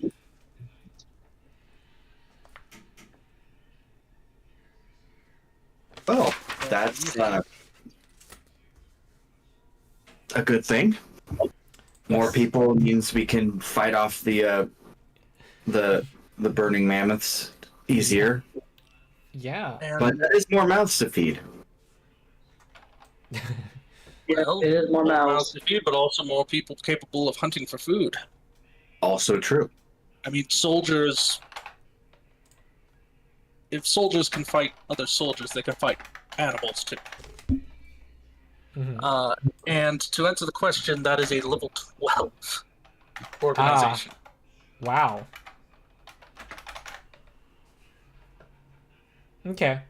Oh, that's a good thing. More people means we can fight off the burning mammoths easier. Yeah. But that is more mouths to feed. Well, It is more mouths. to feed, but also more people capable of hunting for food. Also true. I mean, soldiers. If soldiers can fight other soldiers, they can fight animals too. Mhm. And to answer the question, that is a level 12 organization. Wow. Okay.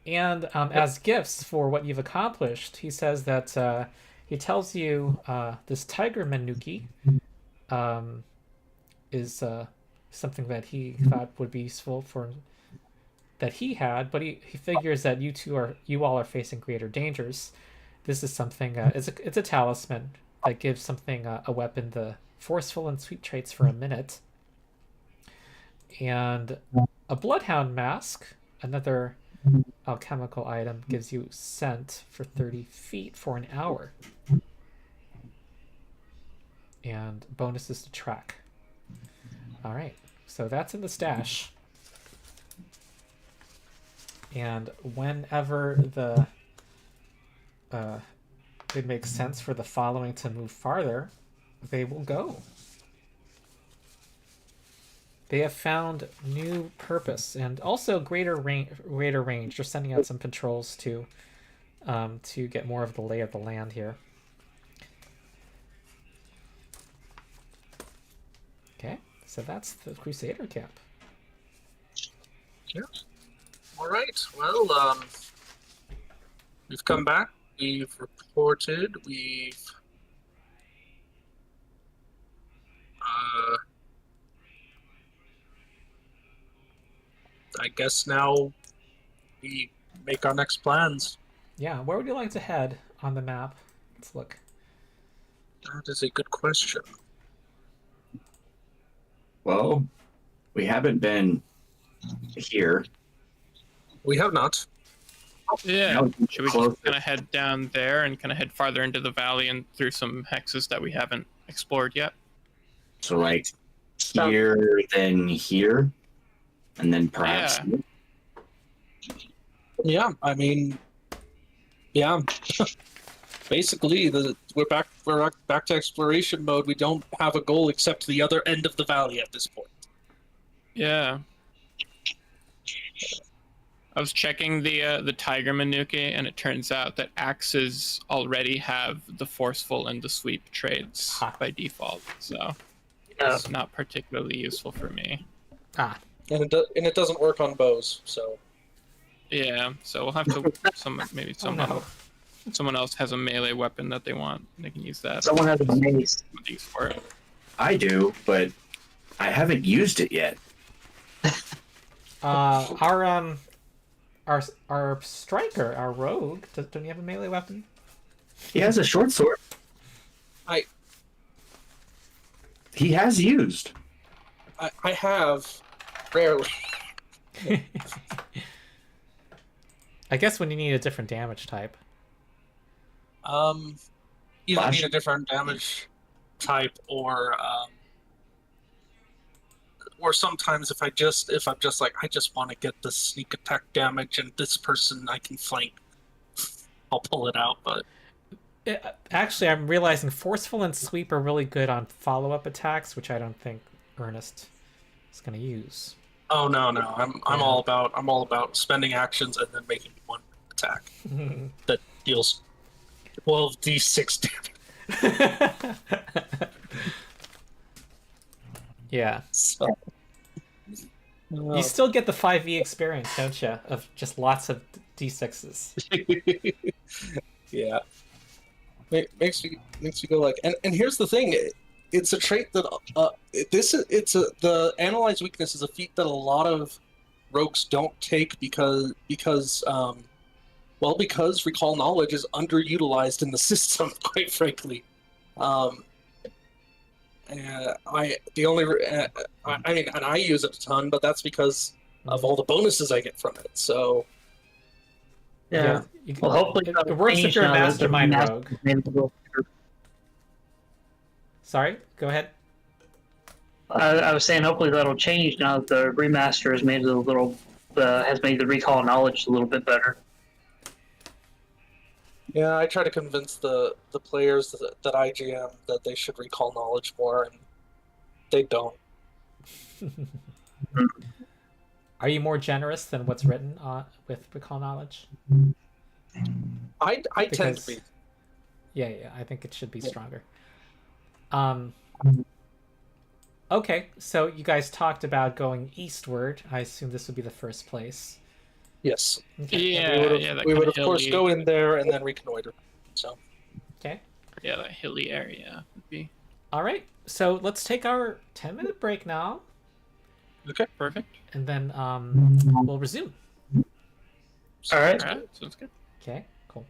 And as gifts for what you've accomplished, he says that he tells you this tiger Menuki is something that he thought would be useful for that he had, but he figures that you all are facing greater dangers. This is something it's a talisman that gives something a weapon the forceful and sweet traits for a minute, and a bloodhound mask, another alchemical item, gives you scent for 30 feet for an hour, and bonuses to track. All right, so that's in the stash. And whenever it makes sense for the following to move farther, they will go. They have found new purpose and also greater range. They're sending out some patrols to get more of the lay of the land here. Okay, so that's the Crusader camp. Yeah. All right. Well, we've come back. We've reported. We've I guess now we make our next plans. Yeah, where would you like to head on the map? Let's look. That is a good question. Well, we haven't been here. We have not. Yeah. No, Should we closer. just kind of head down there and kind of head farther into the valley and through some hexes that we haven't explored yet? So like here, then here, and then perhaps. Yeah. Yeah, I mean, yeah. Basically, we're back to exploration mode. We don't have a goal except the other end of the valley at this point. Yeah. I was checking the Tiger Manuki, and it turns out that axes already have the forceful and the sweep traits by default, so it's not particularly useful for me. Ah, And it doesn't work on bows, so Yeah, so we'll have to someone else has a melee weapon that they want. They can use that. Someone has a mace. Use for it. I do, but I haven't used it yet. our striker, our rogue, don't you have a melee weapon? He has a short sword. He has used. I have rarely. I guess when you need a different damage type. Either Flash. need a different damage type or sometimes if I'm just like I just want to get the sneak attack damage and this person I can flank, I'll pull it out. But Actually, I'm realizing forceful and sweep are really good on follow-up attacks, which I don't think Ernest is going to use. Oh no, I'm all about spending actions and then making one attack that deals 12d6 damage. Yeah. So, You still get the 5e experience, don't you? Of just lots of d6s. yeah, makes you go like, and here's the thing, it's a trait that the analyze weakness is a feat that a lot of rogues don't take because recall knowledge is underutilized in the system, quite frankly. And I use it a ton, but that's because of all the bonuses I get from it. So Yeah. You Well, hopefully it works if you're a mastermind rogue. rogue. Sorry, go ahead. I was saying hopefully that'll change now that the remaster has made it has made the recall knowledge a little bit better. yeah, I try to convince the players that I GM that they should recall knowledge more, and they don't. Are you more generous than what's written with recall knowledge? I tend to be. Yeah, I think it should be stronger. Okay, so you guys talked about going eastward. I assume this would be the first place. Yes. Okay. Yeah, We would of course go in there and then reconnoiter. So. Okay. Yeah, that hilly area would be. All right. So let's take our 10-minute break now. Okay. Perfect. And then we'll resume. All right. All right, sounds good. Okay, cool.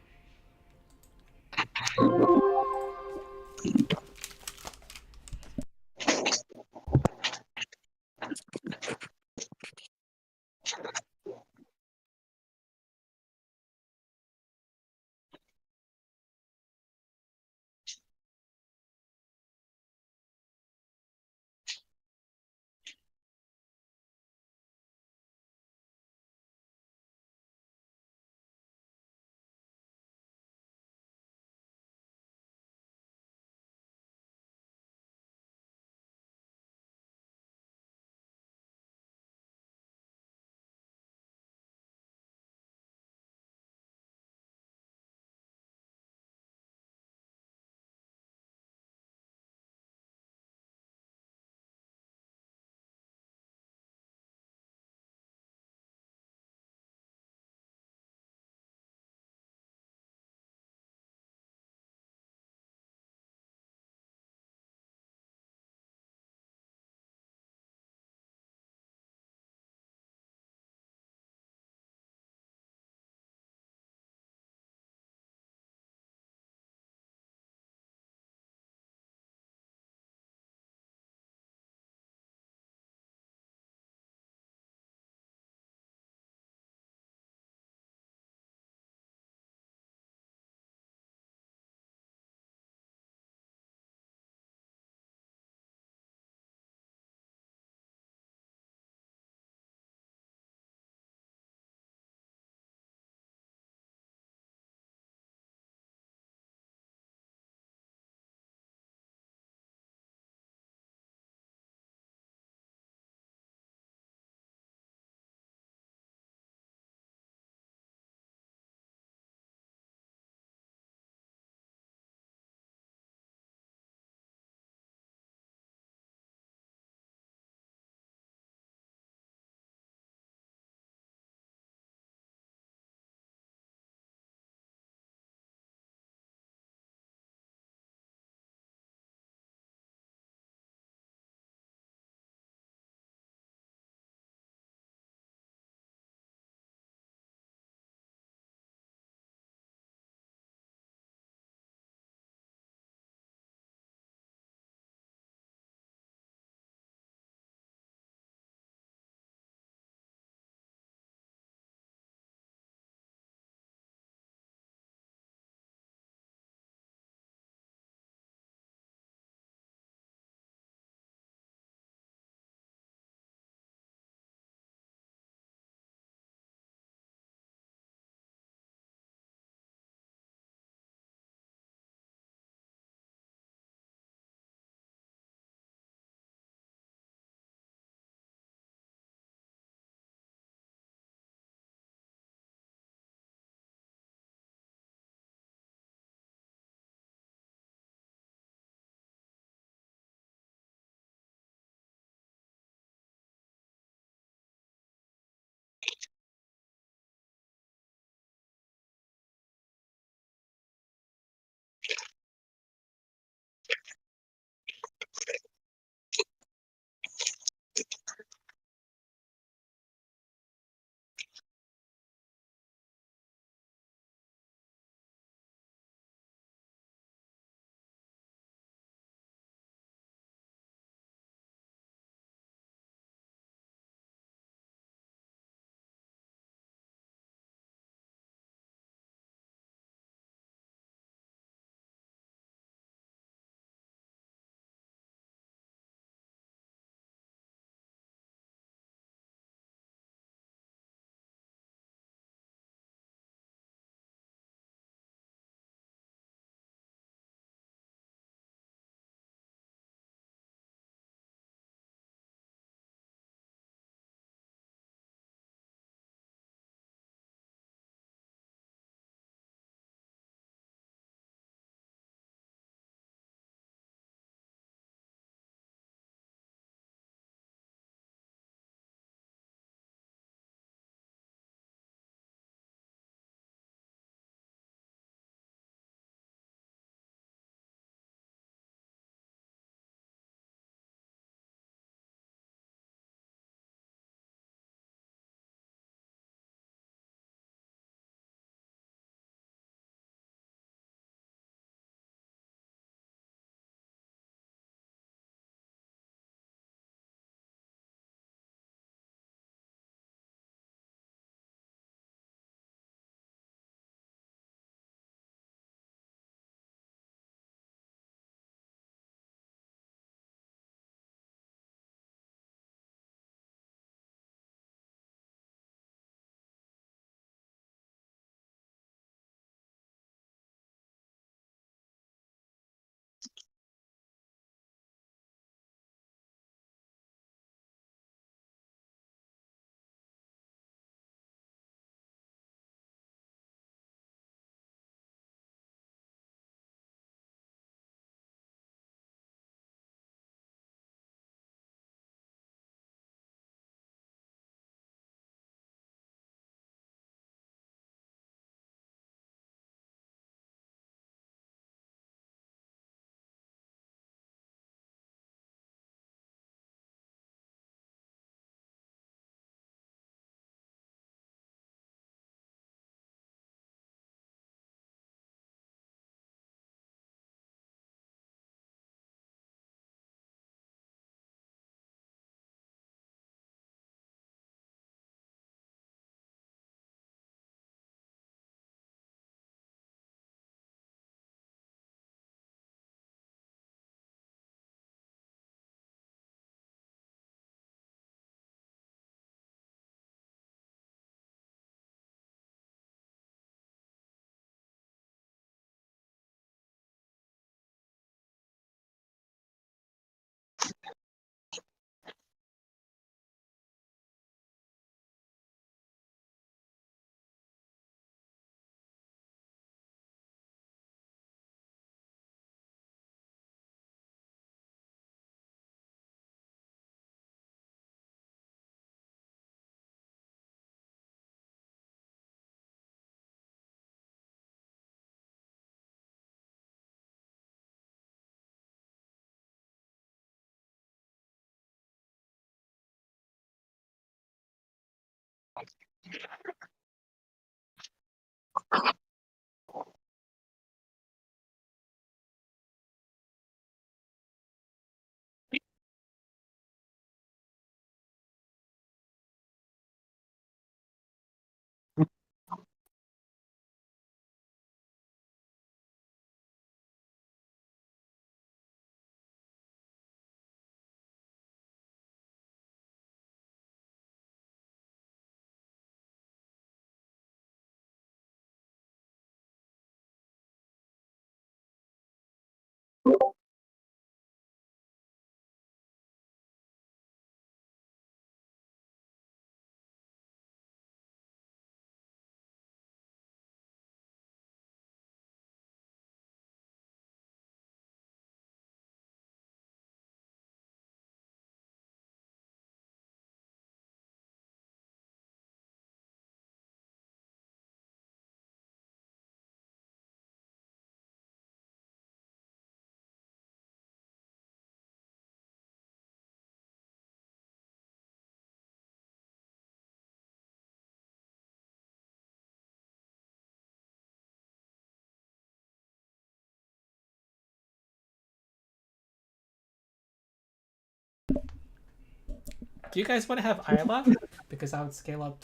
Do you guys want to have Aila? Because I would scale up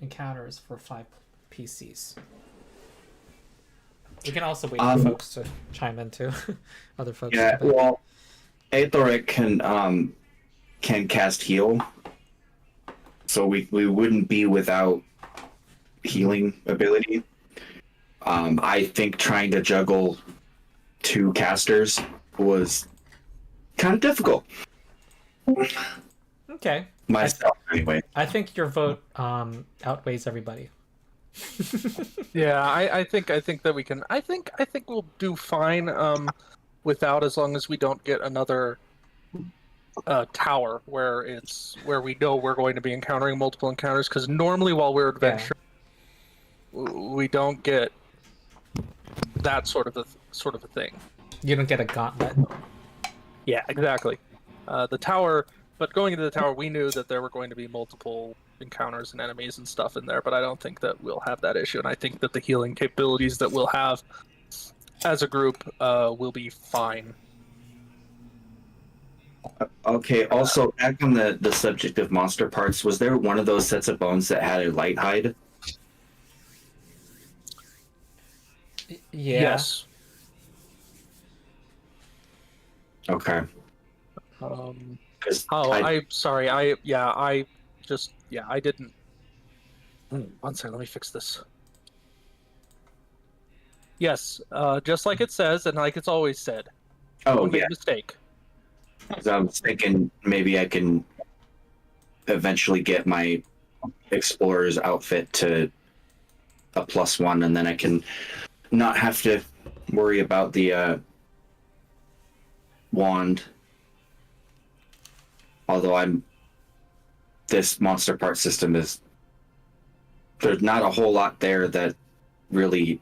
encounters for 5 PCs. We can also wait for folks to chime in too. Other folks. Yeah, well, Aethelric can cast heal, so we wouldn't be without healing ability. I think trying to juggle 2 casters was kind of difficult. Okay. Myself, anyway. I think your vote outweighs everybody. Yeah, I think that we can. I think we'll do fine without, as long as we don't get another tower where we know we're going to be encountering multiple encounters. Because normally while we're adventuring, we don't get that sort of a thing. You don't get a gauntlet. Yeah, exactly. The tower, but going into the tower, we knew that there were going to be multiple encounters and enemies and stuff in there, but I don't think that we'll have that issue, and I think that the healing capabilities that we'll have as a group will be fine. Okay, also, back on the subject of monster parts, was there one of those sets of bones that had a light hide? Yeah. Yes. Okay. I'm sorry. I didn't. One second, let me fix this. Yes, just like it says, and like it's always said. Oh, Made yeah. a mistake. 'Cause I was thinking maybe I can eventually get my explorer's outfit to a +1, and then I can not have to worry about the wand. Although this monster part system there's not a whole lot there that really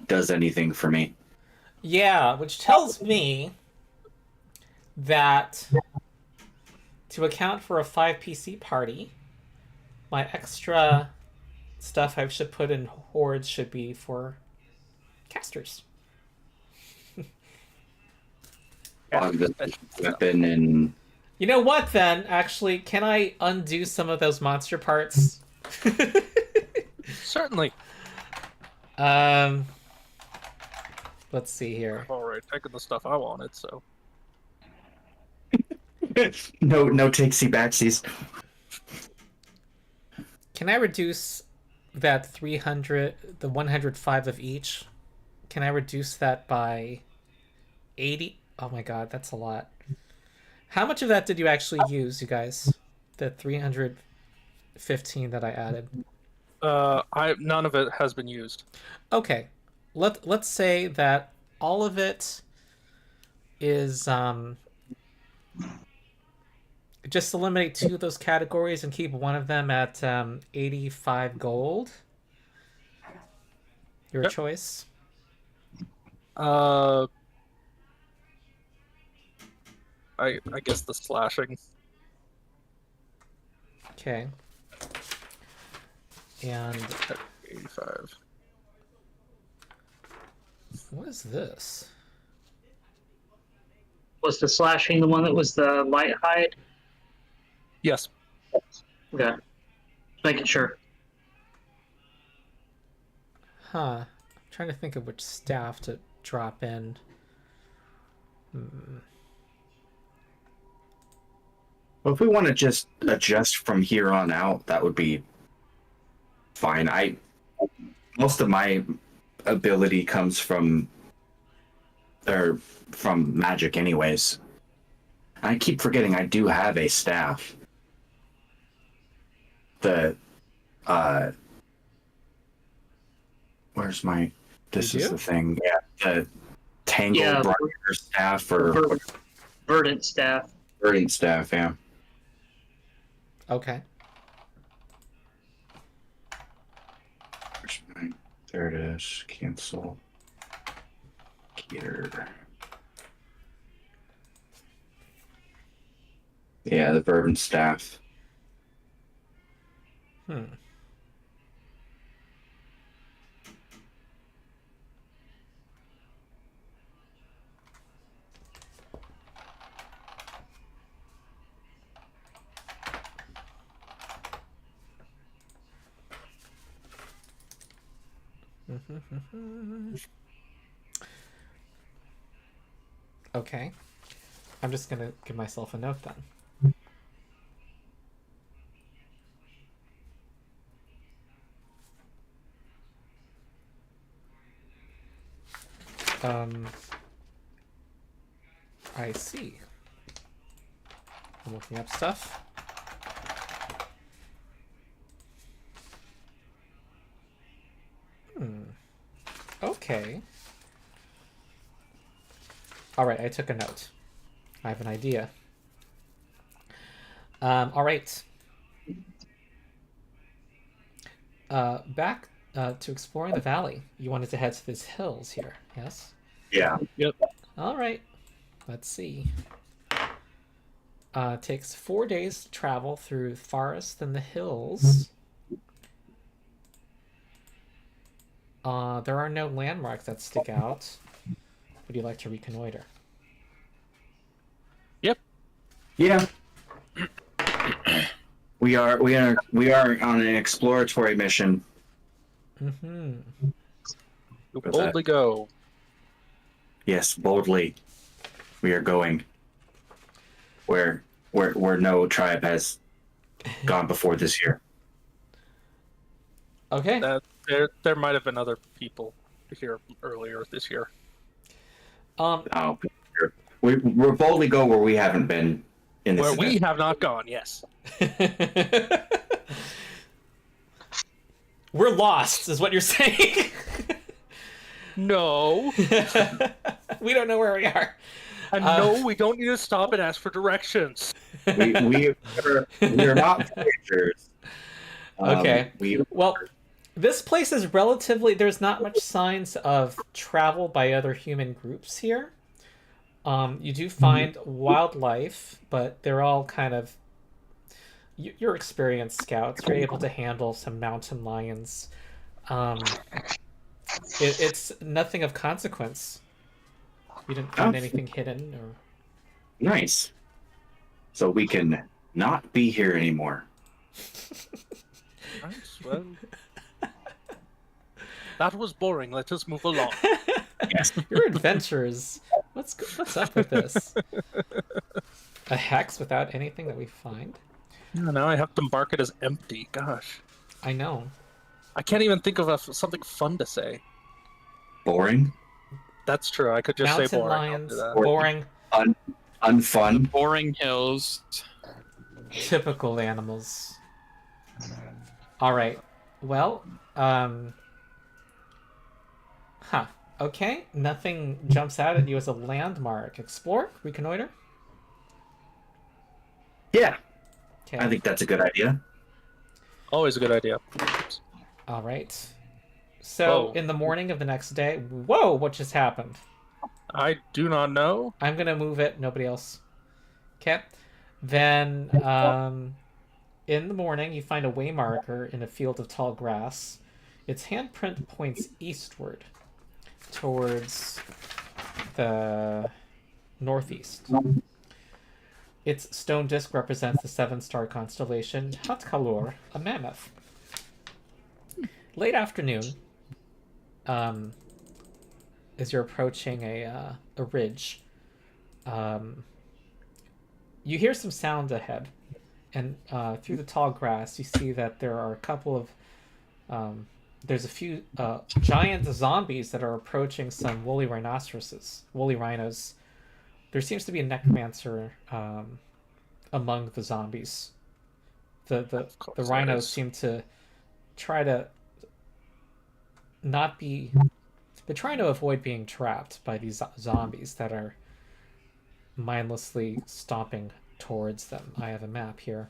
does anything for me. Yeah, which tells me that to account for a 5 PC party, my extra stuff I should put in hordes should be for casters. The weapon and You know what then? Actually, can I undo some of those monster parts? Certainly. Let's see here. All right, taking the stuff I wanted, so. no takesy backsies. Can I reduce that 300, the 105 of each? Can I reduce that by 80? Oh my god, that's a lot. How much of that did you actually use, you guys? The 315 that I added. None of it has been used. Okay, let's say that all of it is just eliminate 2 of those categories and keep one of them at 85 gold. Your choice. I guess the slashing. Okay. And 85. what is this? Was the slashing the one that was the light hide? Yes. Okay. Making sure. Huh. I'm trying to think of which staff to drop in. Well, if we want to just adjust from here on out, that would be fine. Most of my ability comes from magic anyways. I keep forgetting I do have a staff. Where's my this You is do? the thing. Yeah, the tangle Yeah, briar staff or Verdant staff. burning staff, yeah. Okay. Where's mine? There it is. Cancel. Here. Yeah, the verdant staff. Hmm. Okay. I'm just gonna give myself a note then. I see. I'm looking up stuff. Okay. All right, I took a note. I have an idea. All right. Back to exploring the valley. You wanted to head to these hills here, yes? Yeah. Yep. All right. Let's see. Takes 4 days to travel through the forest and the hills. There are no landmarks that stick out. Would you like to reconnoiter? Yep. Yeah. We are on an exploratory mission. Mm-hmm. You boldly go. Yes, boldly. We are going where no tribe has gone before this year. Okay. There might have been other people here earlier this year. Oh, we're boldly go where we haven't been in this Where we event. have not gone, yes. We're lost, is what you're saying. No. We don't know where we are. And no, we don't need to stop and ask for directions. we are not strangers. Okay. Well, this place is relatively... There's not much signs of travel by other human groups here. You do find wildlife, but they're all kind of... You're experienced scouts. You're able to handle some mountain lions. It's nothing of consequence. You didn't find anything hidden or... Nice. So we can not be here anymore. Nice, well... That was boring. Let us move along. Yes. Your adventures. What's up with this? A hex without anything that we find? Yeah, now I have to mark it as empty. Gosh. I know. I can't even think of something fun to say. Boring. That's true. I could just Mountain say boring. lions. I'll do that. Boring. Unfun. Boring hills. Typical animals. Alright. Well, Huh. Okay. Nothing jumps out at you as a landmark. Explore? Reconnoiter? Yeah, Okay. I think that's a good idea. Always a good idea. Alright. So, Whoa. in the morning of the next day... Whoa! What just happened? I do not know. I'm gonna move it. Nobody else. Okay. Then, In the morning, you find a way marker in a field of tall grass. Its handprint points eastward, towards the northeast. Its stone disc represents the seven-star constellation Hatkalur, a mammoth. Late afternoon, as you're approaching a ridge, you hear some sound ahead, and through the tall grass, you see that there are a couple of there's a few giant zombies that are approaching some woolly rhinos. There seems to be a necromancer among the zombies. The rhinos seem to try to not be. They're trying to avoid being trapped by these zombies that are mindlessly stomping towards them. I have a map here.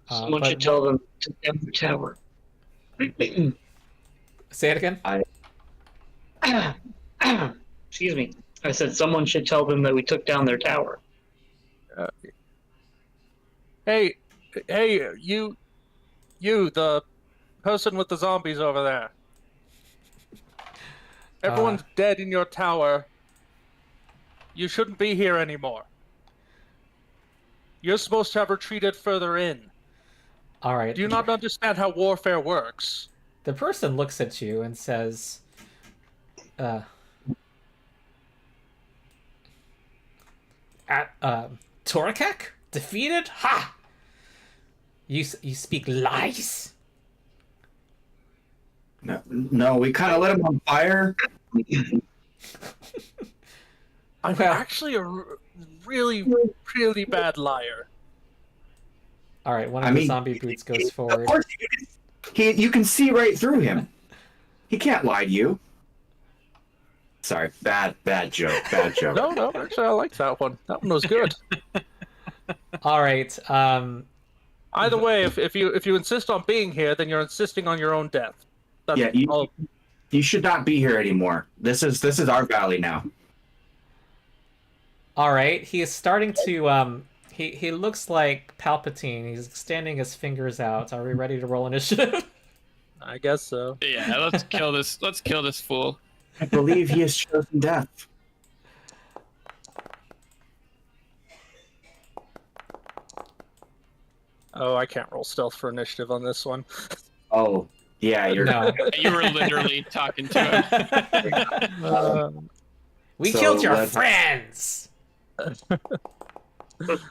Someone should tell them to down the tower. Say it again. Excuse me. I said someone should tell them that we took down their tower. Hey, you, the person with the zombies over there. Everyone's dead in your tower. You shouldn't be here anymore. You're supposed to have retreated further in. All right. Do you not understand how warfare works? The person looks at you and says, Torakek? Defeated? Ha! You speak lies? No, we kind of lit him on fire. I'm actually a really, really bad liar. All right, one of the zombie brutes goes forward. Of course, you can see right through him. He can't lie to you. Sorry, bad joke. Bad joke. No, actually, I like that one. That one was good. All right. Either way, if you insist on being here, then you're insisting on your own death. That's Yeah, you should not be here anymore. This is our valley now. All right, he is starting to he looks like Palpatine. He's extending his fingers out. Are we ready to roll initiative? I guess so. Yeah, let's kill this. Let's kill this fool. I believe he has chosen death. Oh, I can't roll stealth for initiative on this one. Oh, yeah, you're No. You were literally talking to him. We So killed your let's- friends.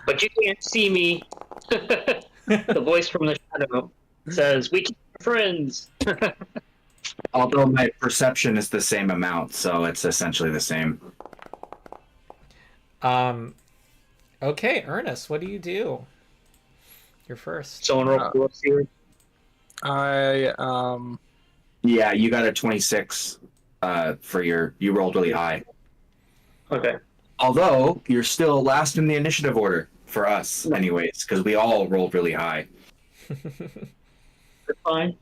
But you can't see me. The voice from the shadow says, "We killed your friends." Although my perception is the same amount, so it's essentially the same. Okay, Ernest, what do you do? You're first. Someone roll for us here. Yeah, you got a 26 for you rolled really high. Okay. Although you're still last in the initiative order for us, anyways, because we all rolled really high. That's fine.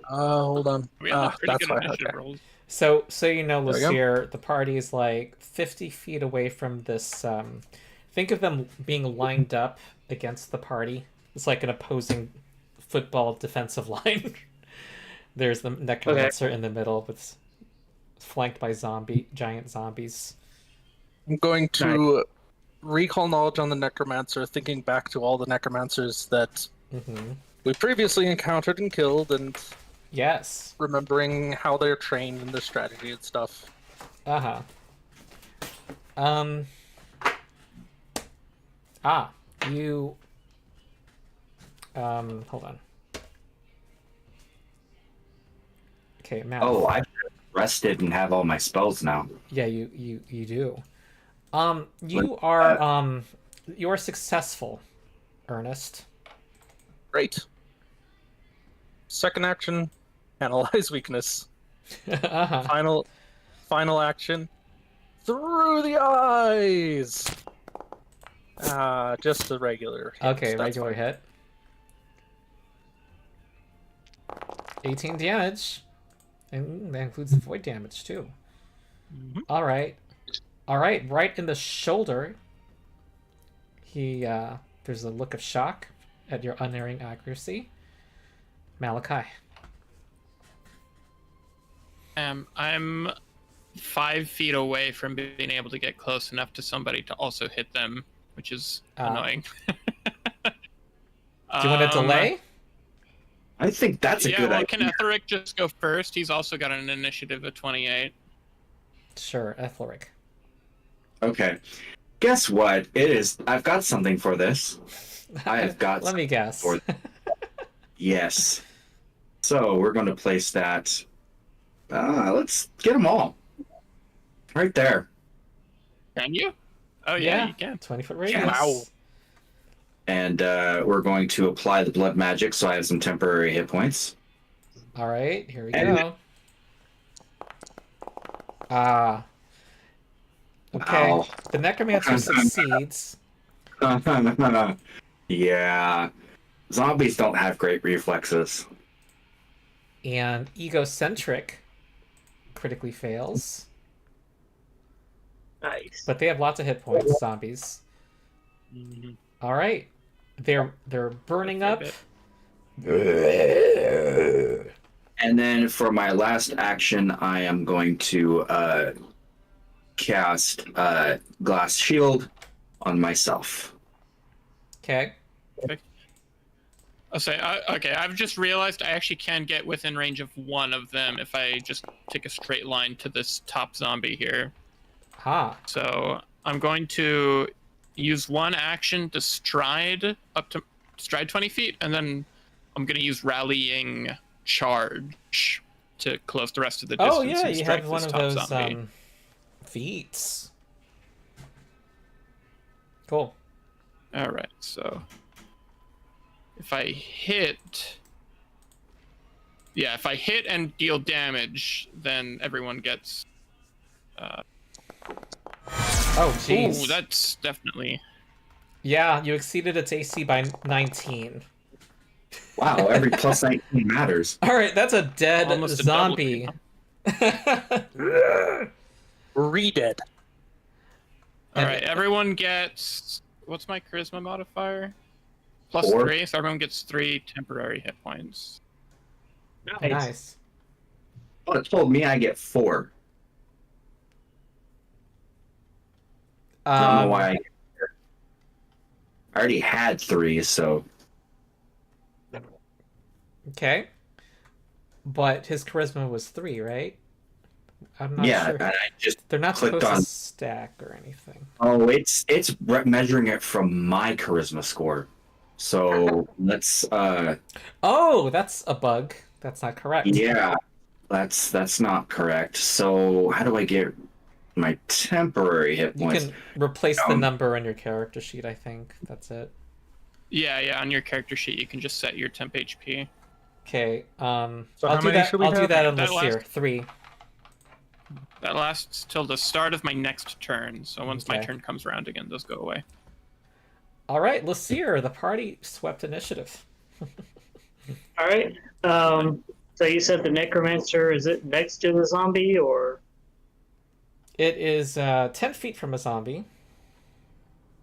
Hold on. We have pretty That's good fine. initiative Okay. rolls. So you know, There we go. Losyrr, the party is like 50 feet away from this. Think of them being lined up against the party. It's like an opposing football defensive line. There's the necromancer in the middle, with flanked by giant zombies. I'm going to recall knowledge on the necromancer, thinking back to all the necromancers that we previously encountered and killed, and Yes. remembering how they're trained and their strategy and stuff. Uh-huh. You... hold on. Okay, Matt. Oh, I rested and have all my spells now. Yeah, you do. You are successful, Ernest. Great. Second action, analyze weakness. Uh-huh. Final action, through the eyes. Just a regular hit. Okay, That's regular fine. hit. 18 damage. And that includes the void damage, too. Mhm. Alright, right in the shoulder. He There's a look of shock at your unerring accuracy. Malachi. I'm 5 feet away from being able to get close enough to somebody to also hit them, which is annoying. Do you want to delay? I think that's a good well, idea. can Aethelric just go first? He's also got an initiative of 28. Sure, Aethelric. Okay. Guess what? It is. I've got something for this. I have got. Let me guess. Yes. So we're going to place that. Let's get them all. Right there. Can you? Oh yeah, you can. 20-foot radius. Wow. And we're going to apply the blood magic, so I have some temporary hit points. All right, here we And- go. Okay. Ow. The necromancer succeeds. Yeah. Zombies don't have great reflexes. And egocentric critically fails. Nice. But they have lots of hit points, zombies. All right. They're burning up. And then for my last action, I am going to cast Glass Shield on myself. Okay. I'll say, okay, I've just realized I actually can get within range of one of them if I just take a straight line to this top zombie here. So I'm going to use one action to stride 20 feet, and then I'm going to use rallying charge to close the rest of the distance. Oh yeah, and you strike have one this of top those zombie. feats. Cool. All right, so if I hit, if I hit and deal damage, then everyone gets. Oh jeez. Ooh, that's definitely. Yeah, you exceeded its AC by 19. Wow, every plus 19 matters. All right, that's a dead Almost a double zombie. Re-dead. All right, everyone gets. What's my charisma modifier? Plus 4. 3, so everyone gets 3 temporary hit points. Nice. Well, it told me I get 4. I don't know why. I already had 3, so. Okay. But his charisma was 3, right? I'm not Yeah, sure. and I just They're not clicked supposed on. to stack or anything. Oh, it's measuring it from my charisma score. So let's. Oh, that's a bug. That's not correct. Yeah, that's not correct. So how do I get my temporary hit You points? can replace the number on your character sheet, I think. That's it. Yeah, on your character sheet, you can just set your temp HP. Okay, So I'll how do many that. should we I'll do have? that on That Losyrr. last- 3. That lasts till the start of my next turn, so once my Okay. turn comes around again, those go away. All right, Losyrr, the party swept initiative. All right. So you said the necromancer, is it next to the zombie or? It is 10 feet from a zombie.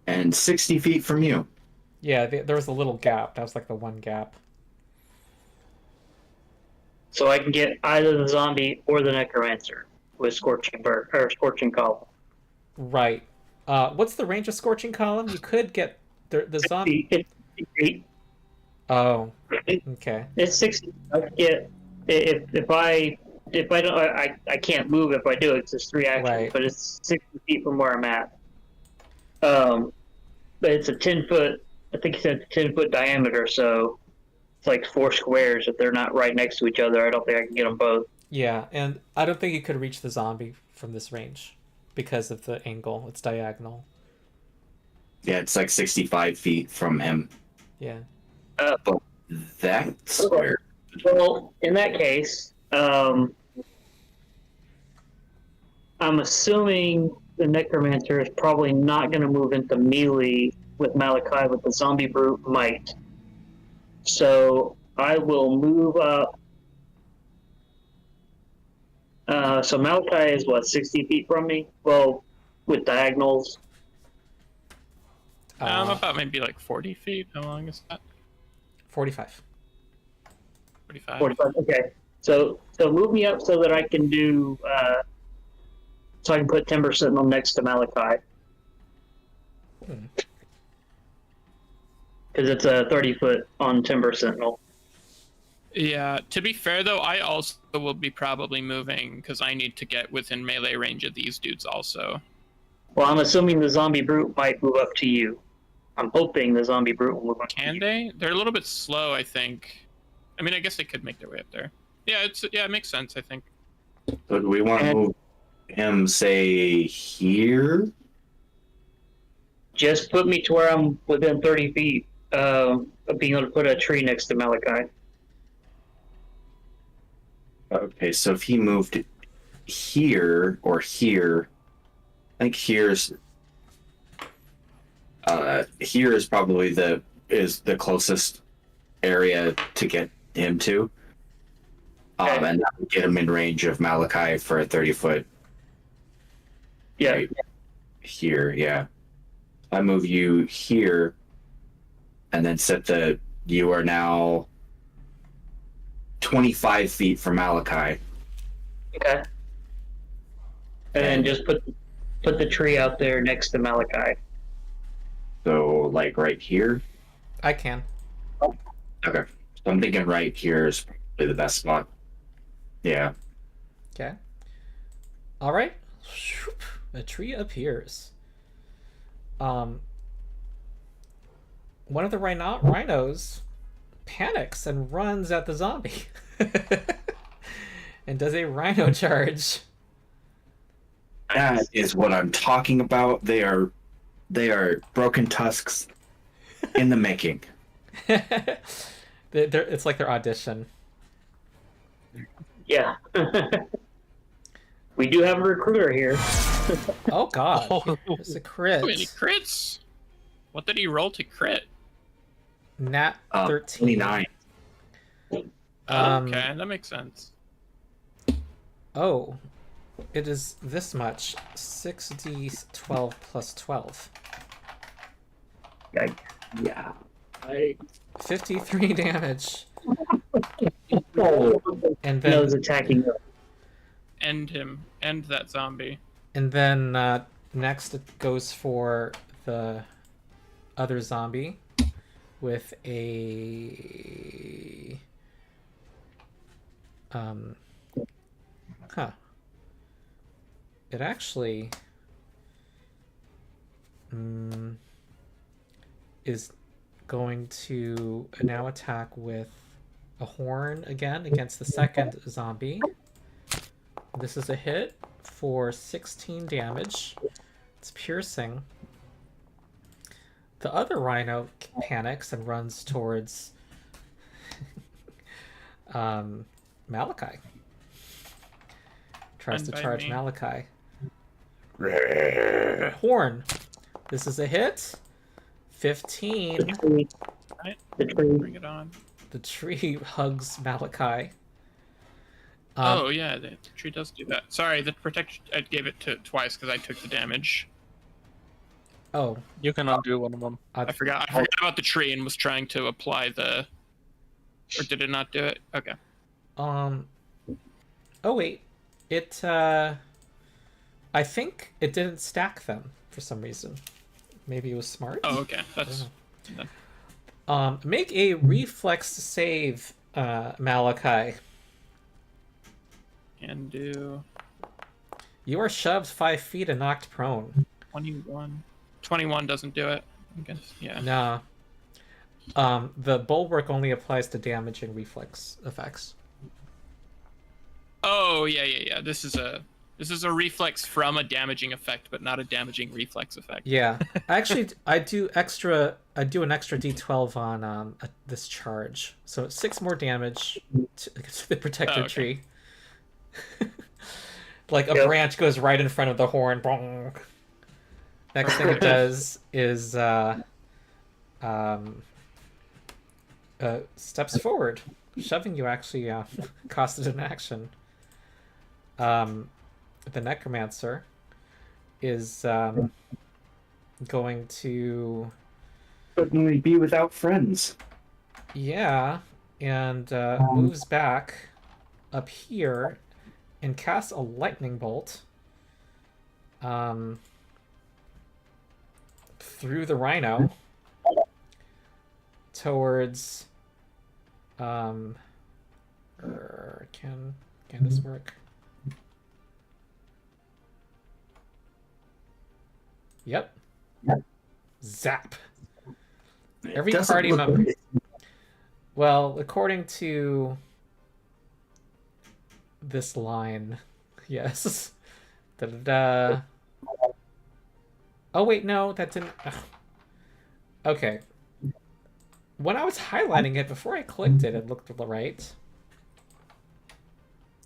And 60 feet from you. Yeah, there was a little gap. That was like the one gap. So I can get either the zombie or the necromancer with scorching bird or scorching column. Right. What's the range of Scorching Column? You could get the zombie. It's 60 Oh, feet. okay. It's 60. I can get if I don't I can't move if I do it. 'Cause it's 3 actions, Right. but it's 60 feet from where I'm at. But it's a 10-foot. I think it's a 10-foot diameter, so it's like 4 squares. If they're not right next to each other, I don't think I can get them both. Yeah, and I don't think you could reach the zombie from this range because of the angle. It's diagonal. Yeah, it's like 65 feet from him. Yeah. That's weird. Well, in that case, I'm assuming the necromancer is probably not going to move into melee with Malachi, but the zombie brute might. So I will move up. So Malachi is what, 60 feet from me? Well, with diagonals. About maybe like 40 feet. How long is that? 45. 45. 45. Okay. So move me up so that I can do. So I can put Timber Sentinel next to Malachi. Hmm. Because it's a 30-foot on Timber Sentinel. Yeah, to be fair though, I also will be probably moving because I need to get within melee range of these dudes also. Well, I'm assuming the Zombie Brute might move up to you. I'm hoping the Zombie Brute will move up to Can you. they? They're a little bit slow, I think. I mean, I guess they could make their way up there. Yeah, it makes sense, I think. So do we want to move him, say, here? Just put me to where I'm within 30 feet of being able to put a tree next to Malachi. Okay, so if he moved here or here, I think here is probably the closest area to get him to. Okay. And that would get him in range of Malachi for a 30-foot. Yeah. Right here, yeah. I move you here, and then you are now 25 feet from Malachi. Okay. And then just put the tree out there next to Malachi. So, like right here. I can. Okay. So I'm thinking right here is probably the best spot. Yeah. Okay. All right. A tree appears. One of the rhinos panics and runs at the zombie and does a rhino charge. That is what I'm talking about. They are broken tusks in the making. It's like their audition. Yeah. We do have a recruiter here. Oh god. It's a crit. Oh, any crits? What did he roll to crit? Nat 13. 29. Okay, that makes sense. Oh. It is this much. 6d12 plus 12. Yeah. 53 damage. And No, then is attacking him. End him. End that zombie. And then next it goes for the other zombie with a it actually is going to now attack with a horn again against the second zombie. This is a hit for 16 damage. It's piercing. The other rhino panics and runs towards Malachi. Tries to Run by charge me. Malachi. Horn. This is a hit. 15. Right? The tree. Bring it on. The tree hugs Malachi. Oh yeah, the tree does do that. Sorry, the protection. I gave it to twice because I took the damage. Oh, You can undo one of them. I forgot about the tree and was trying to apply the. Or did it not do it? Okay. oh wait, it. I think it didn't stack them for some reason. Maybe it was smart. Oh, okay. That's. Make a reflex save, Malachi. Can do. You are shoved 5 feet and knocked prone. 21. 21 doesn't do it. I guess. Yeah. Nah. The bulwark only applies to damage and reflex effects. Oh yeah. This is a reflex from a damaging effect, but not a damaging reflex effect. Yeah, actually, I do an extra d12 on this charge, so it's 6 more damage to the protected okay. tree. Like a branch goes right in front of the horn. Bonk. Next thing it does is steps forward, shoving you. Actually, costed an action. The necromancer is going to Suddenly be without friends. Yeah, and moves back up here and casts a lightning bolt through the rhino towards can this work? Yep. Zap. Every party member. Well, according to this line, yes. Da-da-da. Oh wait, no, that didn't. Ugh. Okay. When I was highlighting it before I clicked it, it looked right.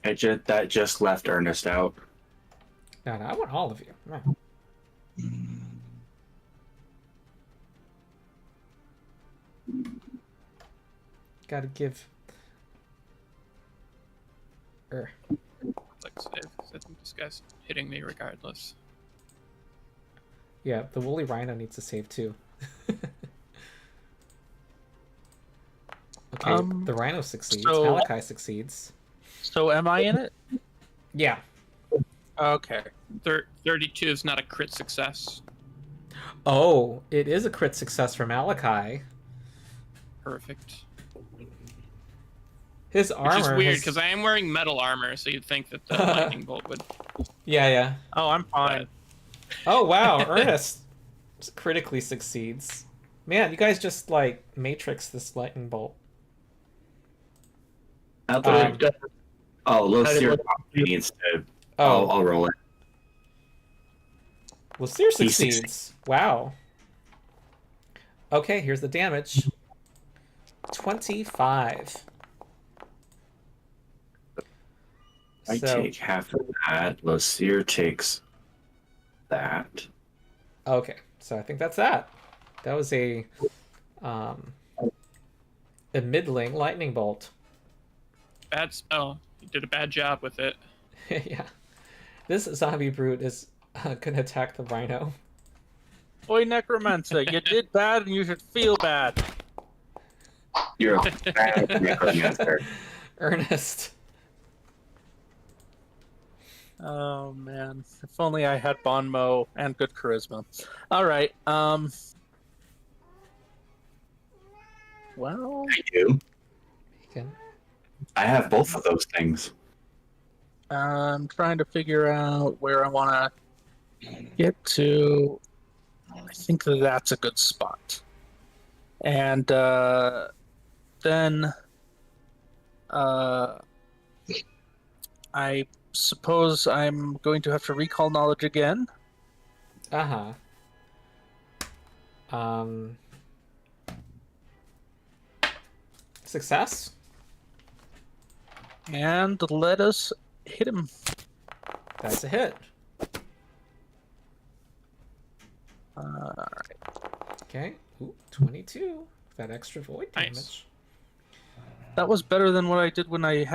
That just left Ernest out. No, I want all of you. No. Gotta give. Like save, 'cause I think this guy's hitting me regardless. Yeah, the woolly rhino needs to save too. Okay, the rhino succeeds. so- Malachi succeeds. So am I in it? Yeah. Okay. 32 is not a crit success. Oh, it is a crit success for Malachi. Perfect. His armor. Which is weird has- because I am wearing metal armor, so you'd think that the lightning bolt would. Yeah. Oh, I'm fine. Oh wow, Ernest critically succeeds. Man, you guys just like matrix this lightning bolt. Losyrr needs to. Oh, I'll roll it. Losyrr He succeeds. Wow. Okay, here's the damage. 25. I take half of that. Losyrr takes that. Okay, so I think that's that. That was a middling lightning bolt. Bad spell. You did a bad job with it. Yeah. This zombie brute is gonna attack the rhino. Oi, Necromancer, you did bad and you should feel bad. You're a bad necromancer. Ernest. Oh man, if only I had Bonmo and good charisma. All right. Well, I do. Can... I have both of those things. I'm trying to figure out where I want to get to. I think that's a good spot. And then I suppose I'm going to have to recall knowledge again. Uh-huh. Success? And let us hit him. That's a hit. Alright. Okay. Ooh, 22. That extra void damage. Nice. That was better than what I did when I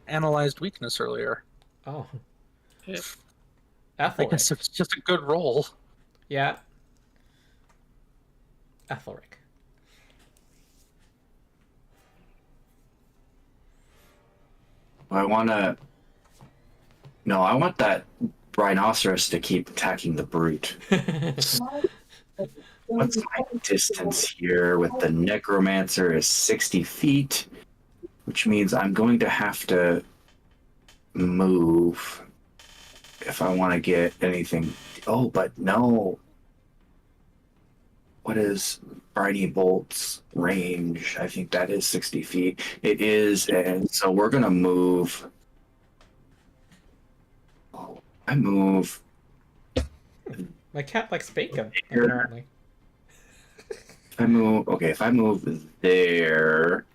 analyzed weakness earlier. Oh. Hit. I Aethelric. guess it's just a good roll. Yeah. Aethelric. I want that rhinoceros to keep attacking the brute. What's my distance here with the necromancer is 60 feet, which means I'm going to have to move if I want to get anything. Oh, but no. What is Briny Bolt's range? I think that is 60 feet. It is, and so we're going to move. Oh, I move. My cat likes bacon, apparently. If I move there,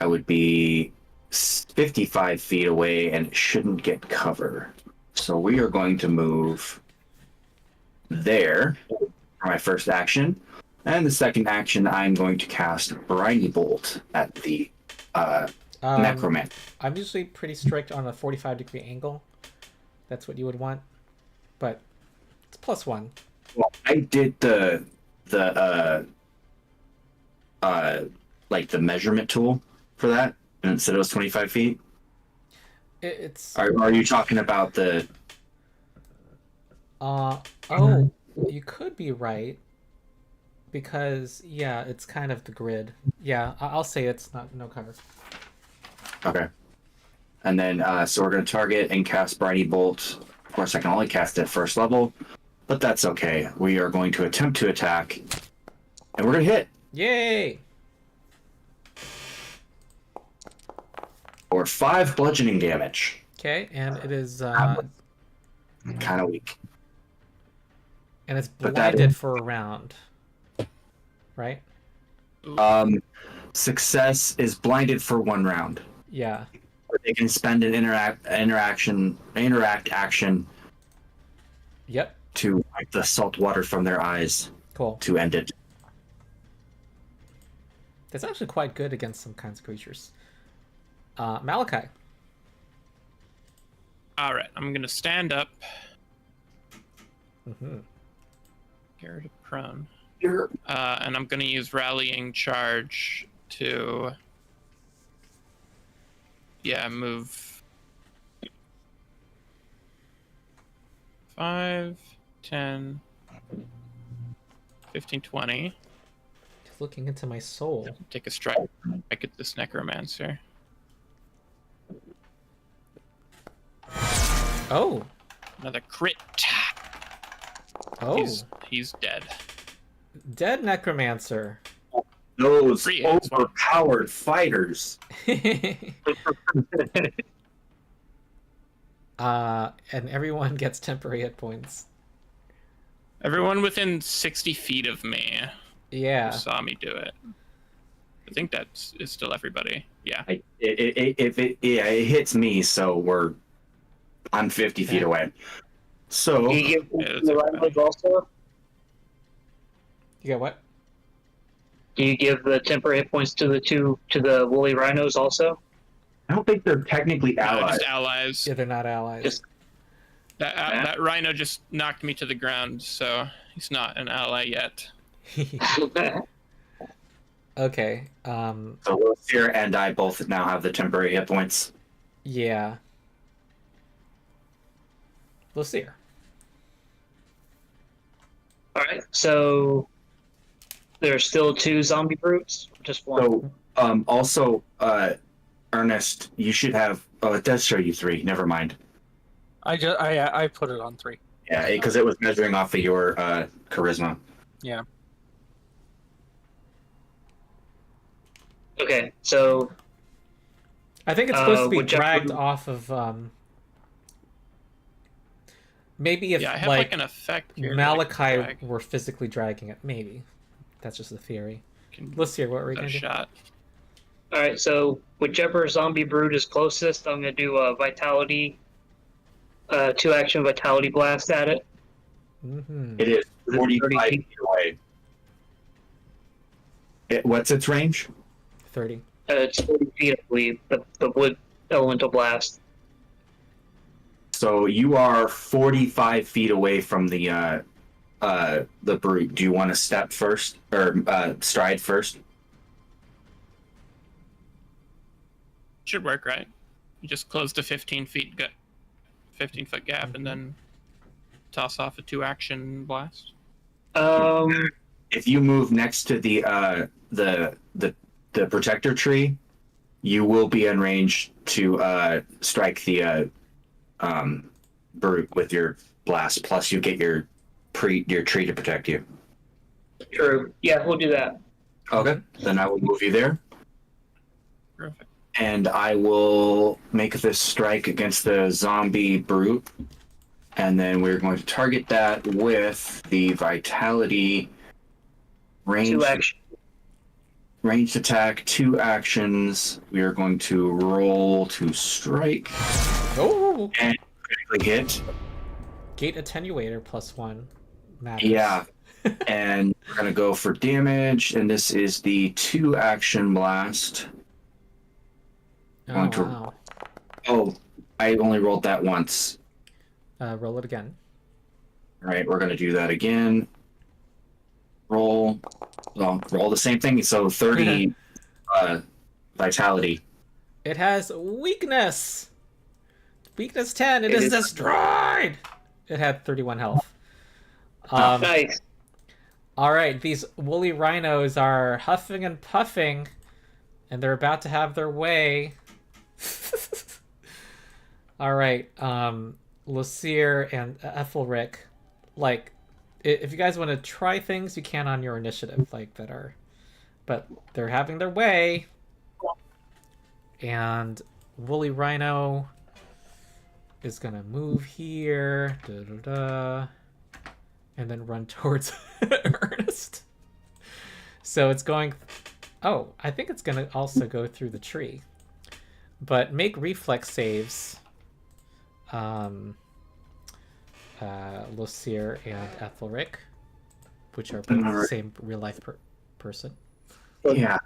I would be 55 feet away and it shouldn't get cover. So we are going to move there for my first action. And the second action, I'm going to cast Briny Bolt at the necromancer. I'm usually pretty strict on a 45-degree angle. That's what you would want. But it's +1. Well, I did the like the measurement tool for that, and it said it was 25 feet. It's Are you talking about the? oh, you could be right because yeah, it's kind of the grid. Yeah, I'll say it's not no cover. Okay. And then so we're gonna target and cast Briny Bolt. Of course, I can only cast it at first level, but that's okay. We are going to attempt to attack, and we're gonna hit. Yay! Or 5 bludgeoning damage. Okay, and it is Kind of weak. and it's But that blinded is- for a round, right? Success is blinded for 1 round. Yeah. Or they can spend an interact action Yep. to wipe the salt water from their eyes Cool. to end it. That's actually quite good against some kinds of creatures. Malachi. All right, I'm gonna stand up. Mm-hmm. Get rid of prone. And I'm gonna use rallying charge to move 5, 10, 15, 20. Just looking into my soul. Take a strike at this necromancer. Oh. Another crit. Oh. He's dead. Dead necromancer. Those Free hits. overpowered fighters. And everyone gets temporary hit points. Everyone within 60 feet of me Yeah. saw me do it. I think that's is still everybody. Yeah. It hits me, so I'm 50 feet away. So Do you give Yeah, that's the everybody. rhinos also? You got what? Do you give the temporary hit points to the woolly rhinos also? I don't think they're technically allies. Just allies. Yeah, they're not allies. Just- That rhino just knocked me to the ground, so he's not an ally yet. Okay. So Losyrr and I both now have the temporary hit points. Yeah. Losyrr. All right, so there's still 2 zombie brutes. Just one. So also Ernest, you should have. Oh, it does show you 3. Never mind. I put it on 3. Yeah, because it was measuring off of your charisma. Yeah. Okay, so I think it's supposed to be whichever- dragged off of maybe if Yeah, I have like like an effect here. that I can Malachi drag. were physically dragging it, maybe. That's just a theory. Can Let's see what we're give gonna that a do. shot. all right, so whichever zombie brute is closest, I'm gonna do a vitality, 2-action vitality blast at it. Mm-hmm. It is Is it 45 30 feet away. What's its range? 30. It's 40 feet, I believe. The wood elemental blast. So you are 45 feet away from the brute. Do you want to step first or stride first? Should work, right? You just close the 15-foot gap, and then toss off a 2-action blast. If you move next to the protector tree, you will be in range to strike the brute with your blast. Plus, you get your tree to protect you. True. Yeah, we'll do that. Okay, then I will move you there, Perfect. and I will make this strike against the zombie brute, and then we're going to target that with the vitality range. 2-action. Ranged attack, 2 actions. We are going to roll to strike Oh! and critically hit. Gate attenuator +1 matters. Yeah. And we're going to go for damage, and this is the 2-action blast. Oh, Going to- wow. Oh, I only rolled that once. Roll it again. All right, we're going to do that again. roll the same thing. So 30 vitality. It has weakness. Weakness 10. It is destroyed. It had 31 health. Nice. All right, these woolly rhinos are huffing and puffing, and they're about to have their way. All right, Losyrr and Aethelric, like, if you guys want to try things, you can on your initiative, like that are, but they're having their way. And woolly rhino is gonna move here, and then run towards Ernest. So it's going. Oh, I think it's gonna also go through the tree, but make reflex saves. Losyrr and Aethelric, which are both the same real life person. Yeah.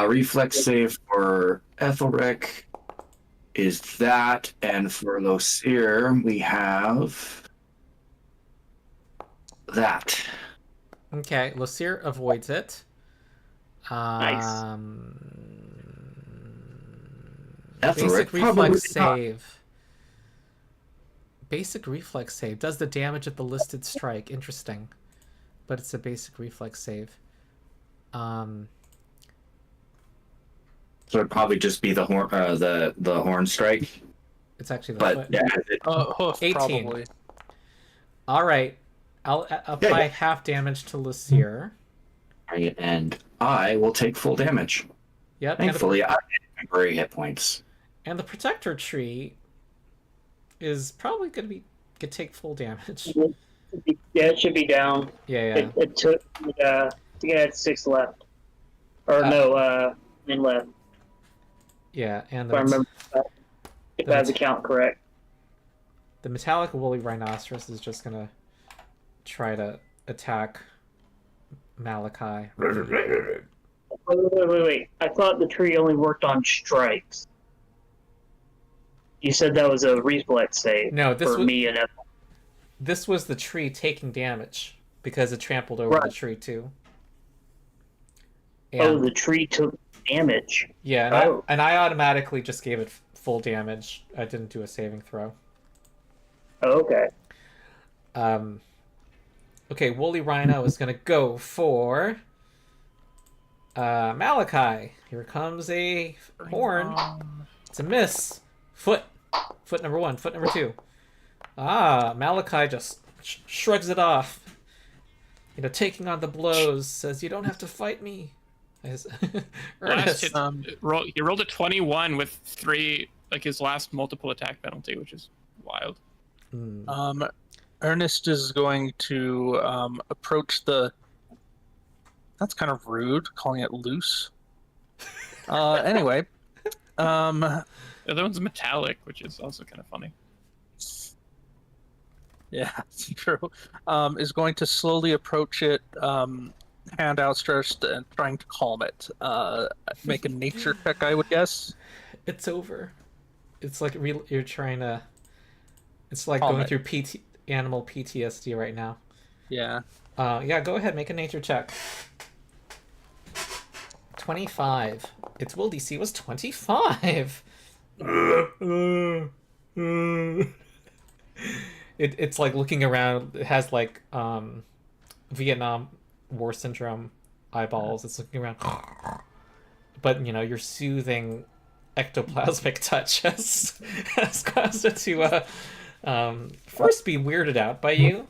Reflex save for Aethelric is that, and for Losyrr we have that. Okay, Losyrr avoids it. Nice. Basic Aethelric reflex save. Basic reflex save does the damage of the listed strike. Interesting, but it's a basic reflex save. So it'd probably just be the horn, the horn strike. It's actually the But foot. yeah, Hoof, 18. probably. All right, I'll apply half damage to Losyrr. and I will take full damage. Yep. Thankfully, I get temporary hit points. And the protector tree is probably going to take full damage. Yeah, it should be down. Yeah. It took. I think it had 6 left. Or no, 9 left. Yeah, and If I remember that. If I have the count correct. the metallic woolly rhinoceros is just going to try to attack Malachi. Wait. I thought the tree only worked on strikes. You said that was a reflex save. No, this for was me and Ethel. this was the tree taking damage because it trampled over the tree too. And, Oh, the tree took damage. yeah, and I automatically just gave it full damage. I didn't do a saving throw. Oh, okay. Okay, woolly rhino is gonna go for Malachi. Here comes a horn. It's a miss. Foot number 1. Foot number 2. Malachi just shrugs it off. You know, taking on the blows. Says, "You don't have to fight me." Last Ernest. hit, he rolled a 21 with 3, like his last multiple attack penalty, which is wild. Ernest is going to approach the. That's kind of rude, calling it loose. Anyway, The other one's metallic, which is also kind of funny. yeah, it's true. Is going to slowly approach it, hand outstretched, and trying to calm it. Make a nature check, I would guess. It's over. It's like you're trying to. It's like Calm going it. through animal PTSD right now. Yeah. Yeah, go ahead, make a nature check. 25. Its will DC was 25. It's like looking around. It has like Vietnam War syndrome eyeballs. It's looking around, but you know your soothing ectoplasmic touch has caused it to first be weirded out by you,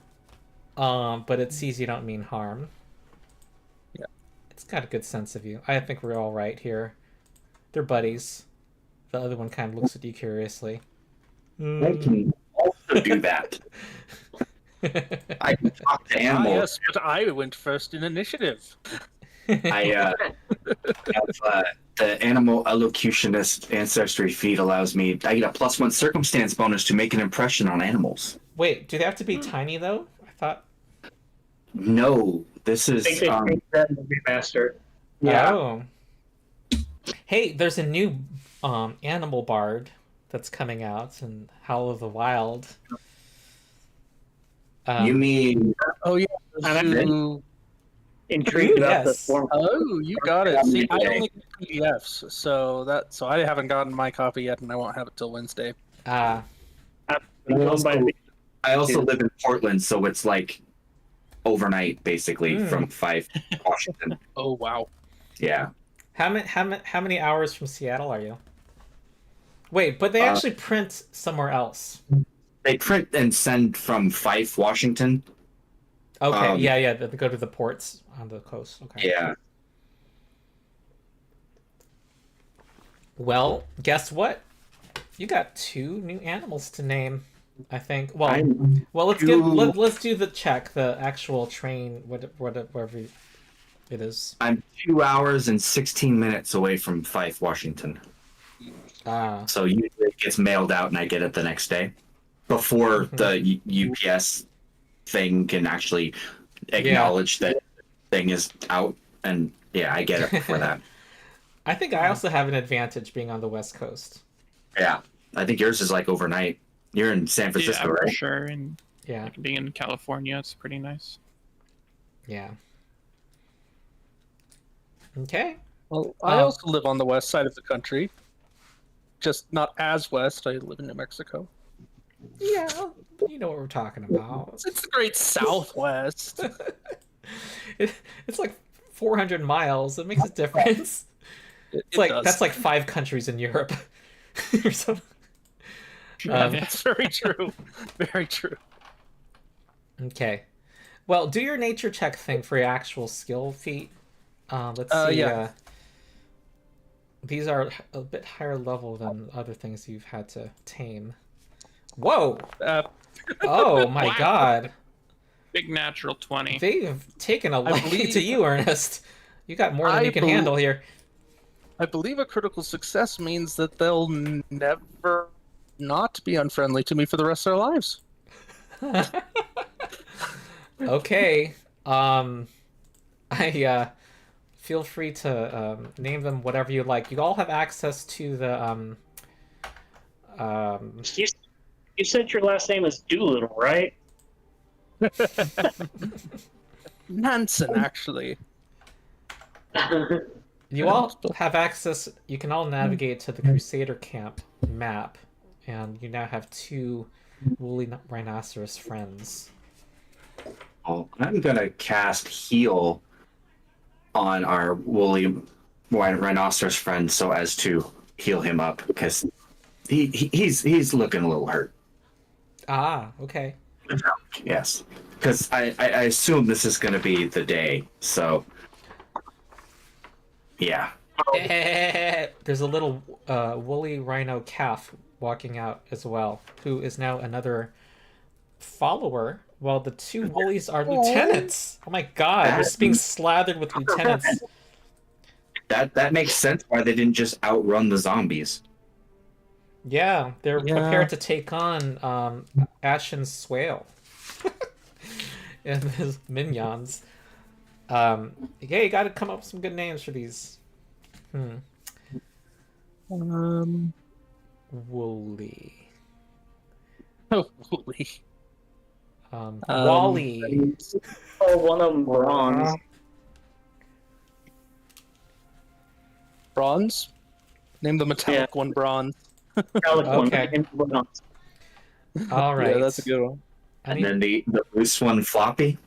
but it sees you don't mean harm. Yeah, it's got a good sense of you. I think we're all right here. They're buddies. The other one kind of looks at you curiously. I can also do that. I can talk to animals. Yes, but I went first in initiative. I have the animal elocutionist ancestry feat allows me. I get a +1 circumstance bonus to make an impression on animals. Wait, do they have to be tiny though? I thought. No, this is. I think they changed that in the remaster. Yeah. Oh. Hey, there's a new animal bard that's coming out in Howl of the Wild. You mean Oh yeah, I'm Zoo- intrigued about the Yes. form. Oh, you got it. See, I only get PDFs, so I haven't gotten my copy yet, and I won't have it till Wednesday. Ah, I also live in Portland, so it's like overnight, basically, from 5 Washington. Oh wow. Yeah. how many hours from Seattle are you? Wait, but they actually print somewhere else. They print and send from Fife, Washington. Okay, yeah, they go to the ports on the coast. Okay. Yeah. Well, guess what? You got 2 new animals to name, I think. Well, let's do the check, the actual train, whatever it is. I'm 2 hours and 16 minutes away from Fife, Washington. So usually it gets mailed out and I get it the next day before the UPS thing can actually acknowledge that thing is out. And yeah, I get it before that. I think I also have an advantage being on the West Coast. Yeah, I think yours is like overnight. You're in San Francisco, yeah, right? For sure. And Yeah. like, being in California, it's pretty nice. Yeah. Okay. Well, I also live on the west side of the country, just not as west. I live in New Mexico. Yeah, you know what we're talking about. It's the great Southwest. It's like 400 miles. It makes a difference. It's like does. that's like 5 countries in Europe or something. That's very true. Very true. Okay. Well, do your nature check thing for your actual skill feat. Let's see. Yeah. These are a bit higher level than other things you've had to tame. Whoa! Oh my Wow. God! Big natural 20. They've taken a liking to you, Ernest. You got more than you can handle here. I believe a critical success means that they'll never not be unfriendly to me for the rest of their lives. Okay. I feel free to name them whatever you like. You all have access to the You said your last name is Doolittle, right? Nansen, actually. You all have access. You can all navigate to the Crusader camp map, and you now have 2 woolly rhinoceros friends. Oh, I'm gonna cast heal on our woolly rhinoceros friend so as to heal him up because he's looking a little hurt. Ah, okay. Yes, because I assume this is gonna be the day. So yeah. There's a little woolly rhino calf walking out as well, who is now another follower, while the 2 woolies are lieutenants. Oh my God, they're just being slathered with lieutenants. That makes sense why they didn't just outrun the zombies. Yeah, they're prepared to take on Ashen Swale and his minions. Yeah, you got to come up with some good names for these. Woolly. Oh, woolly. Wally. Oh, one of them bronze. Bronze? Name the metallic one bronze. Okay. All right. Yeah, that's a good one. And then the loose one, Floppy.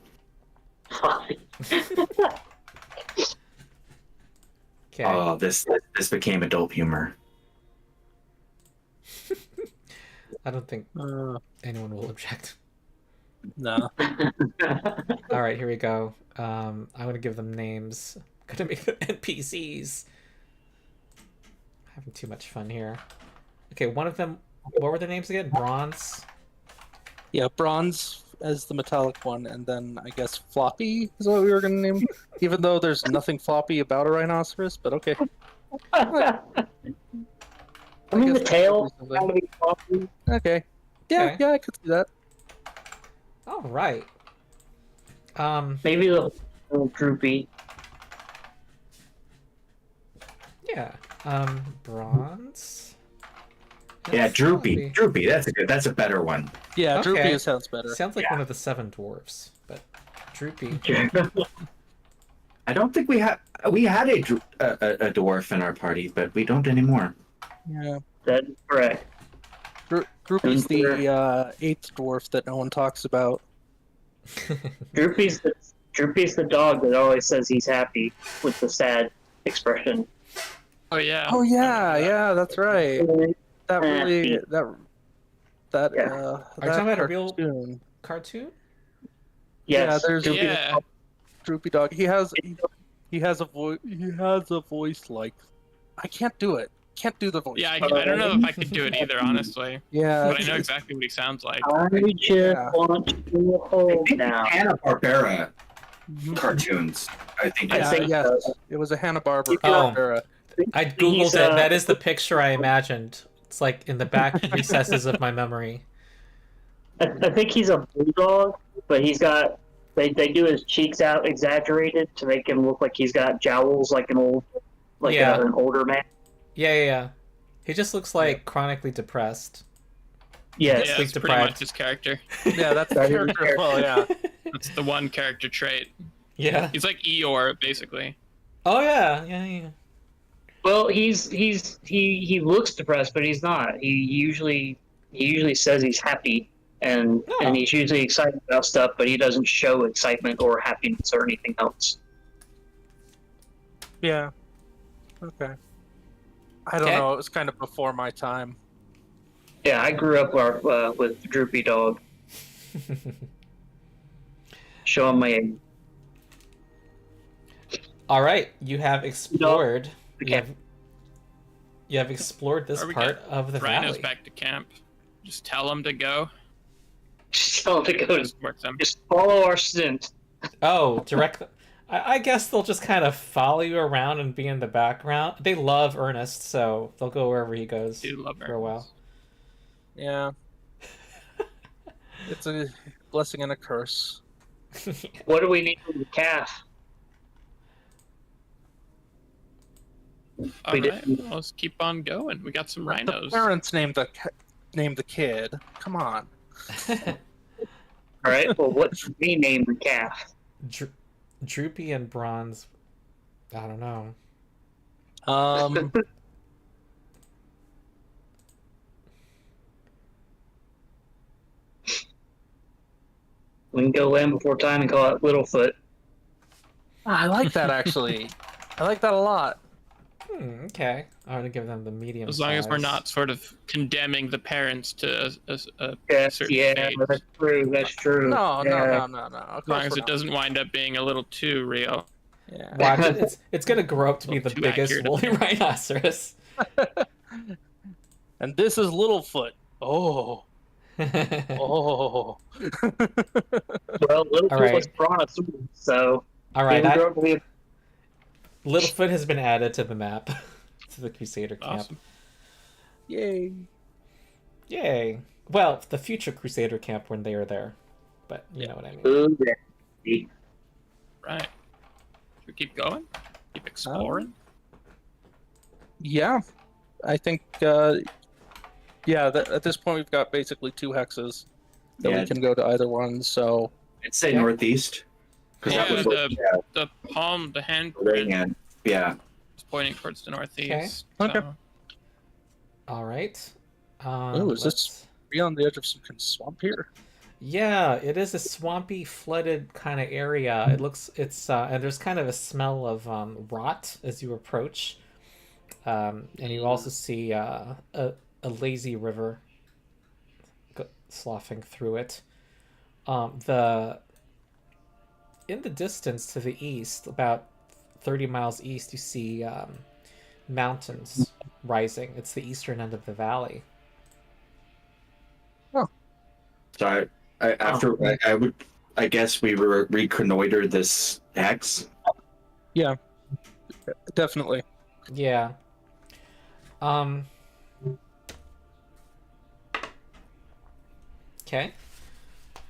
Okay. Oh, this became adult humor. I don't think anyone will object. No. All right, here we go. I'm gonna give them names. I'm gonna make them NPCs. Having too much fun here. Okay, one of them. What were their names again? Bronze. Yeah, bronze as the metallic one, and then I guess floppy is what we were gonna name. Even though there's nothing floppy about a rhinoceros, but okay. I mean, the tail kind of be floppy. Okay. Yeah, Okay. yeah, I could see that. All right. Maybe a little droopy. Yeah. Bronze. Yeah, And Droopy. Floppy. Droopy. That's a better one. Yeah, Okay. droopy sounds better. Sounds like Yeah. one of the 7 dwarves, but Droopy. I don't think we had a dwarf in our party, but we don't anymore. Yeah. That's correct. Droopy's the eighth dwarf that no one talks about. Droopy's the dog that always says he's happy with the sad expression. Oh yeah. Oh I yeah, remember that. yeah, that's right. That really that Yeah. Are you that talking about a real cartoon. cartoon? Yeah, Yes. there's Droopy the Yeah. dog. Droopy dog. He has a voice. He has a voice like I can't do it. Can't do the voice. Yeah, I don't know if I could do it either, honly. Yeah, But I know exactly what he sounds like. I just Yeah. want to I hold think now. Hanna-Barbera Mhm. cartoons. I think. I Yeah, think yes, so. it was a Hanna-Barbera. Oh. Barbera. I googled He's, it. That is the picture I imagined. It's like in the back recesses of my memory. I think he's a bulldog, but he's got they do his cheeks out exaggerated to make him look like he's got jowls like an Yeah. an older man. Yeah. He just looks like chronically depressed. Yes. Yeah, Sleep that's pretty deprived. much his character. Yeah, that's the That is character as well. Yeah. That's the one character trait. Yeah. He's like Eeyore, basically. Oh yeah. Well, he looks depressed, but he's not. He usually says he's happy and Oh. he's usually excited about stuff, but he doesn't show excitement or happiness or anything else. Yeah. Okay. I don't Okay. know. It was kind of before my time. Yeah, I grew up with Droopy Dog. Show him my age. All right, you have explored. Okay. You have explored this Or we part get of the Rhino's valley. back to camp. Just tell him to go. Just tell him to go. Just work them. Just follow our stint. Oh, direct. I guess they'll just kind of follow you around and be in the background. They love Ernest, so they'll go wherever he goes Do love for a while. Yeah. It's a blessing and a curse. What do we need from the calf? All We right, didn't- well, let's keep on going. We got some The rhinos. parents named the kid. Come on. All right. Well, what should we name the calf? Droopy and Bronze. I don't know. We can go Land Before Time and call it Littlefoot. I like that actually. I like that a lot. Okay. I'm gonna give them the medium. As long as we're size. not sort of condemning the parents to a Yes, certain yeah, fate. that's true. That's true. No. Yeah. Of As long course as we're it not. doesn't wind up being a little too real. Yeah. Watch it. It's gonna grow up to be the Too biggest accurate. woolly rhinoceros. And this is Littlefoot. Oh. Oh. Well, Littlefoot All right. was brontosaurus, so All right. he would grow up to be a- Littlefoot has been added to the map, to the Crusader camp. Awesome. Yay. Yay! Well, the future Crusader camp when they are there, but you know what I mean. Ooh, yeah. Right. Should we keep going? Keep exploring? Yeah. I think at this point we've got basically 2 hexes that Yeah. we can go to either one, so I'd say Yeah. northeast. Because Yeah, that was what the palm, the hand ring in. Yeah. is pointing towards the northeast. Okay. So. All right. Ooh, is this- let's- be on the edge of some swamp here. Yeah, it is a swampy, flooded kind of area. And there's kind of a smell of rot as you approach. And you also see a lazy river sloughing through it. In the distance to the east, about 30 miles east, you see mountains rising. It's the eastern end of the valley. So I guess we were reconnoiter this hex. Definitely. Yeah. Okay.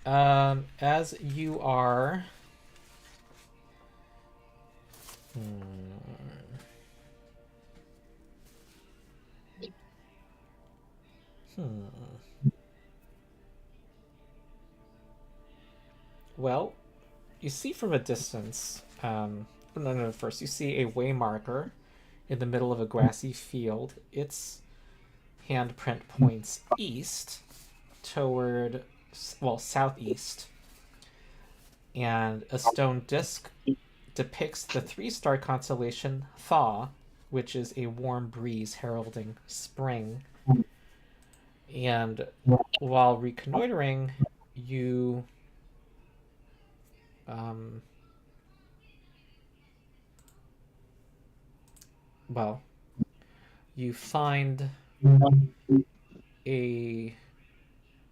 As you are. Well, you see from a distance no, first you see a way marker in the middle of a grassy field. Its handprint points east toward, well, southeast. And a stone disc depicts the 3-star constellation Thaw, which is a warm breeze heralding spring. And while reconnoitering, you you find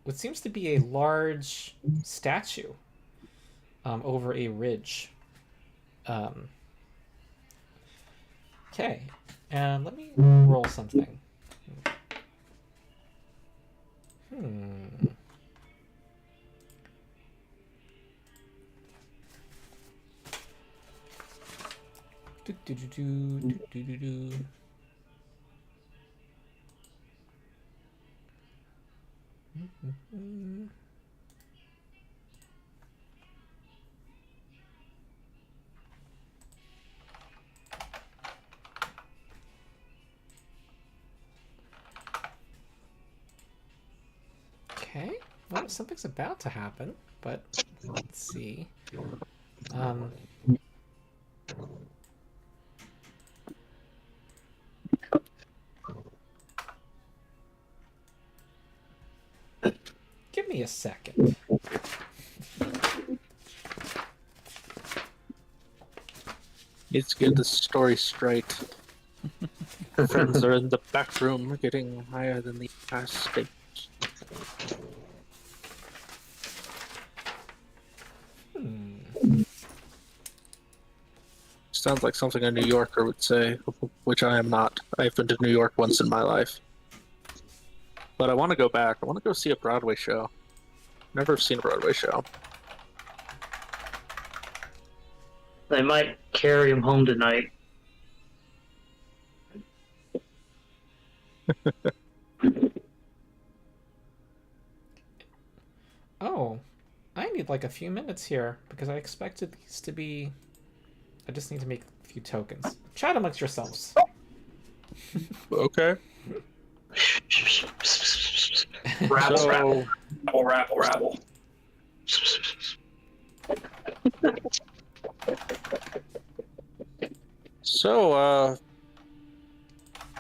what seems to be a large statue over a ridge. Okay, and let me roll something. Okay, well, something's about to happen, but let's see. Give me a second. Needs to get the story straight. Her friends are in the back room getting higher than the past stage. Sounds like something a New Yorker would say, which I am not. I've been to New York once in my life. But I want to go back. I want to go see a Broadway show. Never seen a Broadway show. They might carry him home tonight. Oh, I need like a few minutes here because I expected these to be... I just need to make a few tokens. Chat amongst yourselves. Okay. Rabble, So- rabble, rabble, rabble. So,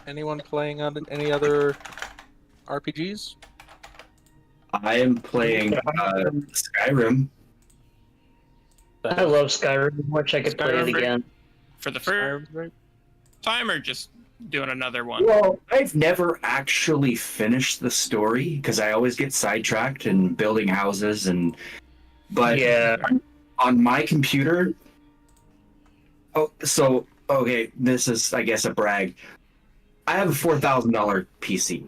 anyone playing on any other RPGs? I am playing Skyrim. I love Skyrim. Wish I could play it Skyrim. again. For the first time, or just doing another one? Well, I've never actually finished the story because I always get sidetracked and building houses but Yeah. on my computer. Okay, this is I guess a brag. I have a $4,000 PC.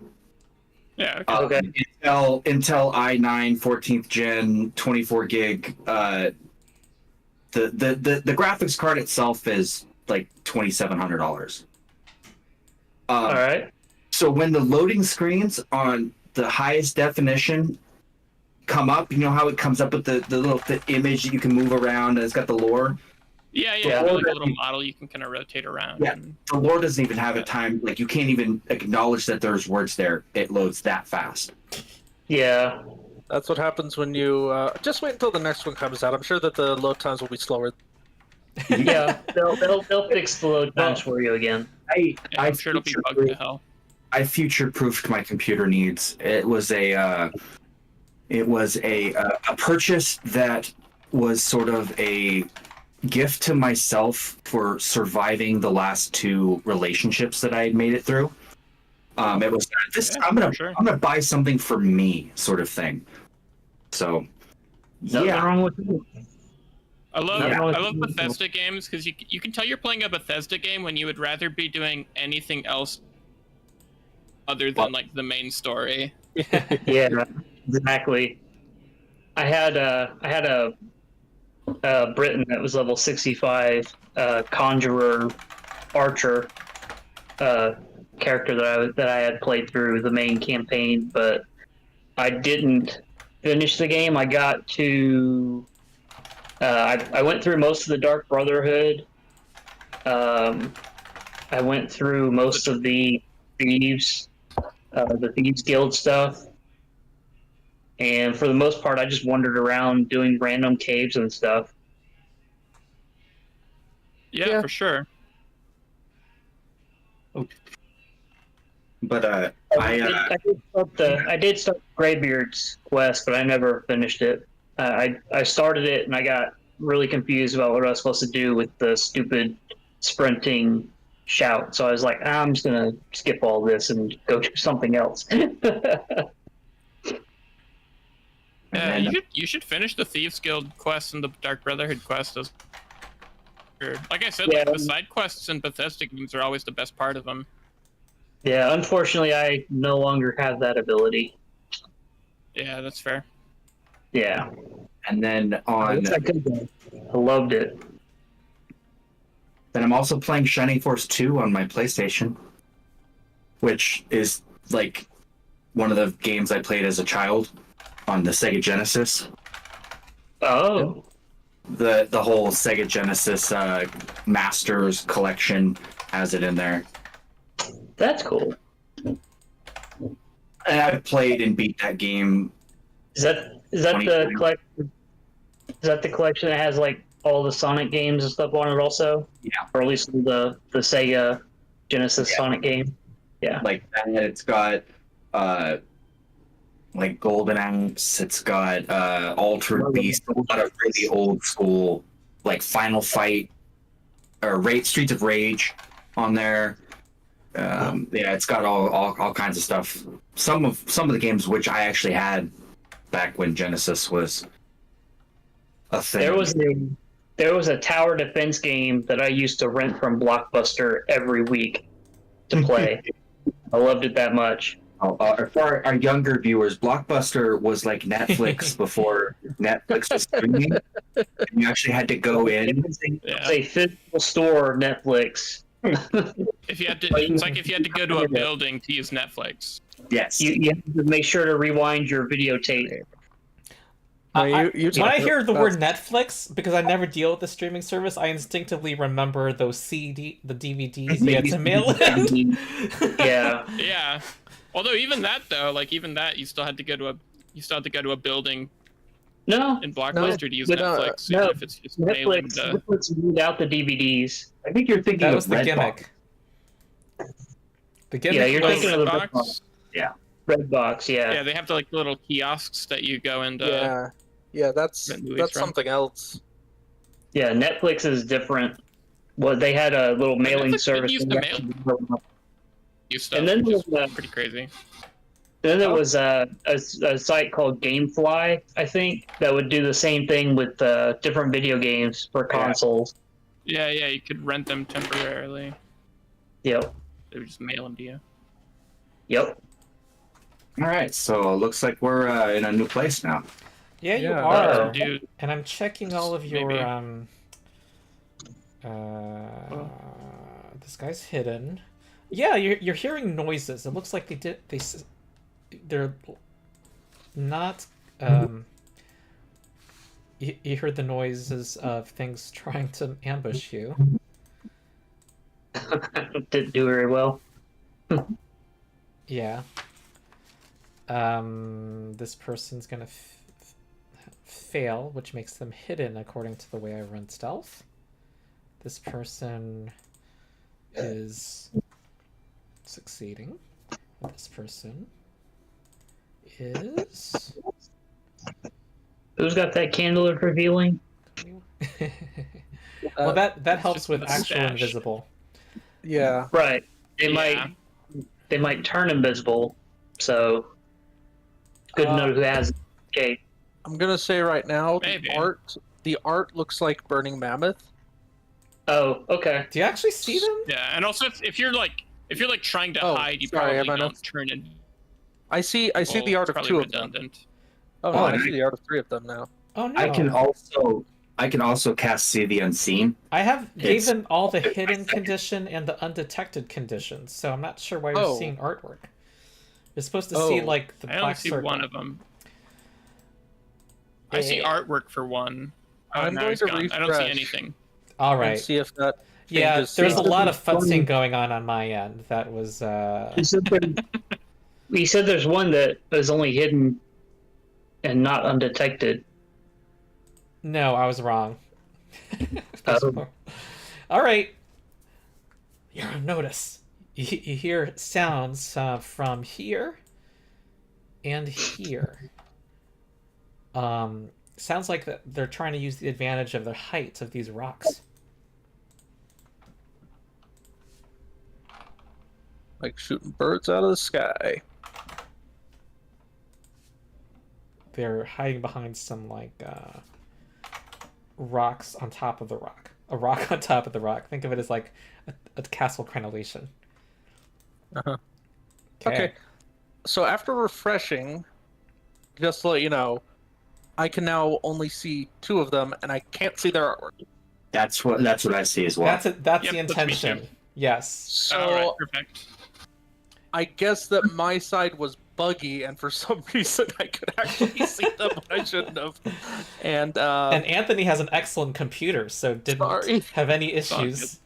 Yeah. Okay. Okay. Intel i9 14th gen 24 gig. The graphics card itself is like $2,700. All right. So when the loading screens on the highest definition come up, you know how it comes up with the little image that you can move around and it's got the lore? Yeah, Yeah. like a little model you can kind of rotate around. Yeah. And... The lore doesn't even have a time, like you can't even acknowledge that there's words there. It loads that fast. Yeah. That's what happens when you just wait until the next one comes out. I'm sure that the load times will be slower. Yeah. They'll fix the load times for you again. I'm sure it'll be bugged to hell. I future-proofed my computer needs. It was a purchase that was sort of a gift to myself for surviving the last 2 relationships that I had made it through. It was this. Yeah, I'm gonna buy something for me, sort of thing. So, Nothing wrong with it. I love Yeah. Bethesda games because you can tell you're playing a Bethesda game when you would rather be doing anything else other than like the main story. Yeah, exactly. I had a Briton that was level 65, conjurer, archer, character that I had played through the main campaign, but I didn't finish the game. I got to I went through most of the Dark Brotherhood, I went through most of the Thieves Guild stuff. And for the most part, I just wandered around doing random caves and stuff. Yeah, for sure. But I did start Greybeard's quest, but I never finished it. I started it and I got really confused about what I was supposed to do with the stupid sprinting shout. So I was like, I'm just gonna skip all this and go do something else. Yeah, you should finish the Thieves Guild quest and the Dark Brotherhood quest. Like I said, like the side quests in Bethesda games are always the best part of them. Yeah, unfortunately, I no longer have that ability. Yeah, that's fair. Yeah. And then on... I loved it. Then I'm also playing Shining Force 2 on my PlayStation, which is like one of the games I played as a child on the Sega Genesis. Oh. The whole Sega Genesis Masters collection has it in there. That's cool. And I've played and beat that game. Is that the collection? Is that the collection that has like all the Sonic games and stuff on it also? Yeah. Or at least the Sega Genesis Sonic game. Yeah. Like that, it's got like Golden Axe, it's got Altered Beast, a lot of really old school like Final Fight or Streets of Rage on there. Yeah, it's got all kinds of stuff. Some of the games which I actually had back when Genesis was a thing. There was a tower defense game that I used to rent from Blockbuster every week to play. I loved it that much. For our younger viewers, Blockbuster was like Netflix before Netflix was streaming. And you actually had to go in. It was a physical store of Netflix. It's like if you had to go to a building to use Netflix. Yes. You have to make sure to rewind your videotape. When I hear the word Netflix, because I never deal with the streaming service, I instinctively remember those the DVDs you had to mail in. Yeah. Yeah. Although even that you still had to go to a building. No. In Blockbuster to use Netflix. No. If it's just mailing Netflix moved out the DVDs. I think you're thinking that of was the gimmick. The gimmick. Yeah, you're thinking of the Redbox. Yeah. Redbox. Yeah. Yeah, they have the little kiosks that you go into. Yeah, that's something else. Yeah, Netflix is different. Well, they had a little mailing service. Used to mail stuff, and then which is pretty crazy. Then there was a site called GameFly, I think, that would do the same thing with different video games for consoles. Yeah, you could rent them temporarily. Yep. They would just mail them to you. Yep. All right, so it looks like we're in a new place now. Yeah, you are. Dude. And I'm checking all of your this guy's hidden. Yeah, you're hearing noises. It looks like they're not you heard the noises of things trying to ambush you. Didn't do very well. Yeah. This person's gonna fail, which makes them hidden according to the way I run stealth. This person is succeeding. This person is... Who's got that candle of revealing? Well, that helps with a actual stash. invisible. Yeah. Right. They might turn invisible, so good to know who has it. Okay. I'm gonna say right now, Maybe. the art looks like Burning Mammoth. Oh, okay. Do you actually see them? Yeah, and also if you're trying to hide, you probably don't turn in. I see the art of two of them. redundant. Oh no, I see the art of three of them now. Oh no. I can also cast See the Unseen. I gave them all the hidden condition and the undetected conditions, so I'm not sure why you're seeing artwork. You're supposed to see like the I only black see circle. one of them. I see artwork for one. Oh, I'm now going he's to gone. I don't see refresh. anything. All And right. see if that. Yeah, changes. there's a lot of futzing going on my end. That was. He said there's one that is only hidden and not undetected. No, I was wrong. There's more. All right. You're on notice. You hear sounds from here and here. Sounds like they're trying to use the advantage of the height of these rocks. Like shooting birds out of the sky. They're hiding behind some rocks on top of the rock. A rock on top of the rock. Think of it as like a castle crenellation. Uh-huh. Okay. So after refreshing, just to let you know, I can now only see 2 of them, and I can't see their artwork. That's what I see as well. That's Yep, the that's me intention. too. Yes. So All right, perfect. I guess that my side was buggy, and for some reason I could actually see them, but I shouldn't have. And Anthony has an excellent computer, so didn't Sorry. have any issues.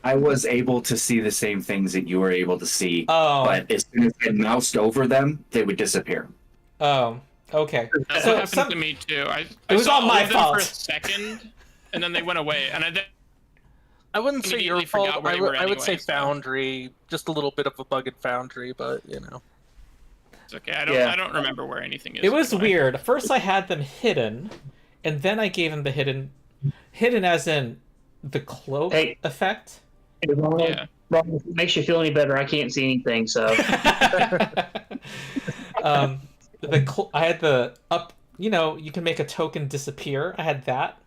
I was able to see the same things that you were able to see, Oh. but as soon as I moused over them, they would disappear. Oh. Okay. That So happened to me too. I It was saw all my all of them fault. for a second, and then they went away, and I wouldn't say your immediately fault. forgot where I they would, were I would say anyway, so- Foundry. Just a little bit of a bug in Foundry, but you know. it's okay. I don't remember where anything is. It was anyway. weird. First I had them hidden, and then I gave them the hidden as in the cloak Hey. effect. Hey, Ronald, Yeah. Ronald, if it makes you feel any better, I can't see anything, so. I had the up. You know, you can make a token disappear. I had that,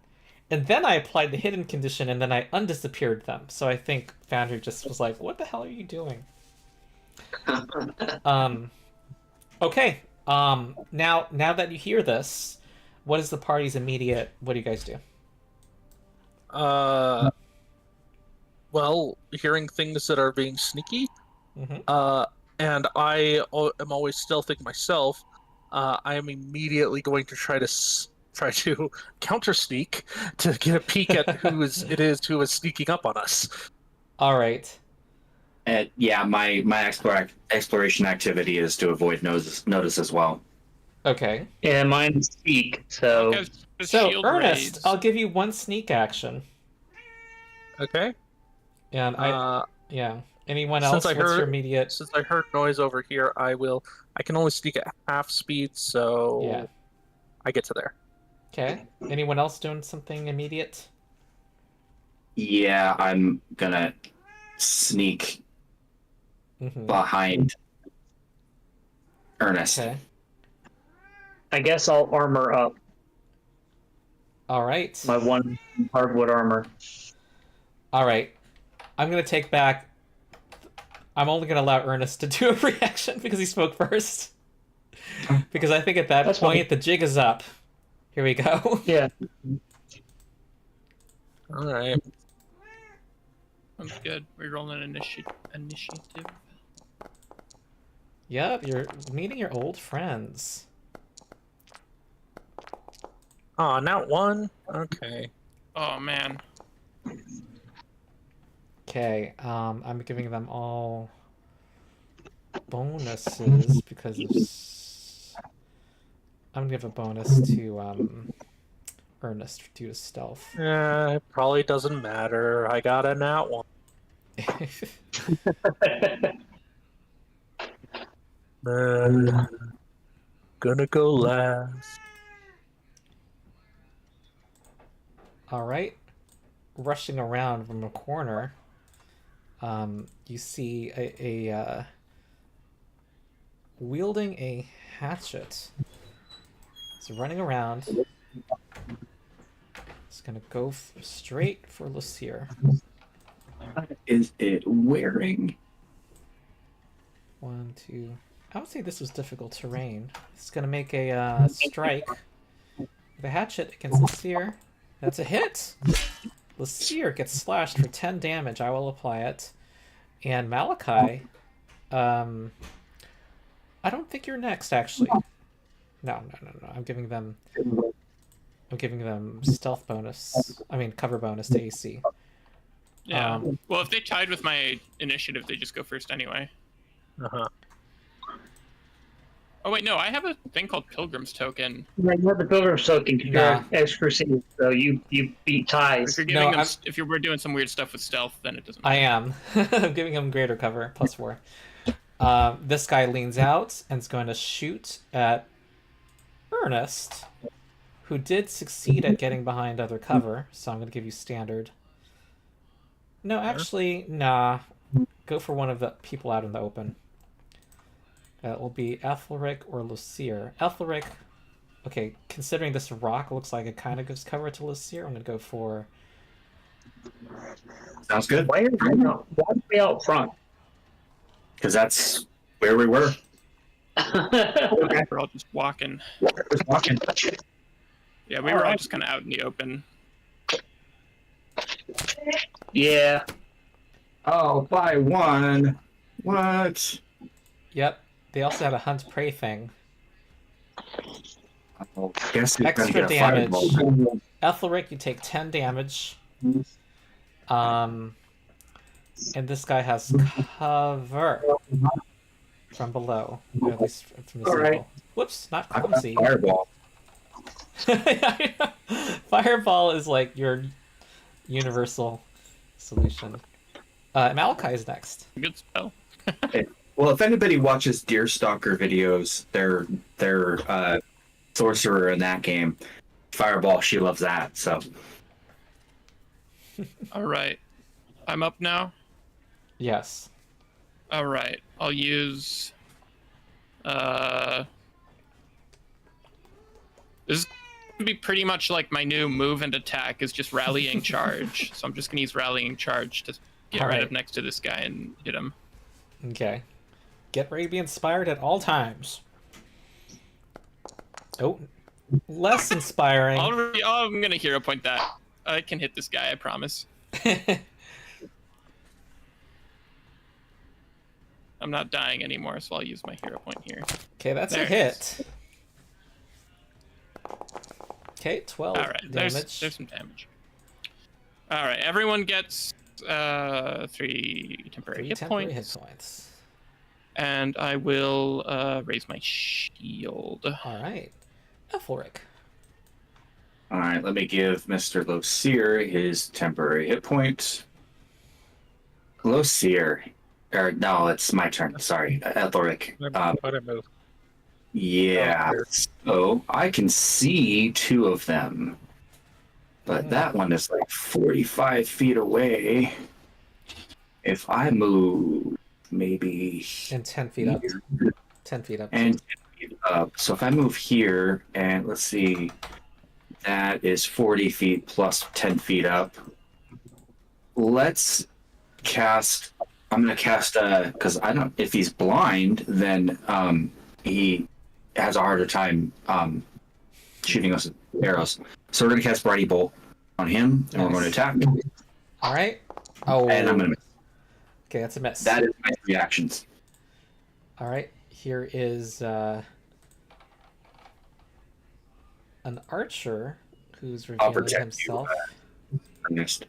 and then I applied the hidden condition, and then I undisappeared them. So I think Foundry just was like, "What the hell are you doing?" Okay. Now that you hear this, what is the party's immediate? What do you guys do? Well, hearing things that are being sneaky, Mm-hmm. and I am always stealthing myself. I am immediately going to try to counter sneak to get a peek at who is sneaking up on us. All right. Yeah, my exploration activity is to avoid notice as well. Okay. Yeah, mine's speak, so. Because the So shield Ernest, raise- I'll give you 1 sneak action, Okay. and yeah. Anyone Since else? I What's heard- your immediate? Since I heard noise over here, I can only sneak at half speed, so Yeah. I get to there. Okay. Anyone else doing something immediate? Yeah, I'm gonna sneak Mm-hmm. behind Ernest. Okay. I guess I'll armor up All right. my 1 hardwood armor. All right. I'm gonna take back. I'm only gonna allow Ernest to do a reaction because he spoke first. Because I think at that That's point fine. the jig is up. Here we go. Yeah. All right. Sounds good. We're rolling initiative. Yep, you're meeting your old friends. Oh, not one. Okay. Oh man. Okay, I'm giving them all bonuses because of... I'm gonna give a bonus to Ernest due to stealth. It probably doesn't matter. I got a nat one. Gonna go last. All right, rushing around from a corner, you see a wielding a hatchet. It's running around. It's gonna go straight for Losyrr. What is it wearing? 1, 2. I would say this was difficult terrain. It's gonna make a strike. The hatchet against Losyrr. That's a hit. Losyrr gets slashed for 10 damage. I will apply it. And Malachi, I don't think you're next, actually. No. I'm giving them I'm giving them stealth bonus. I mean, cover bonus to AC. Yeah. Well, if they tied with my initiative, they just go first anyway. Uh-huh. Oh wait, no, I have a thing called Pilgrim's Token. Yeah, you have the Pilgrim's Token because you're Nah. an exclusive, so you beat ties. If you're giving No, them, if we're doing some weird stuff with stealth, then it doesn't. I am. I'm giving him greater cover, +4. This guy leans out and is going to shoot at Ernest, who did succeed at getting behind other cover, so I'm going to give you standard. No, actually, nah. Go for one of the people out in the open. That will be Aethelric or Losyrr. Aethelric, okay, considering this rock looks like it kind of gives cover to Losyrr, I'm going to go for... Sounds good. Why are we out front? Because that's where we were. We're all just walking. Just walking. Yeah, we were all just kind of out in the open. Yeah. Oh, by one. What? Yep, they also had a hunt prey thing. I guess it's Extra gonna get a damage. fireball. Ethelric, you take 10 damage. And this guy has cover from below, or at least from the Alright. angle. Whoops, not I've got clumsy. fireball. Fireball is like your universal solution. Malachi is next. Good spell. Well, if anybody watches Deerstalker videos, their sorcerer in that game, fireball, she loves that. So All right, I'm up now. Yes. All right, I'll use. This is gonna be pretty much like my new move and attack is just rallying charge. So I'm just gonna use rallying charge to get All right right. up next to this guy and hit him. Okay. Get ready to be inspired at all times. Oh, less inspiring. I'm gonna hero point that. I can hit this guy, I promise. I'm not dying anymore, so I'll use my hero point here. Okay, that's There a it hit. Okay, 12 All right, damage. there's some damage. All right, everyone gets 3 temporary Three hit temporary points, hit points. and I will raise my shield. All right, Aethelric. all right, let me give Mr. Losyrr his temporary hit point. Losyrr, or no, it's my turn. Sorry, Aethelric. Better move. Yeah, Oh, so I can see 2 of them, but that one is like 45 feet away. If I move maybe And 10 feet up. here 10 feet up. and 10 feet up, so if I move here and let's see, that is 40 feet plus 10 feet up. Let's cast. I'm gonna cast because I don't. If he's blind, then he has a harder time shooting us with arrows. So we're gonna cast Brighty Bolt on him, and we're going to attack. All right. Oh, And I'm gonna miss. okay, that's a miss. That is my 3 actions. All right, here is an archer who's I'll revealing protect you, himself, Ernest.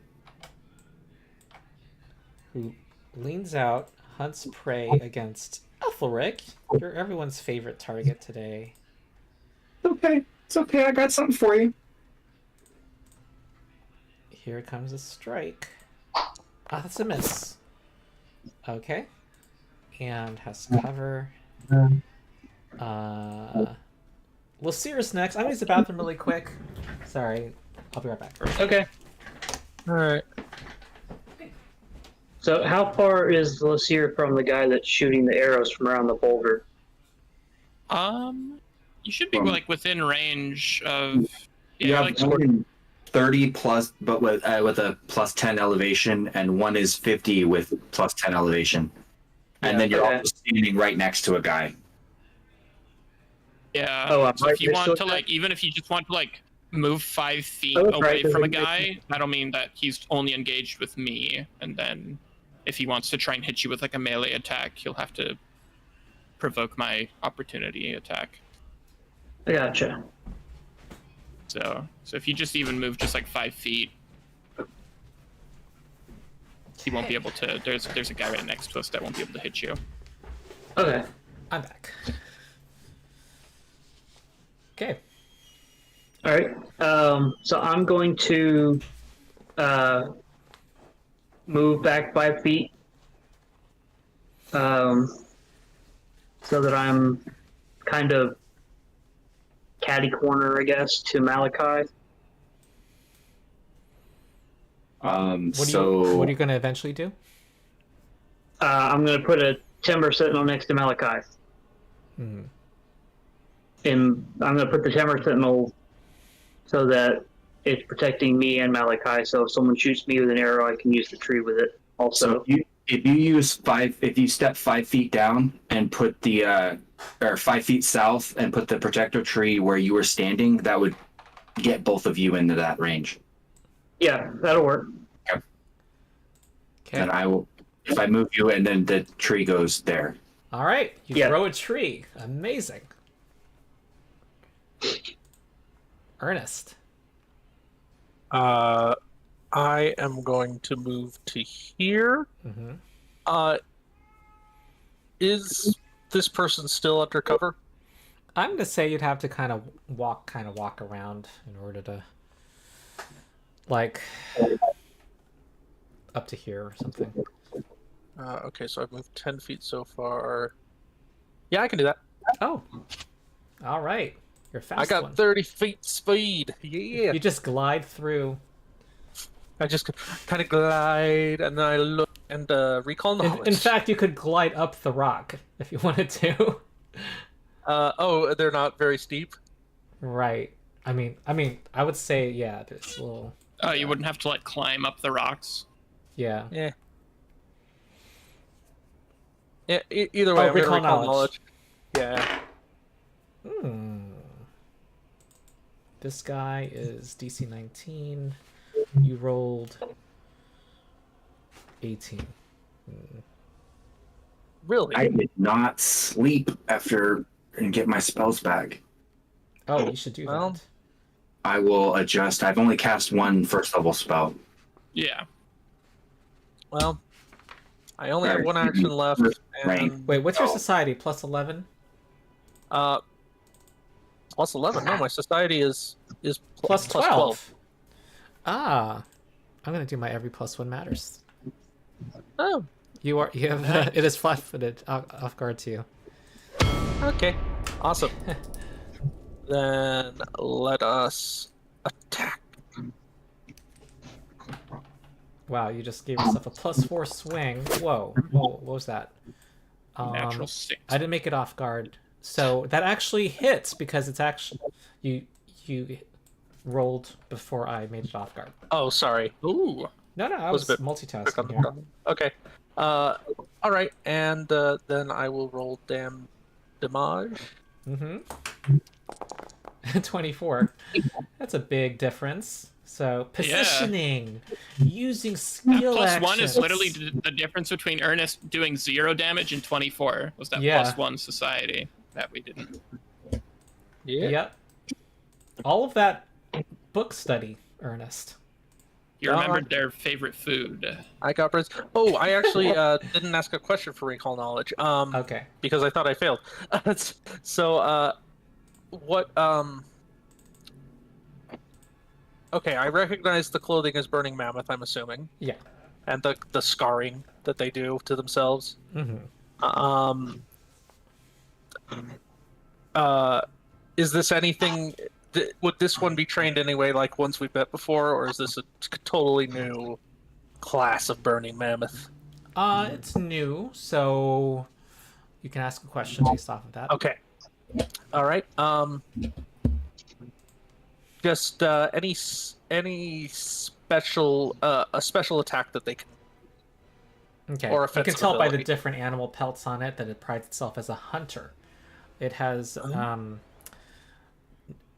who leans out, hunts prey against Aethelric. You're everyone's favorite target today. Okay, it's okay. I got something for you. Here comes a strike. Ah, that's a miss. Okay. And has cover. Losyr's next. I'm gonna use the bathroom really quick. Sorry. I'll be right back. Okay. All right. So how far is Losyrr from the guy that's shooting the arrows from around the boulder? You should be like within range of. You Yeah, have like one in 30 plus, but with a plus 10 elevation, and one is 50 with plus 10 elevation. And then you're okay. also standing right next to a guy. yeah. Oh, I'm So right if you next to want a to guy? like, even if you just want to like move 5 feet Oh, away right, from a there's a- guy, that'll mean that he's only engaged with me, and then if he wants to try and hit you with like a melee attack, he'll have to provoke my opportunity attack. I gotcha. So if you just even move just like 5 feet, he won't be able to. There's a guy right next to us that won't be able to hit you. Okay. I'm back. Okay. All right. So I'm going to move back 5 feet, so that I'm kind of catty corner, I guess, to Malachi. What are you going to eventually do? I'm going to put a timber sentinel next to Malachi. Hmm. And I'm going to put the timber sentinel so that it's protecting me and Malachi. So if someone shoots me with an arrow, I can use the tree with it. Also, So if you step 5 feet down and put the or 5 feet south and put the protector tree where you were standing, that would get both of you into that range. yeah, that'll work. Okay. And I will, if I move you, and then the tree goes there. All right. You Yeah. throw a tree. Amazing. Ernest. I am going to move to here. Mm-hmm. Is this person still under cover? I'm going to say you'd have to kind of walk around in order to, like, up to here or something. Okay, so I've moved 10 feet so far. Yeah, I can do that. Oh. All right. You're a fast I got one. 30 feet speed. Yeah. You just glide through. I just kind of glide and then I look and recall knowledge. In fact, you could glide up the rock if you wanted to. Oh, they're not very steep. Right. I mean, I would say yeah. It's a little. You wouldn't have to like climb up the rocks. Yeah. Yeah. Yeah. Either way, I'm gonna recall recall knowledge. knowledge. Yeah. This guy is DC 19. You rolled 18. Really? I did not sleep after and get my spells back. Oh, you should do Well, that. I will adjust. I've only cast one first level spell. Yeah. Well, I only have Alright, one action left. Right. And, Wait, what's your Oh. society? Plus 11? plus 11. No, my society is Plus 12. Ah. I'm going to do my every plus one matters. Oh, You have it is flat-footed off guard to you. okay. Awesome. Then let us attack. Wow, you just gave yourself a +4 swing. Whoa, what was that? Natural 6. I didn't make it off guard. So that actually hits because it's actually you rolled before I made it off guard. Oh, sorry. Ooh. No, I Was was a bit quick on multitasking the here. button. Okay. All right, and then I will roll damage. Mm-hmm. 24. That's a big difference. So positioning, using skill Plus actions. 1 is literally the difference between Ernest doing 0 damage and 24. Was that Yeah. +1 society that we didn't? Yeah. Yep. All of that book study, Ernest. You remembered their favorite food. I got birds. Oh, I actually didn't ask a question for recall knowledge. Okay. Because I thought I failed. So, what? Okay, I recognize the clothing as burning mammoth. I'm assuming, Yeah. and the scarring that they do to themselves. Mm-hmm. Is this anything? Would this one be trained anyway, like ones we've met before, or is this a totally new class of burning mammoth? It's new, so you can ask a question based off of that. Okay. All right. Just any special a special attack that they can. Okay. Or You can offensive tell by the ability. different animal pelts on it that it prides itself as a hunter. It has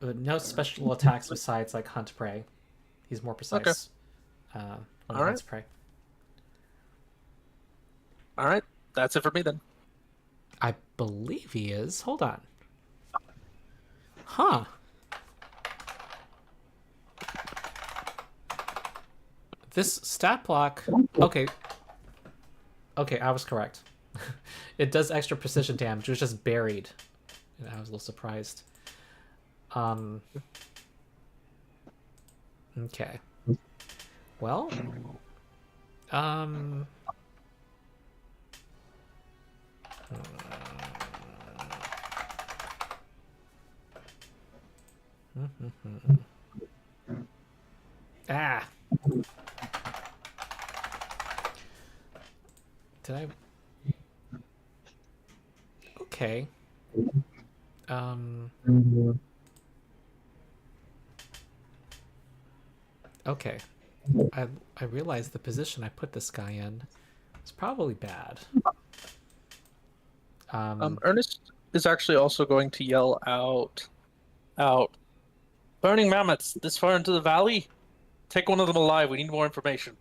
no special attacks besides like hunt prey. He's more precise. When he All right. hunts prey. All right, that's it for me then. I believe he is. Hold on. Huh. this stat block. Okay. Okay, I was correct. It does extra precision damage. It was just buried. And I was a little surprised. Okay. Well. Ah. Did I? Okay. Okay. I realized the position I put this guy in is probably bad. Ernest is actually also going to yell out, burning mammoths this far into the valley. Take one of them alive. We need more information.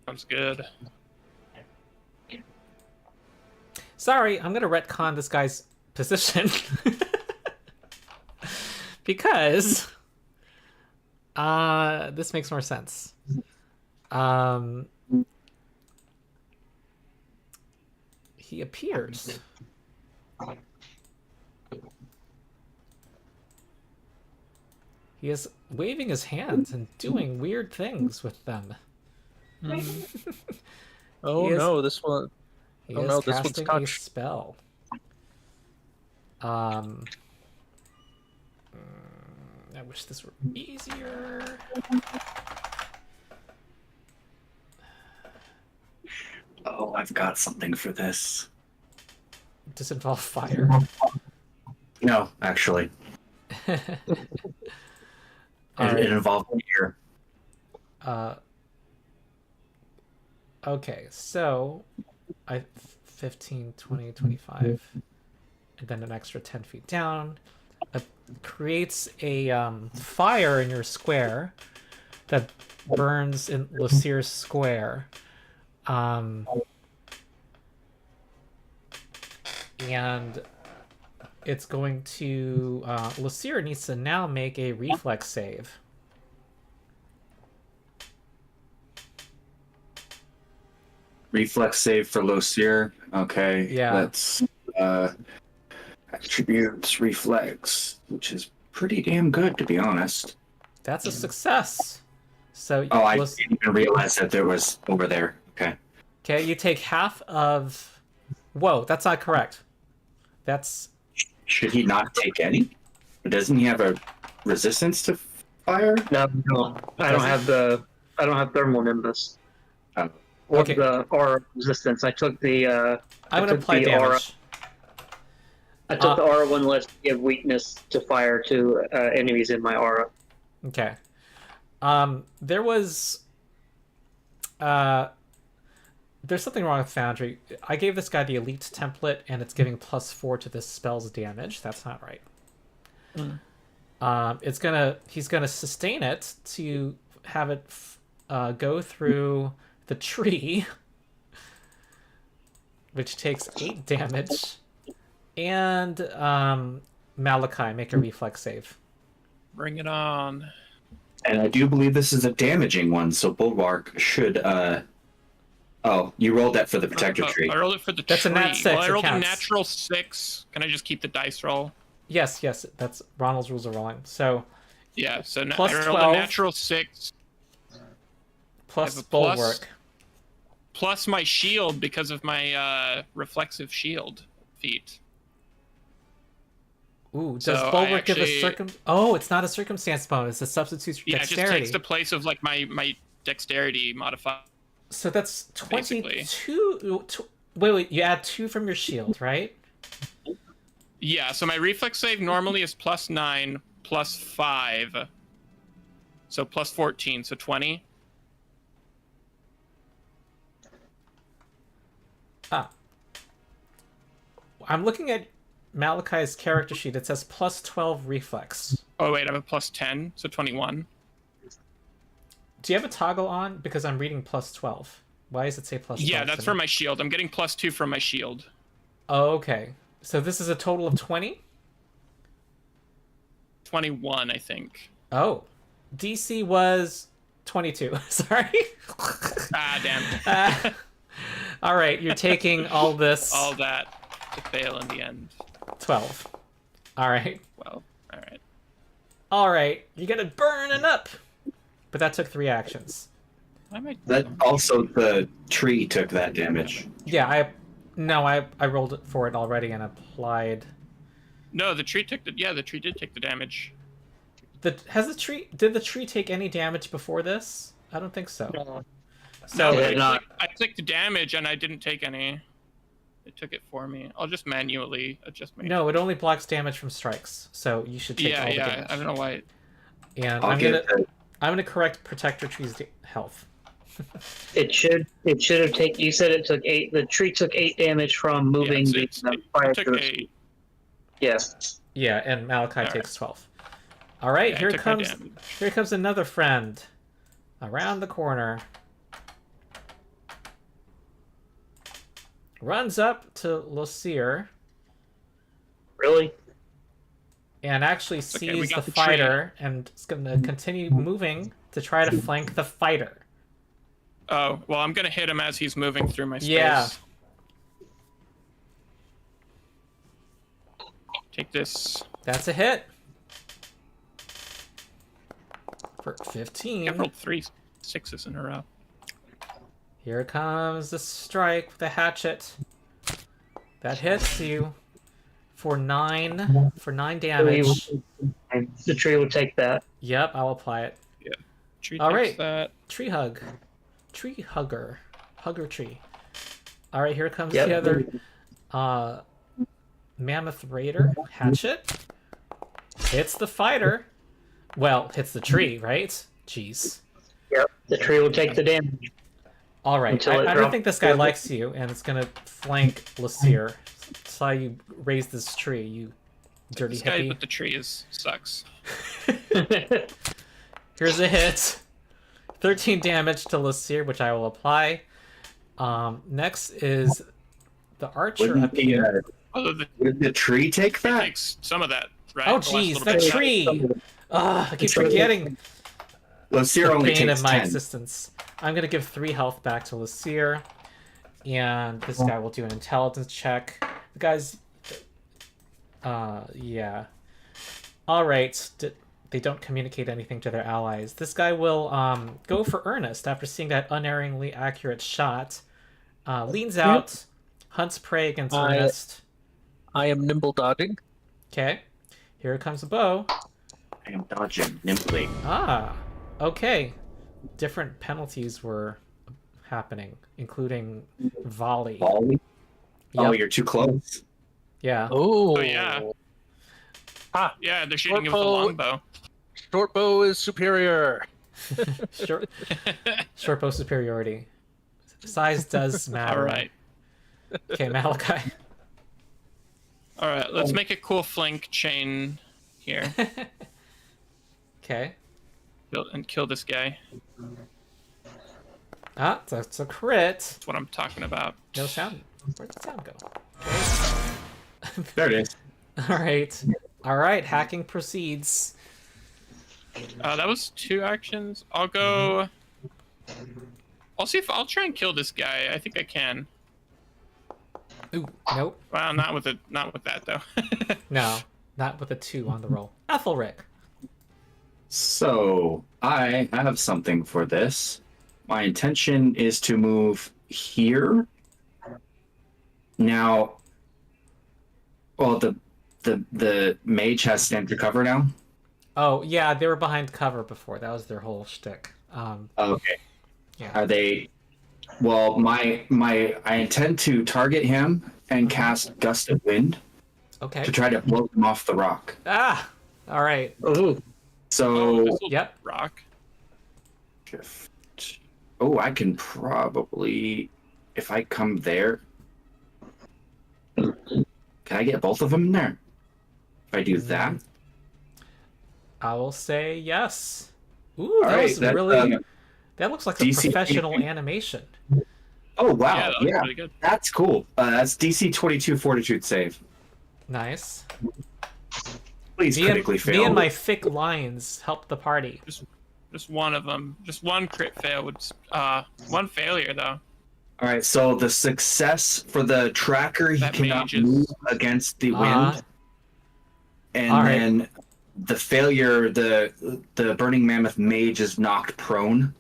Sounds good. Sorry, I'm gonna retcon this guy's position because this makes more sense. He appears. He is waving his hands and doing weird things with them. Oh He is- no, this one. He Oh is no, this one's casting a touched. spell. I wish this were easier. Oh, I've got something for this. Does it involve fire? No, actually, Alright. it involved here. Okay, so 15, 20, 25, and then an extra 10 feet down. It creates a fire in your square that burns in Losyr's square. And it's going to... Losyrr needs to now make a reflex save. Reflex save for Losyrr. Okay. Yeah. Let's attributes reflex, which is pretty damn good to be honest. That's a success. So Oh, I didn't even realize that there was over there. Okay. Okay, you take half of... Whoa, that's not correct. That's... Should he not take any? Doesn't he have a resistance to fire? No, I don't have thermal nimbus. Oh. Or Okay. the aura resistance. I took the I'm going to apply the aura. damage. I took the aura one list to give weakness to fire to enemies in my aura. Okay. There was... there's something wrong with Foundry. I gave this guy the Elite template, and it's giving +4 to this spell's damage. That's not right. He's gonna sustain it to have it go through the tree, which takes 8 damage. And Malachi, make a reflex save. Bring it on. And I do believe this is a damaging one, so Bulwark should Oh, you rolled that for the protector tree. I rolled it for the That's a tree. nat 6, Well, I it rolled a counts. natural 6. Can I just keep the dice roll? Yes, that's Ronald's rules of rolling. So Yeah, so Plus I rolled 12. a natural 6 plus I have a Bulwark. plus. plus my shield because of my reflexive shield feat. Ooh, does So I Bulwark give a actually- Oh, it's not a circumstance bonus. It substitutes for Yeah, it just dexterity. takes the place of like my dexterity modifier. So that's Basically. 22. Wait, you add 2 from your shield, right? Yeah, so my reflex save normally is +9 +5. So +14, so 20. I'm looking at Malachi's character sheet. It says +12 reflex. Oh wait, I have a +10, so 21. Do you have a toggle on? Because I'm reading +12. Why does it say +12? Yeah, that's to for me? my shield. I'm getting +2 from my shield. Oh, okay. So this is a total of 20? 21, I think. Oh. DC was 22. Sorry. Ah, damn. All right, you're taking all this. All that to fail in the end. 12. All right. Well, all right. All right, you're gonna burn up. But that took 3 actions. I might. That also the tree took that damage. Yeah, I rolled for it already and applied. No, the tree took the. Yeah, the tree did take the damage. Did the tree take any damage before this? I don't think so. No. So No, I clicked the damage and I didn't take any. It took it for me. I'll just manually adjust my. no, it only blocks damage from strikes. So you should take all the damage. I don't know why. And I'll get I'm gonna correct Protector Tree's health. It should have taken. You said it took 8. The tree took 8 damage from moving the fire. It took 8. Yes. Yeah, and Malachi takes 12. All right, Yeah, here I took my comes damage. here comes another friend around the corner. Runs up to Losyrr Really? and actually okay, we sees got the the tree. fighter and is going to continue moving to try to flank the fighter. Oh, well, I'm gonna hit him as he's moving through my space. Yeah. Take this. That's a hit. For 15. I've rolled 3 6s in a row. Here comes the strike with the hatchet. That hits you for 9 damage. The tree will take that. Yep, I'll apply it. Tree All takes right. that. Tree hug. Tree hugger. Hugger tree. All right, here comes Yep. the other mammoth raider. Hatchet. Hits the fighter. Well, hits the tree, right? Jeez. Yep. The tree will take the damage. All right. Until it I don't drops. think this guy likes you, and it's gonna flank Losyrr. Saw you raise this tree, you dirty This guy hippie. with the tree sucks. Here's a hit. 13 damage to Losyrr, which I will apply. Next is the archer up here. Although the Would the tree take tree that? takes some of that, right? Oh, The last jeez, little the bit of tree! Ugh, I keep forgetting Losyrr the only bane takes of my 10. existence. I'm gonna give 3 health back to Losyrr, and this guy will do an intelligence check. The guy's, yeah. All right. They don't communicate anything to their allies. This guy will go for Ernest after seeing that unerringly accurate shot. Leans out, hunts prey against Ernest. I am nimble dodging. Okay. Here comes a bow. I am dodging nimbly. Ah, okay. Different penalties were happening, including volley. Volley? Yep. Oh, you're too close. Yeah. Oh, yeah. Ah, Yeah, they're shooting you with a Short bow. longbow. short bow is superior. Short bow superiority. Size does matter. All right. Okay, Malachi. All right, let's make a cool flank chain here Okay. and kill this guy. Ah, that's a crit. That's what I'm talking about. No sound. Where'd the sound go? There it is. All right. All right. Hacking proceeds. That was 2 actions. I'll go. I'll see if I'll try and kill this guy. I think I can. Ooh, nope. Well, not with that though. No, not with a 2 on the roll. Aethelric. So, I have something for this. My intention is to move here. Now, well, the mage has stand your cover now. Oh, yeah, they were behind cover before. That was their whole shtick. Okay. Yeah. Are they? Well, I intend to target him and cast Gust of Wind Okay. to try to blow him off the rock. Ah! All right. Ooh. So, This will Yep. rock. shift. Oh, I can probably, if I come there, can I get both of them in there? If I do that, I will say yes. Ooh, all that right. was That's, really... That looks like a DC professional animation. oh wow, Yeah, that was yeah, pretty good. that's cool. That's DC 22 Fortitude save. Nice. Please Me critically and, fail. me and my thick lines helped the party. Just one of them. Just one crit fail would. One failure though. All right, so the success for the tracker, he That cannot mage is- move against the Uh-huh. wind, and All right. then the failure, the burning mammoth mage is knocked prone.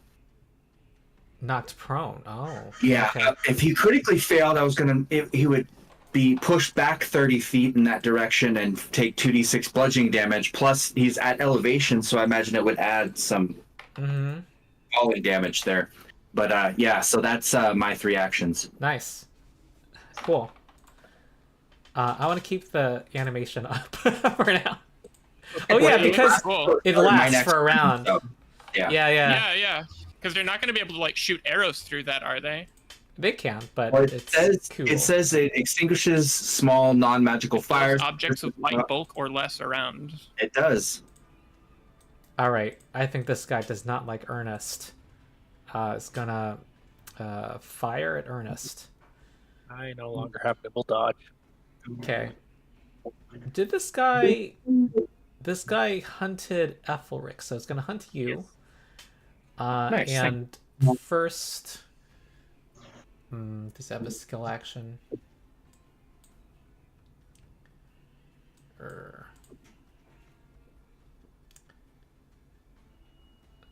Knocked prone. Oh. Yeah, Okay. if he critically failed, he would be pushed back 30 feet in that direction and take 2d6 bludgeoning damage. Plus, he's at elevation, so I imagine it would add some Mm-hmm. falling damage there. But yeah, so that's my 3 actions. Nice. Cool. I want to keep the animation up for now. Oh yeah, Wait, because Cool. it my lasts next for a round. Oh, yeah. Yeah. Yeah. Because they're not going to be able to like shoot arrows through that, are they? They can, but Well, it's cool. it says it extinguishes small non-magical fires. Objects of light bulk or less around. It does. All right, I think this guy does not like Ernest. Is gonna fire at Ernest. I no longer have nimble dodge. Okay. Did this guy? This guy hunted Aethelric, so it's gonna hunt you. Nice, And first, does he have a skill action?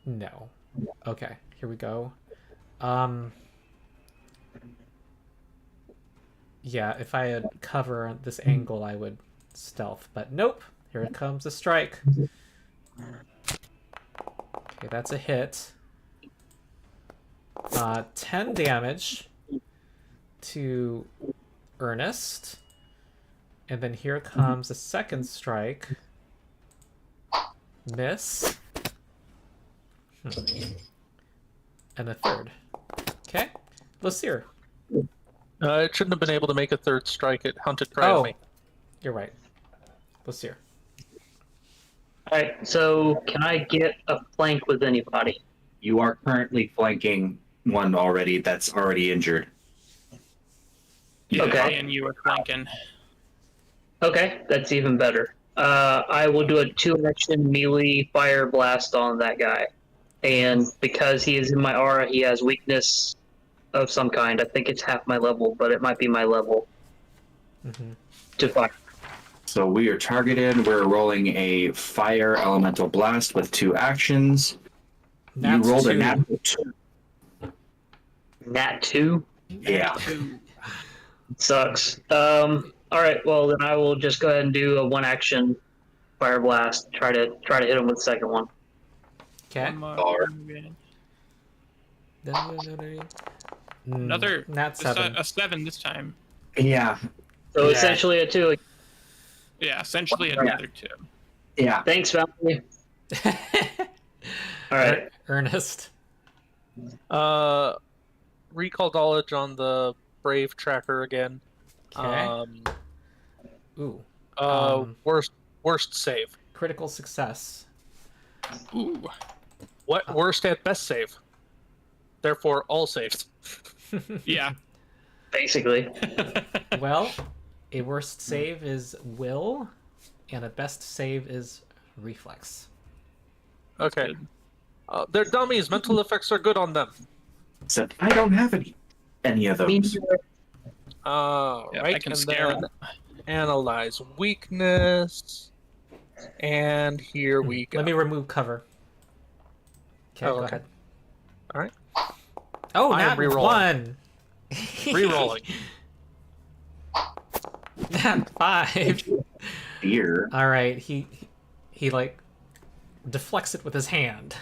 No. Okay, here we go. Yeah, if I had cover this angle, I would stealth, but nope. Here it comes a strike. Okay, that's a hit. 10 damage to Ernest. And then here comes a second strike. Miss. And a third. Okay. Losyrr. It shouldn't have been able to make a third strike. It hunted right at me. You're right. Losyrr. Alright, so can I get a flank with anybody? You are currently flanking one already that's already injured. Yeah, Okay. and you were flanking. Okay, that's even better. I will do a 2-action melee fire blast on that guy. And because he is in my aura, he has weakness of some kind. I think it's half my level, but it might be my level to fire. So we are targeted. We're rolling a fire elemental blast with 2 actions. That's you rolled a 2. natural 2. Nat 2? Yeah. Sucks. Alright, well then I will just go ahead and do a 1-action fire blast. Try to hit him with the second one. Okay. Another Nat 7. a 7 this time. Yeah. So Yeah. essentially a 2. Yeah, essentially another 2. Yeah. Thanks, Valerie. Alright. Ernest. Recall knowledge on the brave tracker again. Okay. Ooh. Worst save. Critical success. Ooh. What worst at best save? Therefore, all saves. Yeah. Basically. Well, a worst save is will, and a best save is reflex. Okay. They're dummies. Mental effects are good on them. Except I don't have any of those. Yeah, Right. I can and scare then them. analyze weakness. And here we go. Let me remove cover. Okay, Oh, go okay. ahead. All right. Oh, I am nat re-rolling. 1! Re-rolling. Nat 5! Here. Alright, he like deflects it with his hand.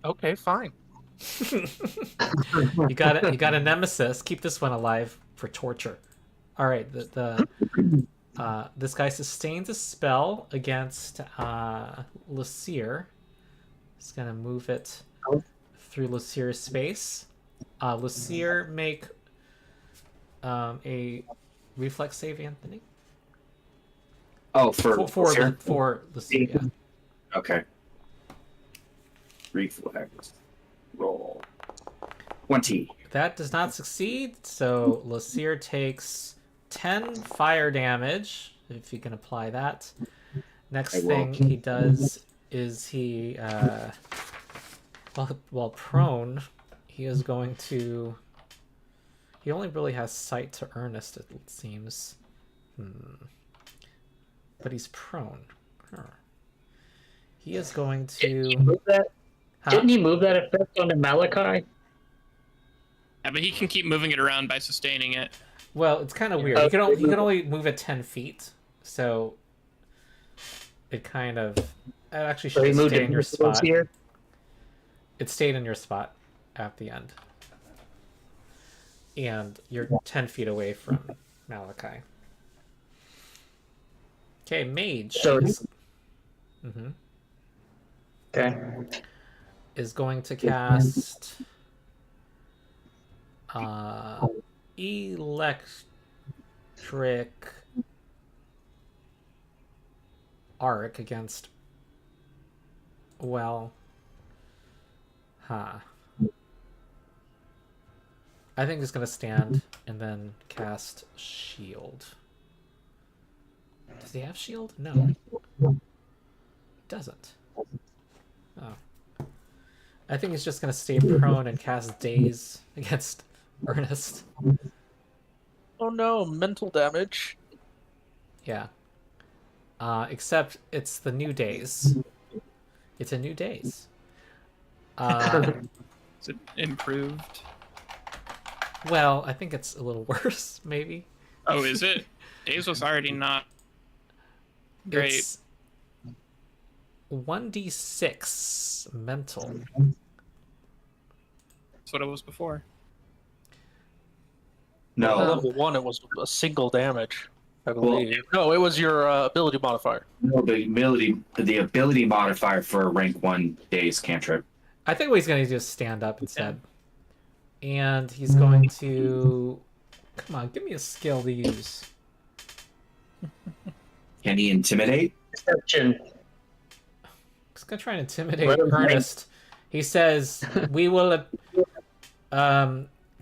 Okay, fine. You got it. You got a nemesis. Keep this one alive for torture. All right. This guy sustains a spell against Losyrr. He's gonna move it through Losyr's space. Losyrr, make a reflex save, Anthony. Oh, for Losyrr. Yeah. Okay. Reflex. Roll. 20. That does not succeed, so Losyrr takes 10 fire damage, if you can apply that. Next I will. thing he does is he while prone, he is going to. He only really has sight to Ernest, it seems. But he's prone. Huh. He is going to. Didn't he move that? Huh? Didn't he move that effect onto Malachi? Yeah, but he can keep moving it around by sustaining it. Well, it's kind of weird. He can only move it 10 feet, so it kind of. It actually should stay in your spot. Here? It stayed in your spot at the end. And you're 10 feet away from Malachi. Okay, mage. So okay. Is going to cast electric arc against I think it's going to stand and then cast shield. Does he have shield? No. He doesn't. Oh. I think he's just going to stay prone and cast daze against Ernest. Oh no, mental damage. Yeah. Except it's the new daze. It's a new daze. Is it improved? Well, I think it's a little worse, maybe. Oh, is it? Days was already not great. It's 1d6 mental. That's what it was before. No. Level 1, it was a single damage, I believe. No, it was your ability modifier. No, the ability modifier for a rank 1 days cantrip. I think what he's going to do is stand up instead. And he's going to... Come on, give me a skill to use. Can he intimidate? Deception. He's going to try and intimidate Ernest. He says, we will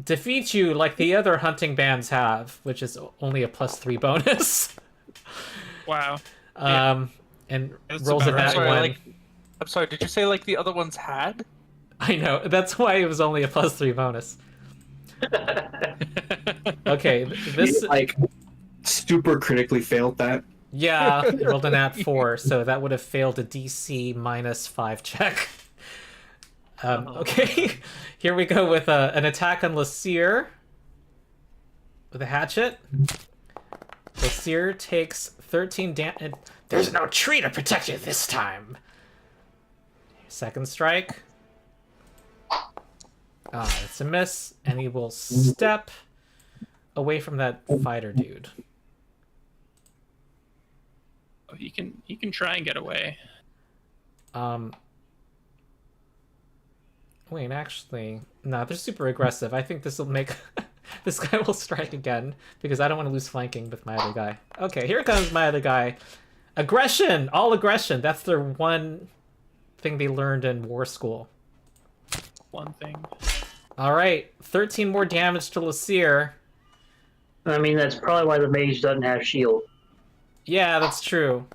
defeat you like the other hunting bands have, which is only a +3 bonus. Wow. And That's rolls a about nat right. 1. I'm sorry, did you say like the other ones had? I know, that's why it was only a +3 bonus. Okay, this... He, like, super critically failed that. Yeah, it rolled a nat 4, so that would have failed a DC -5 check. Okay, here we go with an attack on Losyrr with a hatchet. Losyrr takes 13 damage. There's no tree to protect you this time. Second strike. It's a miss, and he will step away from that fighter dude. Oh, he can try and get away. Wait, actually, no, they're super aggressive. I think this will make this guy will strike again because I don't want to lose flanking with my other guy. Okay, here comes my other guy. Aggression, all aggression. That's their one thing they learned in war school. One thing. All right, 13 more damage to Losyrr. I mean, that's probably why the mage doesn't have shield. Yeah, that's true.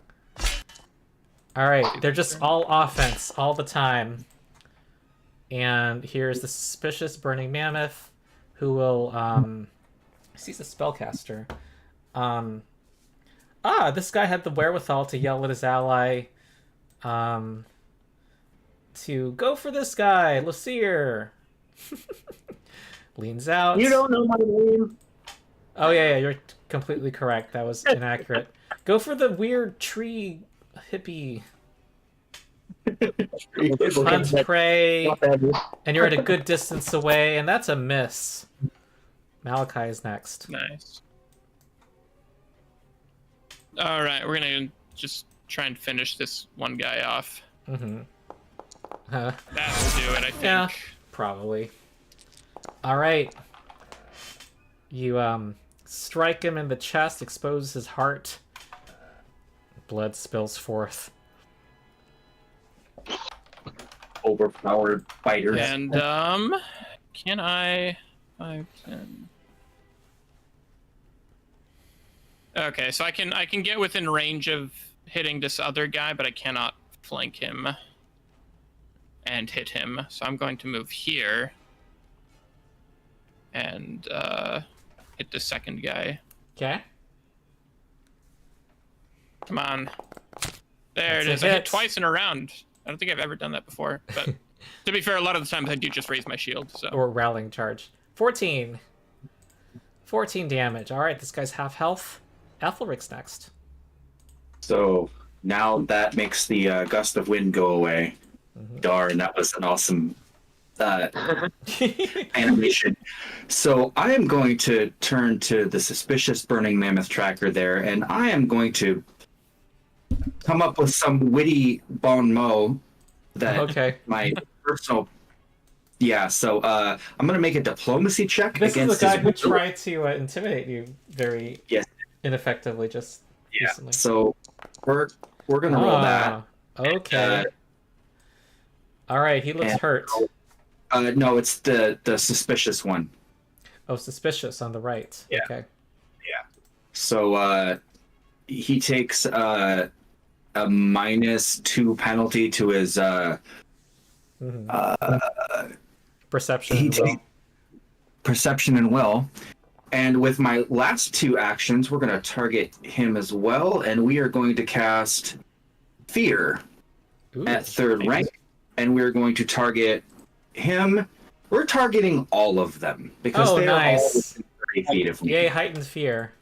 All right, they're just all offense all the time. And here's the suspicious burning mammoth, who will sees a spellcaster. This guy had the wherewithal to yell at his ally, to go for this guy, Losyrr. Leans out. You don't know my name. Oh yeah, you're completely correct. That was inaccurate. Go for the tree hippie. Hunt prey, and you're at a good distance away, and that's a miss. Malachi is next. Nice. All right, we're gonna just try and finish this one guy off. Mm-hmm. That will do it, I think. Yeah, probably. All right. You strike him in the chest, expose his heart. Blood spills forth. Overpowered fighters. And can I 5, 10. Okay, so I can get within range of hitting this other guy, but I cannot flank him and hit him. So I'm going to move here and hit the second guy. Okay. Come on. There That's it is. a I hit. hit twice in a round. I don't think I've ever done that before. But to be fair, a lot of the times I do just raise my shield. So Or rallying charge. 14. 14 damage. All right, this guy's half health. Aethelric's next. So now that makes the gust of wind go away. Mhm. Darn, that was an awesome animation. So I am going to turn to the suspicious burning mammoth tracker there, and I am going to come up with some witty bon mot that Okay. my personal. Yeah, so I'm going to make a diplomacy check This is against the guy his who tried to intimidate you very Yes. ineffectively just Yeah. recently. So we're gonna roll that. Okay. All right, he looks and- hurt. No, it's the suspicious one. Oh, suspicious on the right. Yeah. Okay. So he takes a -2 penalty to his Mhm. uh, Perception. he and will. takes perception and will. And with my last 2 actions, we're going to target him as well, and we are going to cast Fear Ooh. at 3rd rank, and we're going to target him. We're targeting all of them because Oh, they are all nice. within 30 feet of me. Yay, heightened fear.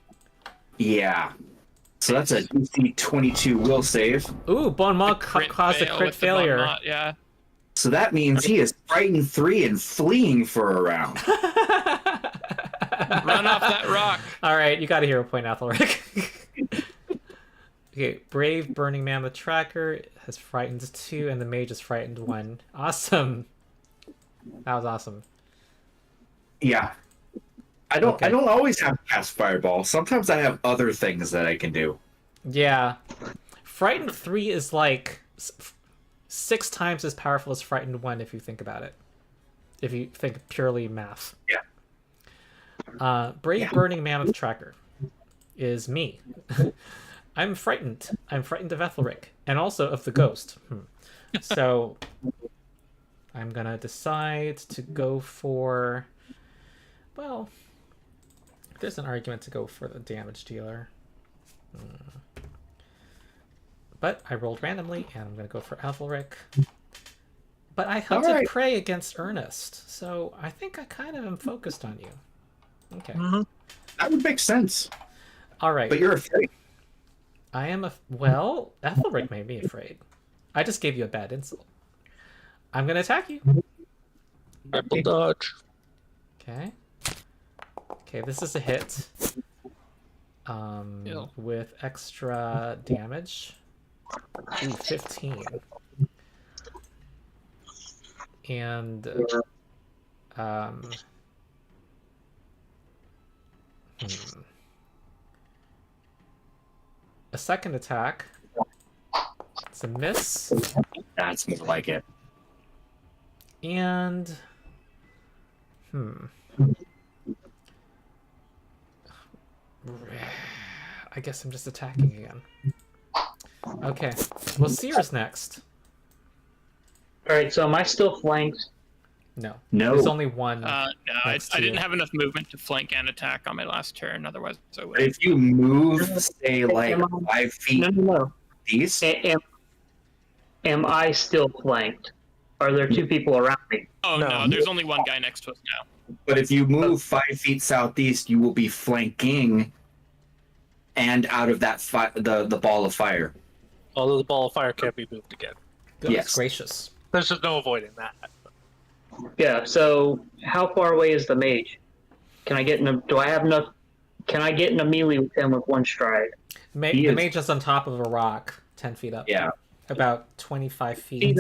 Yeah. So that's a DC 22 will save. Ooh, Bon Mot Crit caused a fail crit with the Bon failure. Mot, yeah. So that means he is frightened 3 and fleeing for a round. Run off that rock. All right, you got a hero point, Aethelric. Okay, Brave Burning Mammoth Tracker has frightened 2, and the mage is frightened 1. Awesome. That was awesome. Yeah. I don't Okay. always have to cast Fireball. Sometimes I have other things that I can do. Yeah. Frightened 3 is like 6 times as powerful as Frightened 1 if you think about it. If you think purely math. Yeah. Brave Yeah. Burning Mammoth Tracker is me. I'm frightened. I'm frightened of Aethelric, and also of the ghost. So I'm gonna decide to go for. Well, there's an argument to go for the damage dealer. But I rolled randomly, and I'm gonna go for Aethelric. But I hunted Alright. prey against Ernest, so I think I kind of am focused on you. Okay. Mhm. That would make sense. All right. But you're afraid. I am well, Aethelric made me afraid. I just gave you a bad insult. I'm gonna attack you. Triple dodge. Okay. Okay, this is a hit. Yeah. With extra damage. Ooh, 15. And a second attack. It's a miss. That's more like it. And I guess I'm just attacking again. Okay. Losyr's next. Alright, so am I still flanked? No. No. There's only one. No, I Next to didn't you. have enough movement to flank and attack on my last turn. Otherwise, I But would. if you move, say, like 5 feet No. east, Am I still flanked? Are there 2 people around me? Oh No. no, there's only one guy next to us now. but if you move 5 feet southeast, you will be flanking and out of that the ball of fire. Although the ball of fire can't be moved again. Goodness yes. gracious. There's just no avoiding that. Yeah, so how far away is the mage? Can I get in a do I have enough can I get in a melee with him with 1 stride? He The is- mage is on top of a rock, 10 feet up. Yeah. About 25 feet. Feet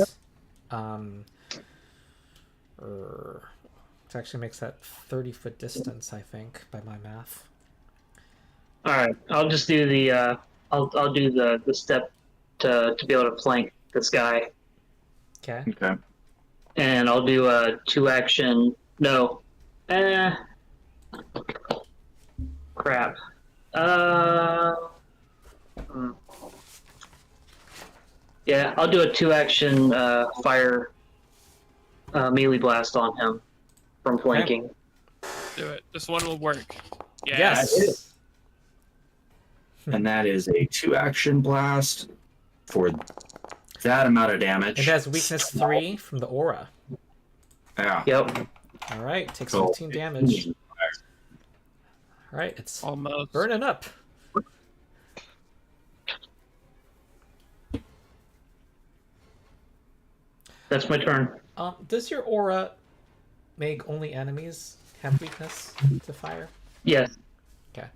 It actually makes that 30-foot distance, I think, by my math. Alright, I'll just do the I'll do the step to be able to flank this guy. Okay. Okay. And I'll do a 2-action no. Crap. Yeah, Yeah, I'll do a 2-action fire melee blast on him from flanking. Do it. This one will work. Yeah. Yes. And that is a 2-action blast for that amount of damage. It has weakness 3 from the aura. Yeah. Yep. All right, takes So- 15 damage. All right, it's Almost. burning up. That's my turn. Does your aura make only enemies have weakness to fire? Yes. Okay.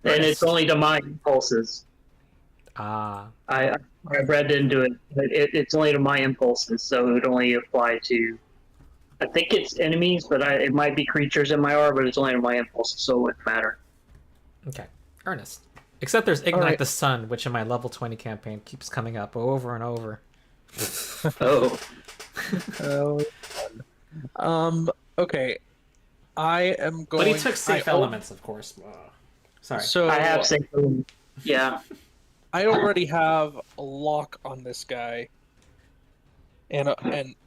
And it's only to my impulses. Ah, I read into it. It's only to my impulses, so it would only apply to. I think it's enemies, but it might be creatures in my aura, but it's only to my impulses, so it wouldn't matter. okay. Ernest. Except there's Ignite right. the Sun, which in my level 20 campaign keeps coming up over and over. Oh. Okay. I am going. But he took safe elements, of course. Sorry. So I have safe elements. Yeah. I already have a lock on this guy, and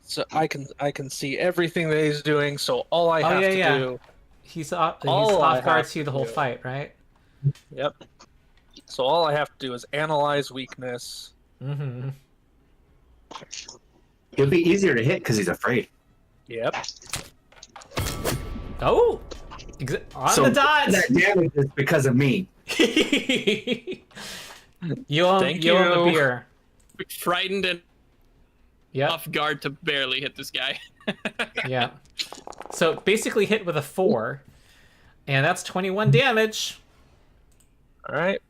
so I can see everything that he's doing. So all I have to do. He's All I off guard have to you the to whole do. fight, right? Yep. So all I have to do is analyze weakness. Mm-hmm. He'll be easier to hit because he's afraid. Yep. Oh! On So the dot! That damage is because of me. you own Thank you own the you. beer. Frightened and Yep. off guard to barely hit this guy. Yeah. So basically hit with a 4. And that's 21 damage. All right.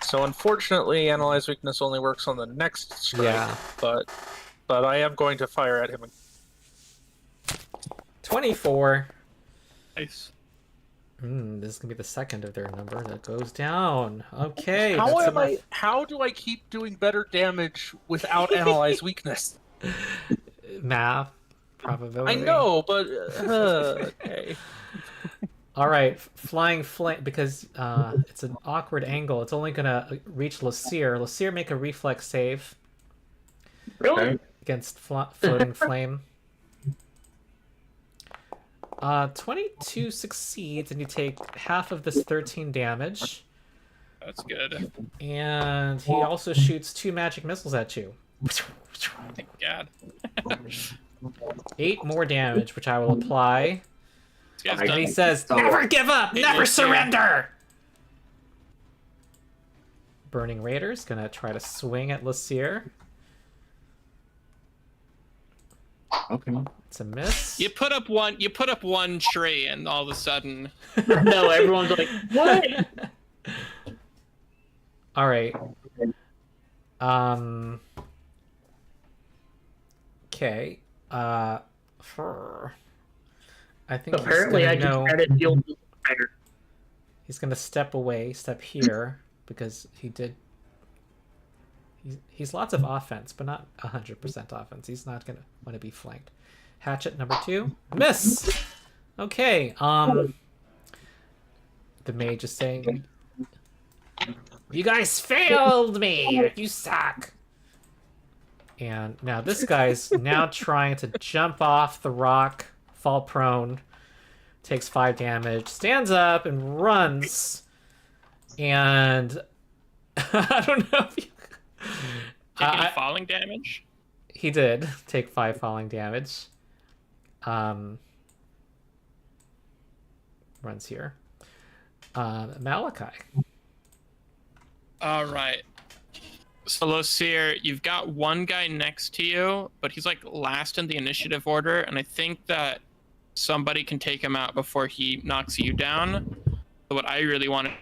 So unfortunately, analyze weakness only works on the next strike. Yeah. But I am going to fire at him. 24. Nice. This is gonna be the second of their number that goes down. Okay. How that's am I? enough. How do I keep doing better damage without analyze weakness? Math. Probability. I know, but okay. All right, flying flame, because it's an awkward angle. It's only gonna reach Losyrr. Losyrr, make a reflex save Really? against floating flame. 22 succeeds, and you take half of this 13 damage. That's good. And he also shoots 2 magic missiles at you. Thank God. 8 more damage, which I will apply. This guy's And done. he says, "Never give up, never surrender." Burning Raider's gonna try to swing at Losyrr. Okay. It's a miss. You put up one tree, and all of a sudden, No, everyone's like, what? All right. Okay. I think Apparently, I he's gonna just added deal fire. He's gonna step away, step here, because he did. He's lots of offense, but not 100% offense. He's not gonna want to be flanked. Hatchet number 2, miss. Okay. The mage is saying, "You guys failed me. You suck." And now this guy's now trying to jump off the rock, fall prone, takes 5 damage, stands up and runs. And I don't know if you... taking falling damage. He did take 5 falling damage. Runs here. Malachi. All right. So Losyrr, you've got one guy next to you, but he's like last in the initiative order, and I think that somebody can take him out before he knocks you down. So what I really want to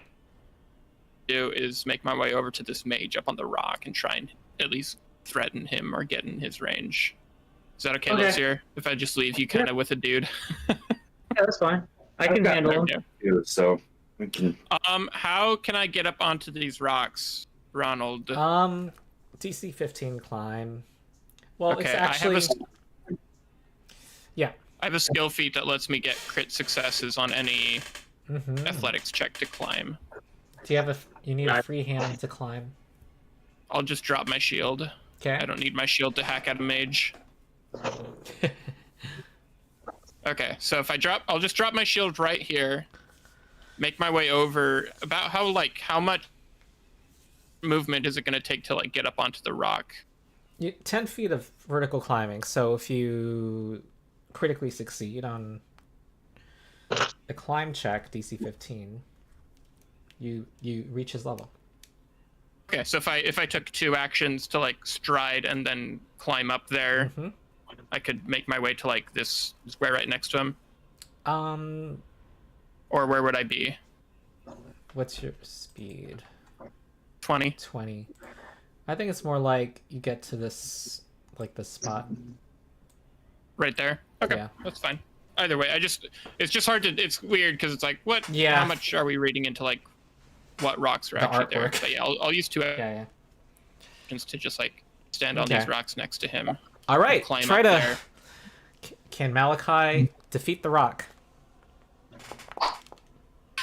do is make my way over to this mage up on the rock and try and at least threaten him or get in his range. Is that okay, Okay. Losyrr? If I just leave you kind of with a dude? Yeah, that's fine. I can handle him. Too, so we can. How can I get up onto these rocks, Ronald? DC 15 climb. Well, Okay, it's actually... Yeah. I have a skill feat that lets me get crit successes on any Mm-hmm. athletics check to climb. Do you have You need a free hand to climb. I'll just drop my shield. Okay. I don't need my shield to hack at a mage. Okay, so if I'll just drop my shield right here. Make my way over. About how much movement is it going to take to like get up onto the rock? 10 feet of vertical climbing. So if you critically succeed on a climb check, DC 15, you reach his level. Okay, so if I took 2 actions to like stride and then climb up there, I could make my way to like this square right next to him. Or where would I be? What's your speed? 20. 20. I think it's more like you get to this, like this spot. Right there? Okay, Yeah. That's fine. Either way, it's just hard to, it's weird because it's like, what? Yeah. How much are we reading into like what rocks are The actually there? artwork. But yeah, I'll use 2 Yeah. actions to just like stand on these rocks next to him. All right, Climb try up to. there. Can Malachi defeat the rock?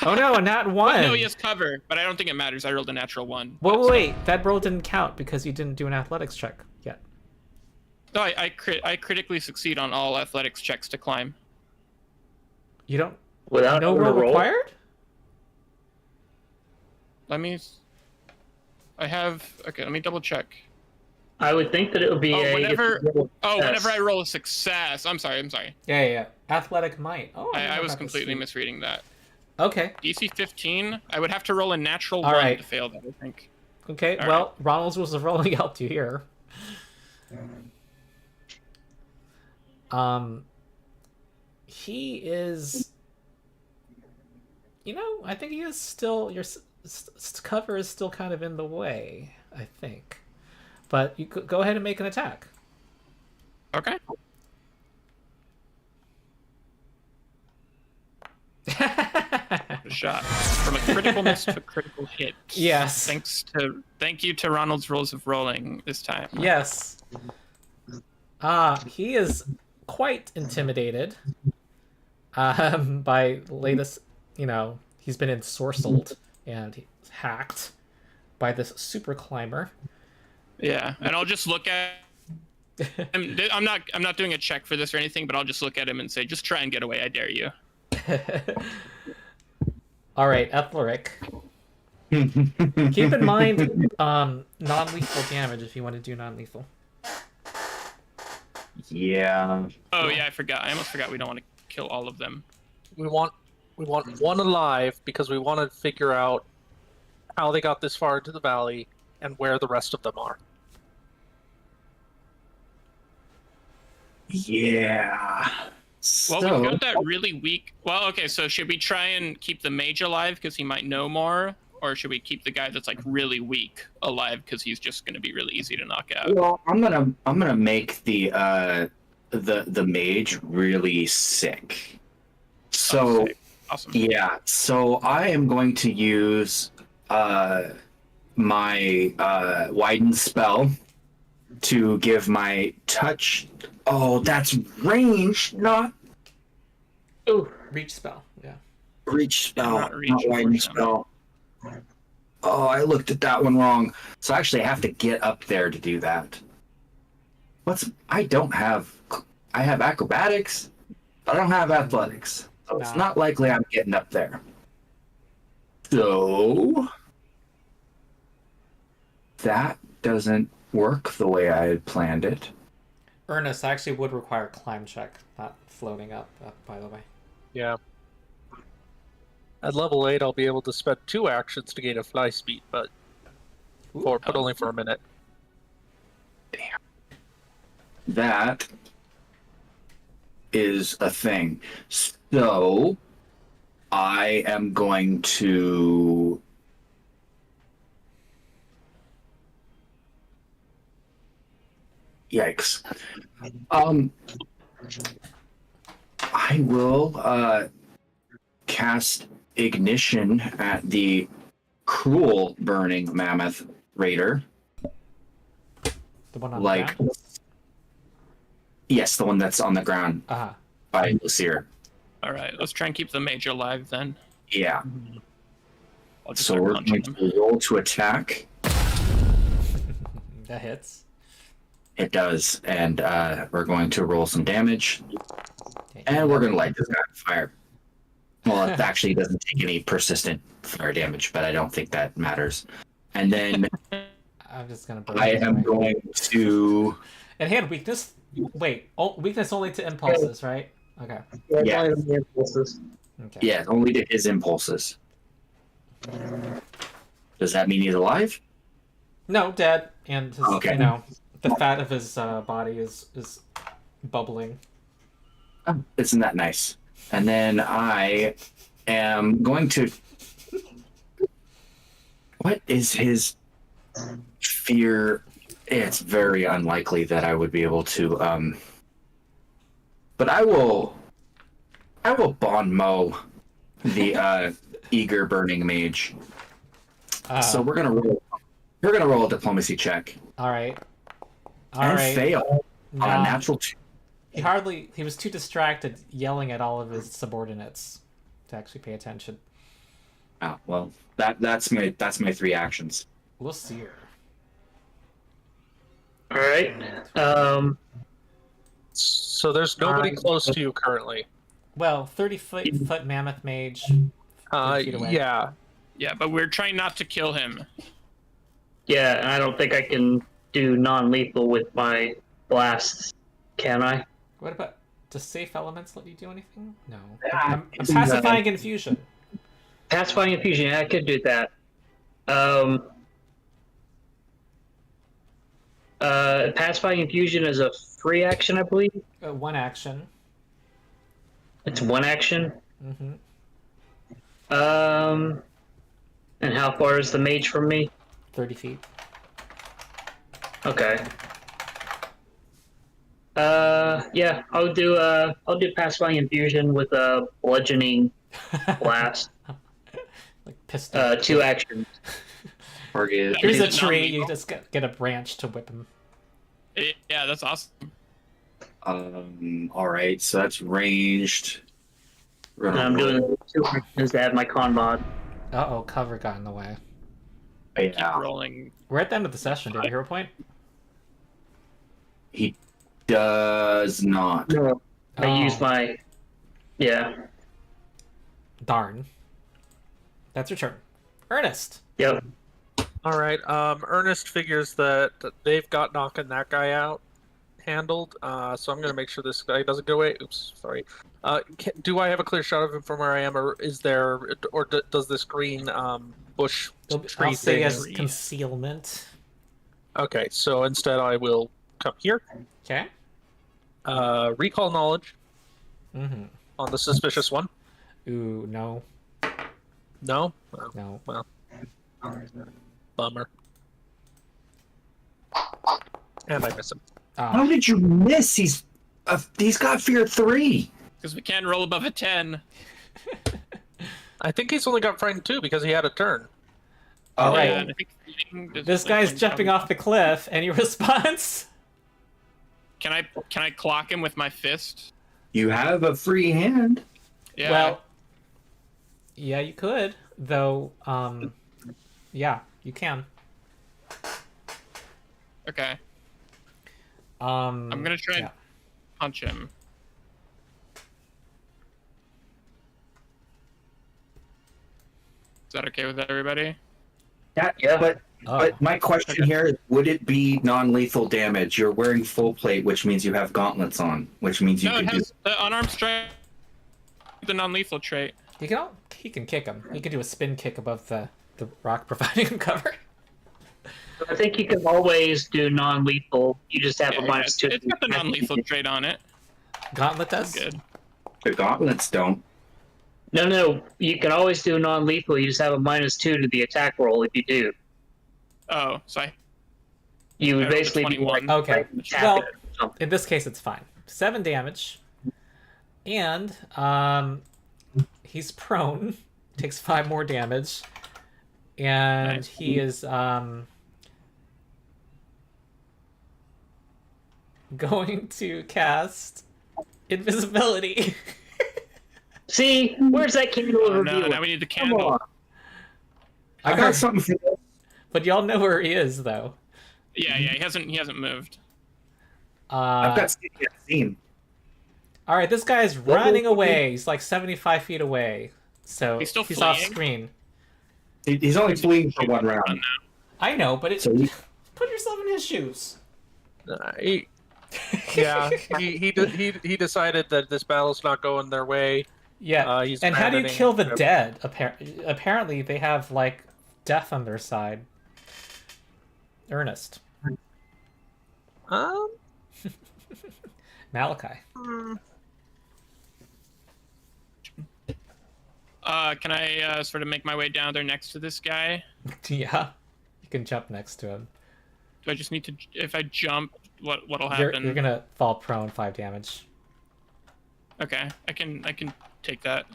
Oh no, not one. No, he has cover, but I don't think it matters. I rolled a natural 1. Whoa, wait, that roll didn't count because you didn't do an athletics check yet. No, I critically succeed on all athletics checks to climb. You don't. Without No a roll roll? required? Let me double check. I would think that it would be whenever Yes. I roll a success. I'm sorry. Yeah. Athletic might. Oh, I was completely misreading that. Okay. DC 15, I would have to roll a natural All 1 right. to fail that, I think. Okay, All well, Ronald's rules of rolling helped you here. He is... You know, I think he is still... Your cover is still kind of in the way, I think. But you could go ahead and make an attack. Okay. A shot. From a critical miss to a critical hit. Yes. Thank you to Ronald's rules of rolling this time. Yes. He is quite intimidated by latest, he's been ensorcelled and hacked by this super climber. Yeah, and I'll just look at him. I'm not doing a check for this or anything, but I'll just look at him and say, just try and get away, I dare you. All right, Aethelric. Keep in mind non-lethal damage if you want to do non-lethal. Yeah. Oh yeah, I forgot. I almost forgot we don't want to kill all of them. We want one alive because we want to figure out how they got this far into the valley and where the rest of them are. Yeah. Well, So, we've got that really weak... Well, okay, so should we try and keep the mage alive because he might know more? Or should we keep the guy that's like really weak alive because he's just going to be really easy to knock out? well, I'm gonna make the mage really sick. So Sick. Awesome. yeah, so I am going to use my widen spell to give my touch. Oh, that's range, not Ooh, reach spell. Yeah. reach spell, Not reach, not widen unfortunately. spell. Oh, I looked at that one wrong. So I actually have to get up there to do that. I have acrobatics, but I don't have athletics. So it's No. not likely I'm getting up there. So that doesn't work the way I had planned it. Ernest actually would require a climb check, not floating up, by the way. Yeah. At level 8, I'll be able to spend 2 actions to gain a fly speed, but only for a minute. That is a thing. So I am going to yikes. I will cast ignition at the cruel burning mammoth raider. The one on Like- the ground? Yes, the one that's on the ground Uh-huh. by Losyrr. All right, let's try and keep the mage alive then. Yeah. I'll just So start we're punching going him. to roll to attack. That hits. It does, and we're going to roll some damage, Okay. and we're going to light this guy on fire. Well, it actually doesn't take any persistent fire damage, but I don't think that matters. And then I'm just gonna burn I this am away. going to... And he had weakness. Wait, weakness only to impulses, right? Okay. Yeah. Impulses. Okay. Yeah, only to his impulses. Does that mean he's alive? No, dead, and his, Okay. you know, the fat of his body is bubbling. Oh, isn't that nice? And then I am going to... What is his fear? It's very unlikely that I would be able to... But I will Bon Mo the eager burning mage. So we're gonna roll a diplomacy check All right. All and right. fail on a No. natural 2. He was too distracted yelling at all of his subordinates to actually pay attention. Oh, well, that's my 3 actions. Losyrr. All right. So there's nobody close to you currently. Well, 30-foot mammoth mage. 30 feet away. Yeah. Yeah, but we're trying not to kill him. Yeah, and I don't think I can do non-lethal with my blasts, can I? What about... Does safe elements let you do anything? No. Yeah, I'm pacifying infusion. Pacifying infusion, yeah, I could do that. Pacifying infusion is a free action, I believe. One action. It's one action. Mm-hmm. And how far is the mage from me? 30 feet. Okay. Yeah, I'll do pacifying infusion with a bludgeoning blast. Like pistol. 2 actions. Target. Here's a Is it tree. non-lethal? You just get a branch to whip him. Yeah, that's awesome. All right, so that's ranged. We're And gonna I'm roll- doing 2 actions to add my con mod. Uh-oh, cover got in the way. Yeah, Rolling. We're at the end of the session. Do you have a hero point? he does not. No. I Oh. use my... Yeah. Darn. That's your turn. Ernest. Yep. All right. Ernest figures that they've got knocking that guy out handled. So I'm gonna make sure this guy doesn't go away. Oops, sorry. Do I have a clear shot of him from where I am, or is there, or does this green bush tree I'll say thing? as concealment. Okay, so instead I will come here. Okay. Recall knowledge Mm-hmm. on the suspicious one. Ooh, no. No. No. Bummer. And I miss him. How did you miss? He's got fear 3. Because we can't roll above a 10. I think he's only got frightened 2 because he had a turn. All right. Yeah, and I think feeding does, This like, guy's when jumping come- off the cliff. Any response? Can I clock him with my fist? You have a free hand. Yeah. Well, yeah, you could, though. Yeah, you can. Okay. I'm gonna try and punch him. Is that okay with everybody? Yeah. But my question here is, would it be non-lethal damage? You're wearing full plate, which means you have gauntlets on, which means you No, can it do... has the unarmed strike, the non-lethal trait. He can kick him. He can do a spin kick above the rock, providing him cover. I think you can always do non-lethal. You just have a Yeah, minus 2. it's got the non-lethal trait on it. Gauntlet does. Good. The gauntlets don't. No, you can always do non-lethal. You just have a minus 2 to the attack roll if you do. Oh, so You would I rolled a basically be 21. like, Okay. tap Well, it or something. in this case, it's fine. 7 damage, and he's prone. Takes 5 more damage, and Nice. he is going to cast invisibility. See, where's that candle Oh, no, reveal? now we need the Come candle. on. I got something for this. But y'all know where he is, though. Yeah, he hasn't moved. I've got scene. All right, this guy's running away. He's like 75 feet away, so He's still off fleeing? screen. He's only fleeing for one round. I know, but So put yourself in his shoes. He decided that this battle's not going their way. Yeah, He's and how do you abandoning kill the the- dead? Apparently, they have like death on their side. Ernest, Malachi. Can I sort of make my way down there next to this guy? Yeah, you can jump next to him. Do I just need to? If I jump, what'll happen? You're gonna fall prone, 5 damage. Okay, I can take that.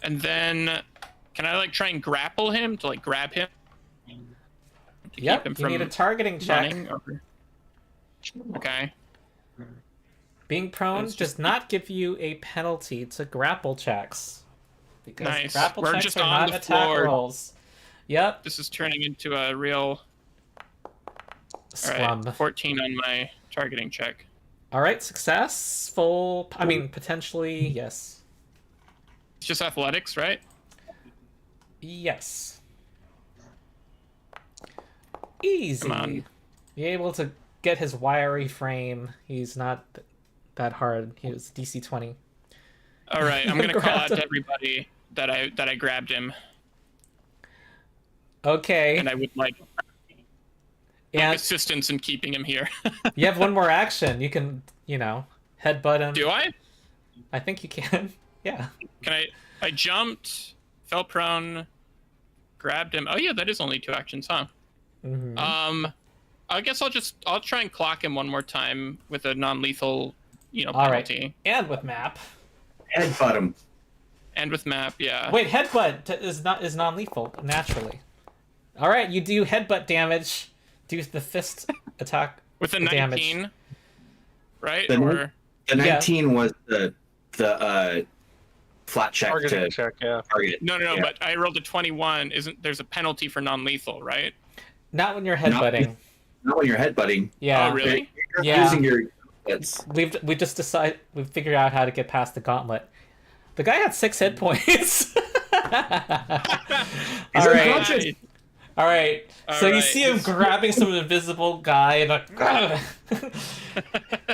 And then can I like try and grapple him to like grab him? To Yep, keep him you from need a targeting check. running? Okay. Being prone It's does just- not give you a penalty to grapple checks. Because Nice. grapple We're checks just are on not the attack floor. rolls. Yep. This is turning into a real. Slum. Alright, 14 on my targeting check. Alright, successful. I mean, potentially, yes. It's just athletics, right? Yes. Easy. Come on. You're able to get his wiry frame. He's not that hard. He was DC 20. All right, I'm gonna call out Grabbed him. to everybody that I grabbed him, Okay. and I would like And assistance in keeping him here. you have one more action. You can, headbutt him. Do I? I think you can. Yeah. Can I? I jumped, fell prone, grabbed him. Oh yeah, that is only 2 actions, huh? Mhm. I guess I'll try and clock him one more time with a non-lethal, All right. penalty, And with map. headbutt him. and with map, yeah. Wait, headbutt is non-lethal naturally. All right, you do headbutt damage. Do the fist attack With a damage. 19, right? The Or The 19 was the flat check Targeting to check, yeah. target. no, Yeah. but I rolled a 21. There's a penalty for non-lethal, right? Not when you're headbutting. Not when you're headbutting. Yeah. Oh, really? You're Yeah. using your hits. We've figured out how to get past the gauntlet. The guy had 6 hit points. All right. unconscious. Nice. All right. So you Alright, see him this- grabbing some invisible guy, and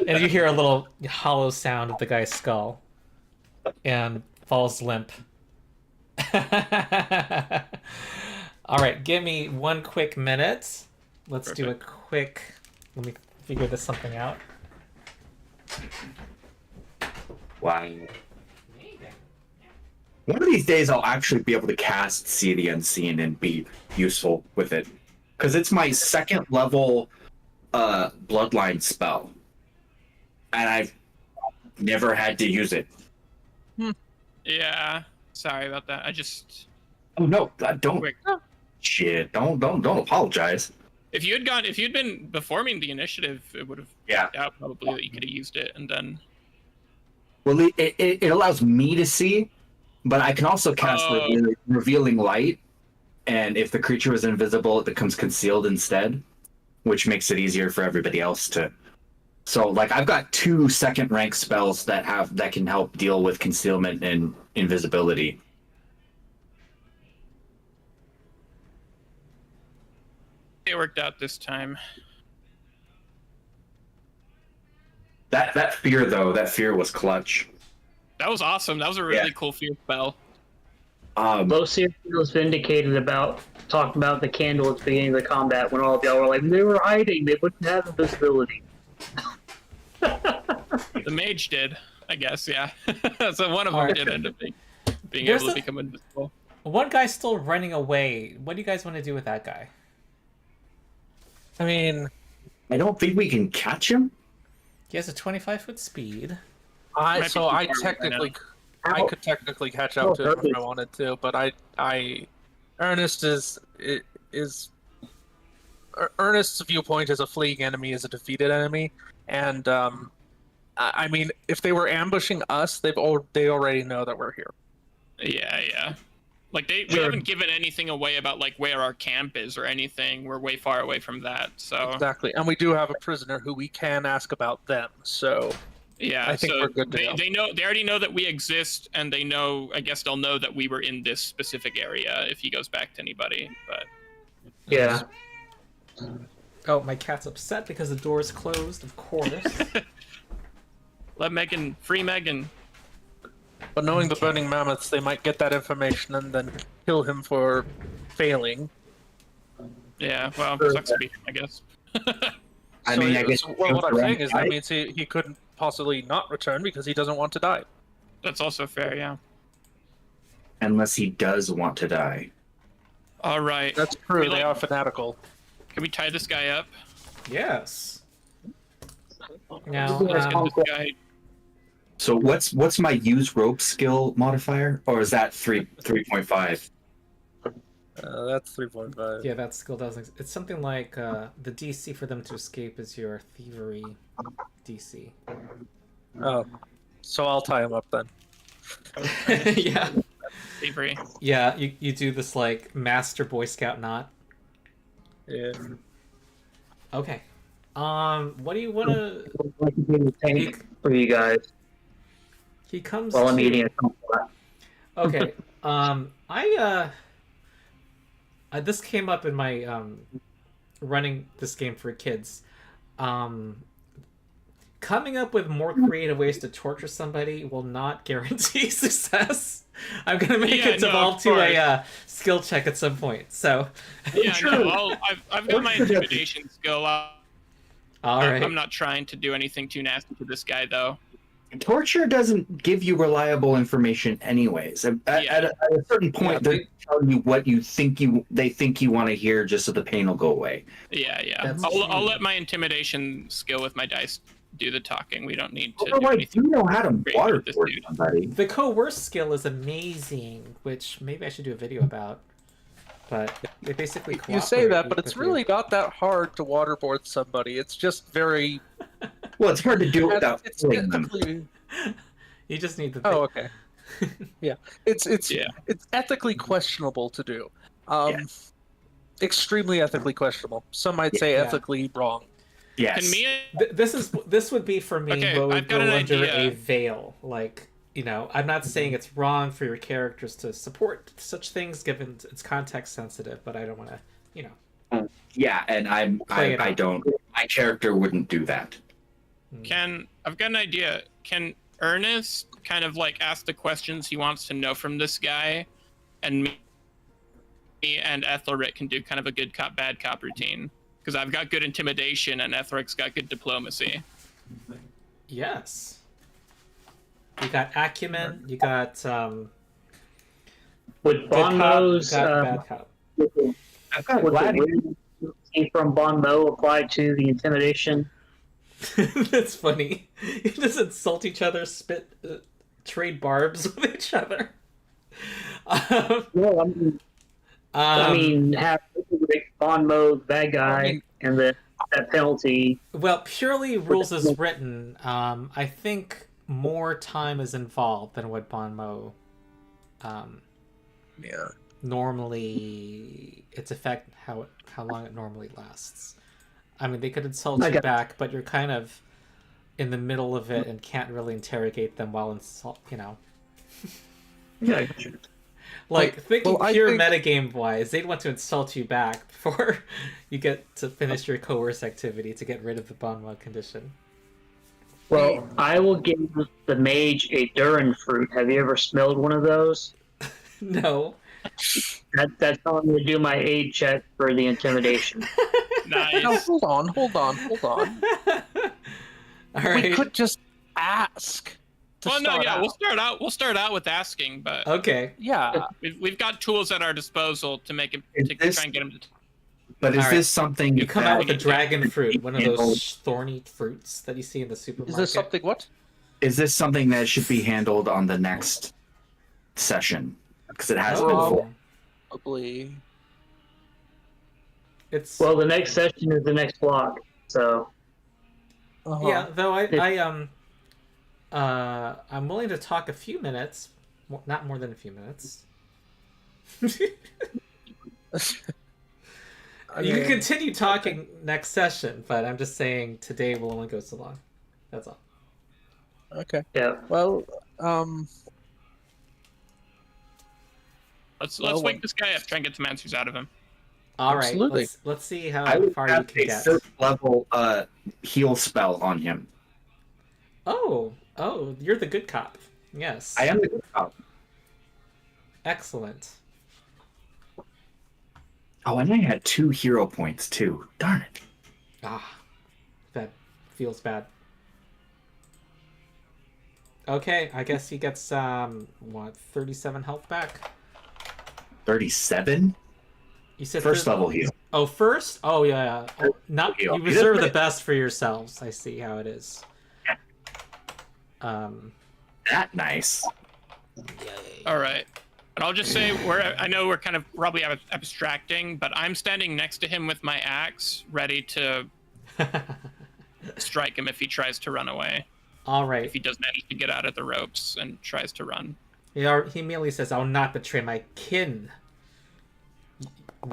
and you hear a little hollow sound of the guy's skull, and falls limp. All right, give me 1 quick minute. Let's do a quick. Let me figure this something out. Wow. One of these days, I'll actually be able to cast See the Unseen and be useful with it. Because it's my 2nd level bloodline spell. And I've never had to use it. Yeah. Sorry about that. I just Oh, no. Don't. quick. Shit. Don't apologize. If you'd been before me in the initiative, it would have Yeah. out probably that you could have used it, and then Well, it allows me to see, but I can also cast Revealing Light, and if the creature is invisible, it becomes concealed instead, which makes it easier for everybody else to. So, like, I've got 2 second rank spells that can help deal with concealment and invisibility. it worked out this time. That fear was clutch. That was awesome. That was a really Yeah. cool fear spell. Losyrr feels vindicated about talking about the candle at the beginning of the combat when all of y'all were like, they were hiding, they wouldn't have invisibility. The mage did, I guess, yeah. So one of them Alright. did end up being There's able to a- become invisible. One guy's still running away. What do you guys want to do with that guy? I mean, I don't think we can catch him. He has a 25-foot speed. Might be too far right I could technically catch up to him if I wanted to, but Ernest Ernest's viewpoint as a fleeing enemy is a defeated enemy, and I mean, if they were ambushing us, they already know that we're here. Yeah. Like we Sure. haven't given anything away about like where our camp is or anything. We're way far away from that. So Exactly, and we do have a prisoner who we can ask about them. So yeah, I think so we're good to go. they know, they already know that we exist, and they know. I guess they'll know that we were in this specific area if he goes back to anybody. But Yeah. Oh, my cat's upset because the door is closed, of course. let Megan free Megan. But knowing the burning mammoths, they might get that information and then kill him for failing. Yeah, well, sucks to be him, I guess. I mean, I guess what I'm saying is that right? means he couldn't possibly not return because he doesn't want to die. That's also fair, yeah. Unless he does want to die. All right. That's true. We They like- are fanatical. Can we tie this guy up? Yes. Now, Let's get this guy. So what's my use rope skill modifier, or is that 3.5? That's 3.5. yeah, that skill doesn't. It's something like the DC for them to escape is your thievery DC. Oh, so I'll tie him up then. yeah. Thievery. Yeah, you do this like master Boy Scout knot. Yeah. Okay. What do you want to? I can do the tank for you guys He comes. while I'm to- eating a compliment. Okay. This came up in my running this game for kids. Coming up with more creative ways to torture somebody will not guarantee success. I'm gonna make Yeah, it no, devolve of to a course. skill check at some point. So, Yeah, no, I've got my intimidation skill. all right. I'm not trying to do anything too nasty to this guy, though. Torture doesn't give you reliable information, anyways. At a certain point, Yeah, they're telling you what they think you want to hear, just so the pain will go away. Yeah. That's I'll true. let my intimidation skill with my dice do the talking. We don't need to do Otherwise, anything. you know how to great water with this torture dude. somebody. The coerce skill is amazing, which maybe I should do a video about. But they basically You say that, cooperate but it's with you. really not that hard to waterboard somebody. It's just very. Well, it's hard to do it without It's killing them. ethically. You just need the. Oh, okay. Yeah, it's Yeah. it's ethically questionable to do. Yes. Extremely ethically questionable. Some might say Yeah. ethically wrong. Yes. Can me? This would be for me Okay, what would I've got go an under idea. a veil. Like, I'm not saying it's wrong for your characters to support such things given it's context sensitive, but I don't want to, Yeah, and Play it I out. don't. My character wouldn't do that. I've got an idea. Can Ernest kind of like ask the questions he wants to know from this guy, and me and Aethelric can do kind of a good cop, bad cop routine? Because I've got good intimidation and Aethelric's got good diplomacy. Yes. You got acumen, you got Would good cop, you Bonmo's got bad cop. I've got would glad the weird from Bonmo apply to the intimidation? That's funny. You just insult each other, trade barbs with each other. No, I mean have Bonmo the bad guy, I mean- and then that penalty. Well, purely rules as written, I think more time is involved than what Bonmo Yeah. normally its effect how long it normally lasts. I mean, they could insult I you got- back, but you're kind of in the middle of it and can't really interrogate them while Yeah. like thinking well, I pure think- metagame wise, they'd want to insult you back before you get to finish your coerce activity to get rid of the Bonmo condition. Well, I will give the mage a Durin fruit. Have you ever smelled one of those? No. That's how I'm going to do my aid check for the intimidation. No, Nice. hold on. All We right. could just ask. To Well, no, start yeah, out. we'll start out with asking, but Okay. Yeah. we've got tools at our disposal to make him Is to this- try and get him to. But is All right. this something You come that out with a dragon fruit, one of handled- those thorny fruits that you see in the supermarket. Is this something? What? is this something that should be handled on the next session? Because it has been Oh. full. Probably. It's Well, the next session is the next block, so Uh-huh. yeah. Though I I'm willing to talk a few minutes, not more than a few minutes. You can continue talking next session, but I'm just saying today will only go so long. That's all. Okay. Yeah. Well, Let's Well, wake this guy up. Try and get some answers out of him. All right, Absolutely. let's see how I would far you have can a get. first level heal spell on him. Oh, you're the good cop. Yes. I am the good cop. Excellent. Oh, and I had 2 hero points too. Darn it. Ah, that feels bad. Okay, I guess he gets 37 health back. 37? You said First level heal. Oh, first? Oh yeah. Oh, not heal. you reserve the best for yourselves. I see how it is. That nice. All right. And I'll just say I know we're kind of probably abstracting, but I'm standing next to him with my axe, ready to strike him if he tries to run away. All right. If he does manage to get out of the ropes and tries to run. He merely says, "I'll not betray my kin."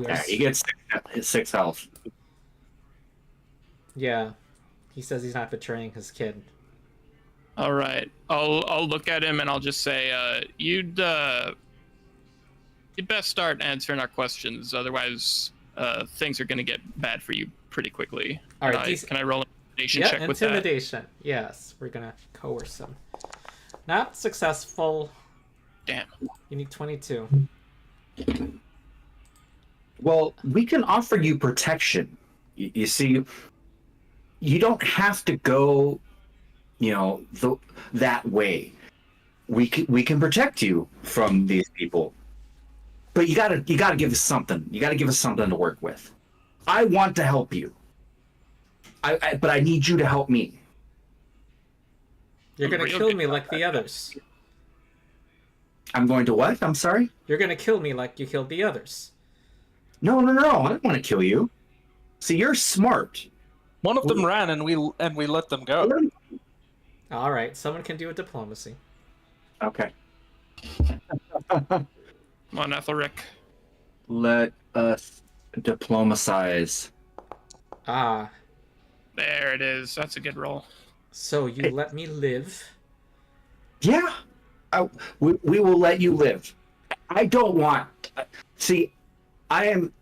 Yeah, he gets 6 health. Yeah, he says he's not betraying his kid. All right. I'll look at him and I'll just say, you'd best start answering our questions, otherwise things are going to get bad for you pretty quickly. All right. Can I roll an intimidation check with that? Intimidation. Yes, we're gonna coerce him. Not successful. Damn. You need 22. Well, we can offer you protection. You see, you don't have to go, that way. We can protect you from these people, but you gotta give us something. You gotta give us something to work with. I want to help you, but I need you to help me. You're gonna kill me like the others. I'm going to what? I'm sorry? You're gonna kill me like you killed the others. No. I don't want to kill you. See, you're smart. one of them ran, and we let them go. All right, someone can do a diplomacy. Okay. Come on, Aethelric. Let us diplomatize. Ah, There it is. That's a good roll. so you let me live? Yeah, we will let you live. I don't want. See, I am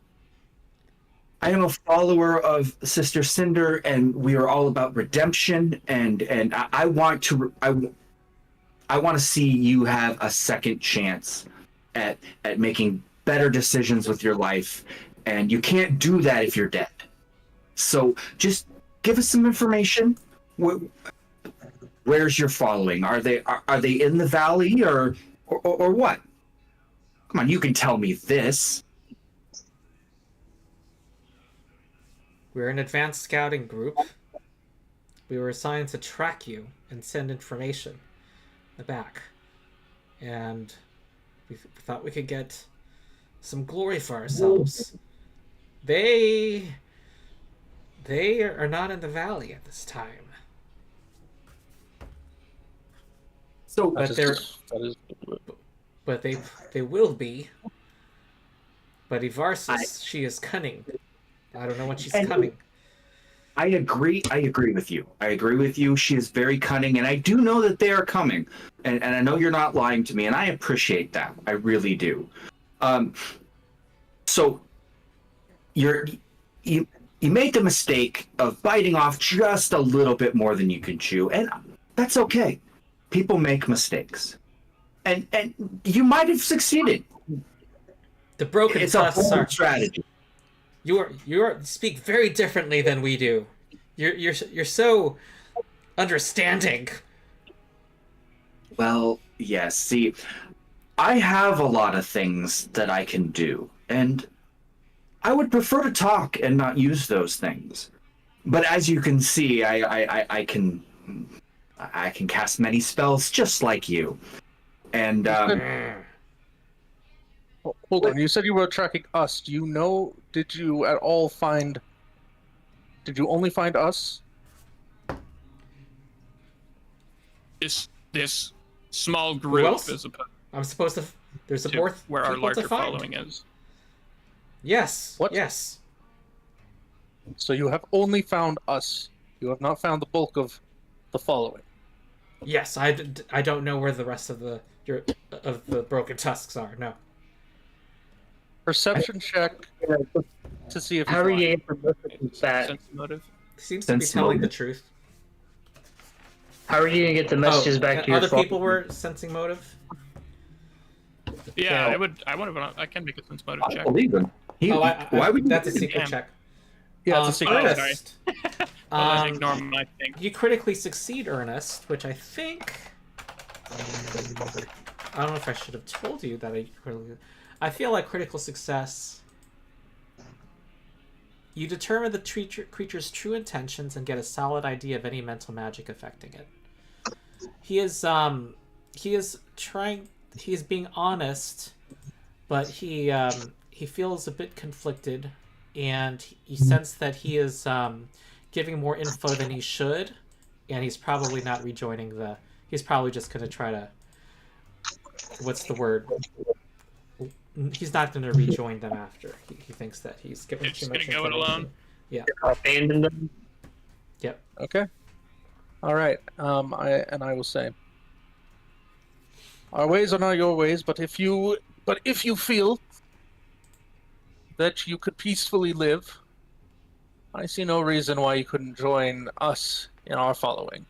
a follower of Sister Cinder, and we are all about redemption. And I want to see you have a second chance at making better decisions with your life, and you can't do that if you're dead. So just give us some information. Where's your following? Are they in the valley or what? Come on, you can tell me this. We're an advanced scouting group. We were assigned to track you and send information back. And we thought we could get some glory for ourselves. They are not in the valley at this time. So But but they will be. But Ivarsis, she is cunning. I don't know when she's coming. I agree with you. She is very cunning, and I do know that they are coming. And I know you're not lying to me, and I appreciate that. I really do. So you made the mistake of biting off just a little bit more than you can chew, and that's okay. People make mistakes. And you might have succeeded. The broken It's a tusks whole are strategy. you speak very differently than we do. You're so understanding. Well, yes. See, I have a lot of things that I can do, and I would prefer to talk and not use those things. But as you can see, I can cast many spells just like you. And Hold on. You said you were tracking us. Do you know? Did you at all find? Did you only find us? this small group else? as opposed I'm supposed to. There's a to fourth where our people to larger find. following is. Yes. What? Yes. So you have only found us. You have not found the bulk of the following. Yes. I don't know where the rest of the broken tusks are. No. Perception check to see if How are you you find. able to look that? Sense motive. Seems to be Sense telling the motive. truth. How are you gonna get the messages back to your other phone? people were sensing motive. Yeah, Yeah. I can make a sense motive I check. believe him. Why would that's a secret Damn. check? Yeah, it's a secret. Oh, Ernest, I'll ignore my thing. you critically succeed, Ernest, which I think. I don't know if I should have told you that I feel like critical success. You determine the creature's true intentions and get a solid idea of any mental magic affecting it. He is being honest, but he feels a bit conflicted, and you sense that he is giving more info than he should, and he's probably not rejoining he's probably just going to try to, what's the word? He's not going to rejoin them after. He thinks that he's giving He's too just much gonna go it information. alone? Yeah. Abandon them. Yep. Okay. All right. I will say, our ways are not your ways, but if you feel that you could peacefully live, I see no reason why you couldn't join us in our following.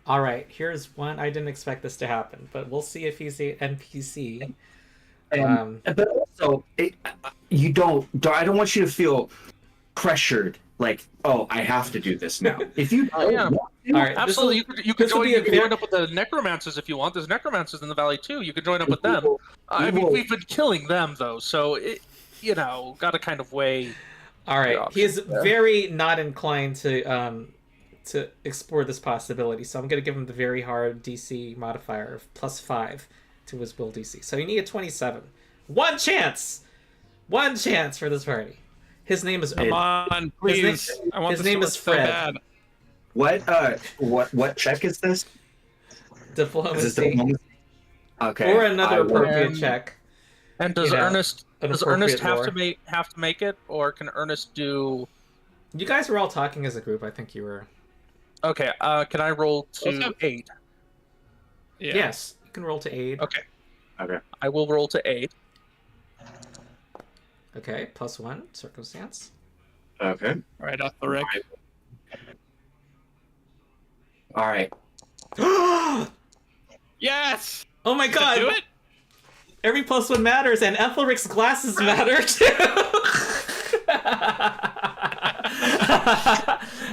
All right. Here's one. I didn't expect this to happen, but we'll see if he's an NPC. But also, you don't. I don't want you to feel pressured. Like, oh, I have to do this now. If you, Yeah. All right. Absolutely, you could this will join. be a You could very- join up with the necromancers if you want. There's necromancers in the valley too. You could join up with them. I we mean, will- we've been killing them though, so got to kind of weigh. All right. Your He is options there. very not inclined to explore this possibility, so I'm going to give him the very hard DC modifier of +5 to his will DC. So you need a 27. One chance for this party. His name is Come on, please. I want his this name so is much so Fred. bad. what check is this? Is this Diplomacy diplomacy? Okay. or another I will- appropriate check. And does You know, Ernest an does Ernest appropriate have to make it, or can Ernest do? You guys were all talking as a group. I think you were. Okay. Can I roll Let's to have- 8? Yeah. Yes, you can roll to aid. Okay. Okay. I will roll to 8. Okay, +1 circumstance. Okay. All right, Aethelric. All right. Oh Yes. my Does that god! do it? Every +1 matters, and Aethelric's glasses matter too.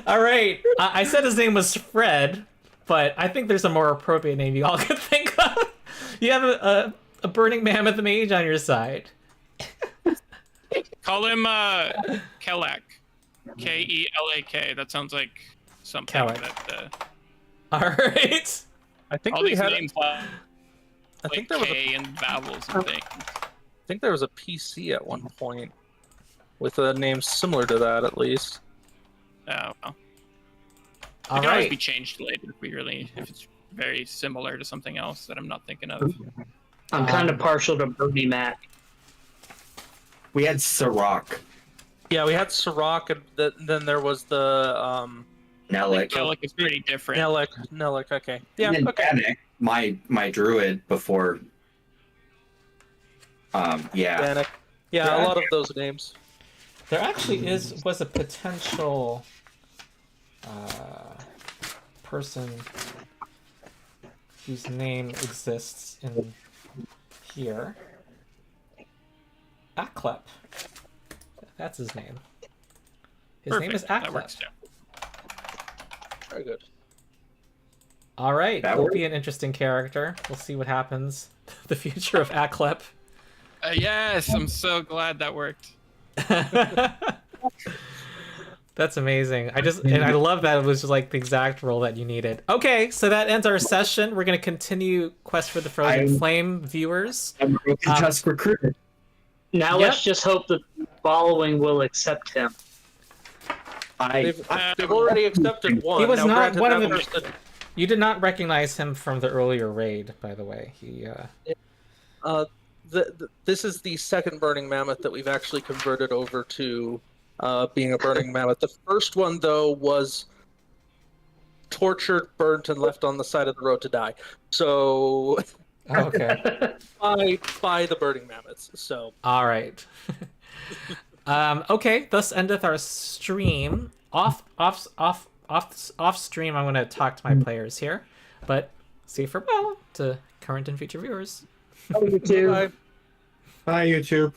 All right, I said his name was Fred, but I think there's a more appropriate name you all could think of. You have a burning mammoth mage on your side. Call him Kelak. Kelak. That sounds like something Kelak. that All right. I think all we these had. names I like think there was K and vowels and things. I think there was a PC at one point with a name similar to that, at least. Oh, well. It All can always be right. changed later if it's very similar to something else that I'm not thinking of. I'm kind of partial to Bernie Mac. We had Sirach. Yeah, we had Sirach, and then there was the Nellic. Kelak is pretty different. Nellic. Okay. Yeah. And then Okay. Danik, my druid before. Yeah. Danik. Yeah, a lot of those names. There actually was a potential person whose name exists in here. Aklep. That's his name. His name is Perfect. That works Aklep. too. Very good. All right, That he'll works. be an interesting character. We'll see what happens. The future of Aklep. Yes, I'm so glad that worked. That's amazing. I love that it was just like the exact role that you needed. Okay, so that ends our session. We're gonna continue Quest for the Frozen Flame viewers. I'm broken tusk recruited. Now Yep. let's just hope that the following will accept him. I They've already accepted one. He was Now, not granted, one that of the- person- You did not recognize him from the earlier raid, by the way. He This is the second burning mammoth that we've actually converted over to being a burning mammoth. The first one, though, was tortured, burnt, and left on the side of the road to die. So, okay. by the burning mammoths. So, All right. Okay. Thus endeth our stream. Off stream. I'm going to talk to my players here, but see farewell to current and future viewers. Oh, you too. bye. Bye, YouTube.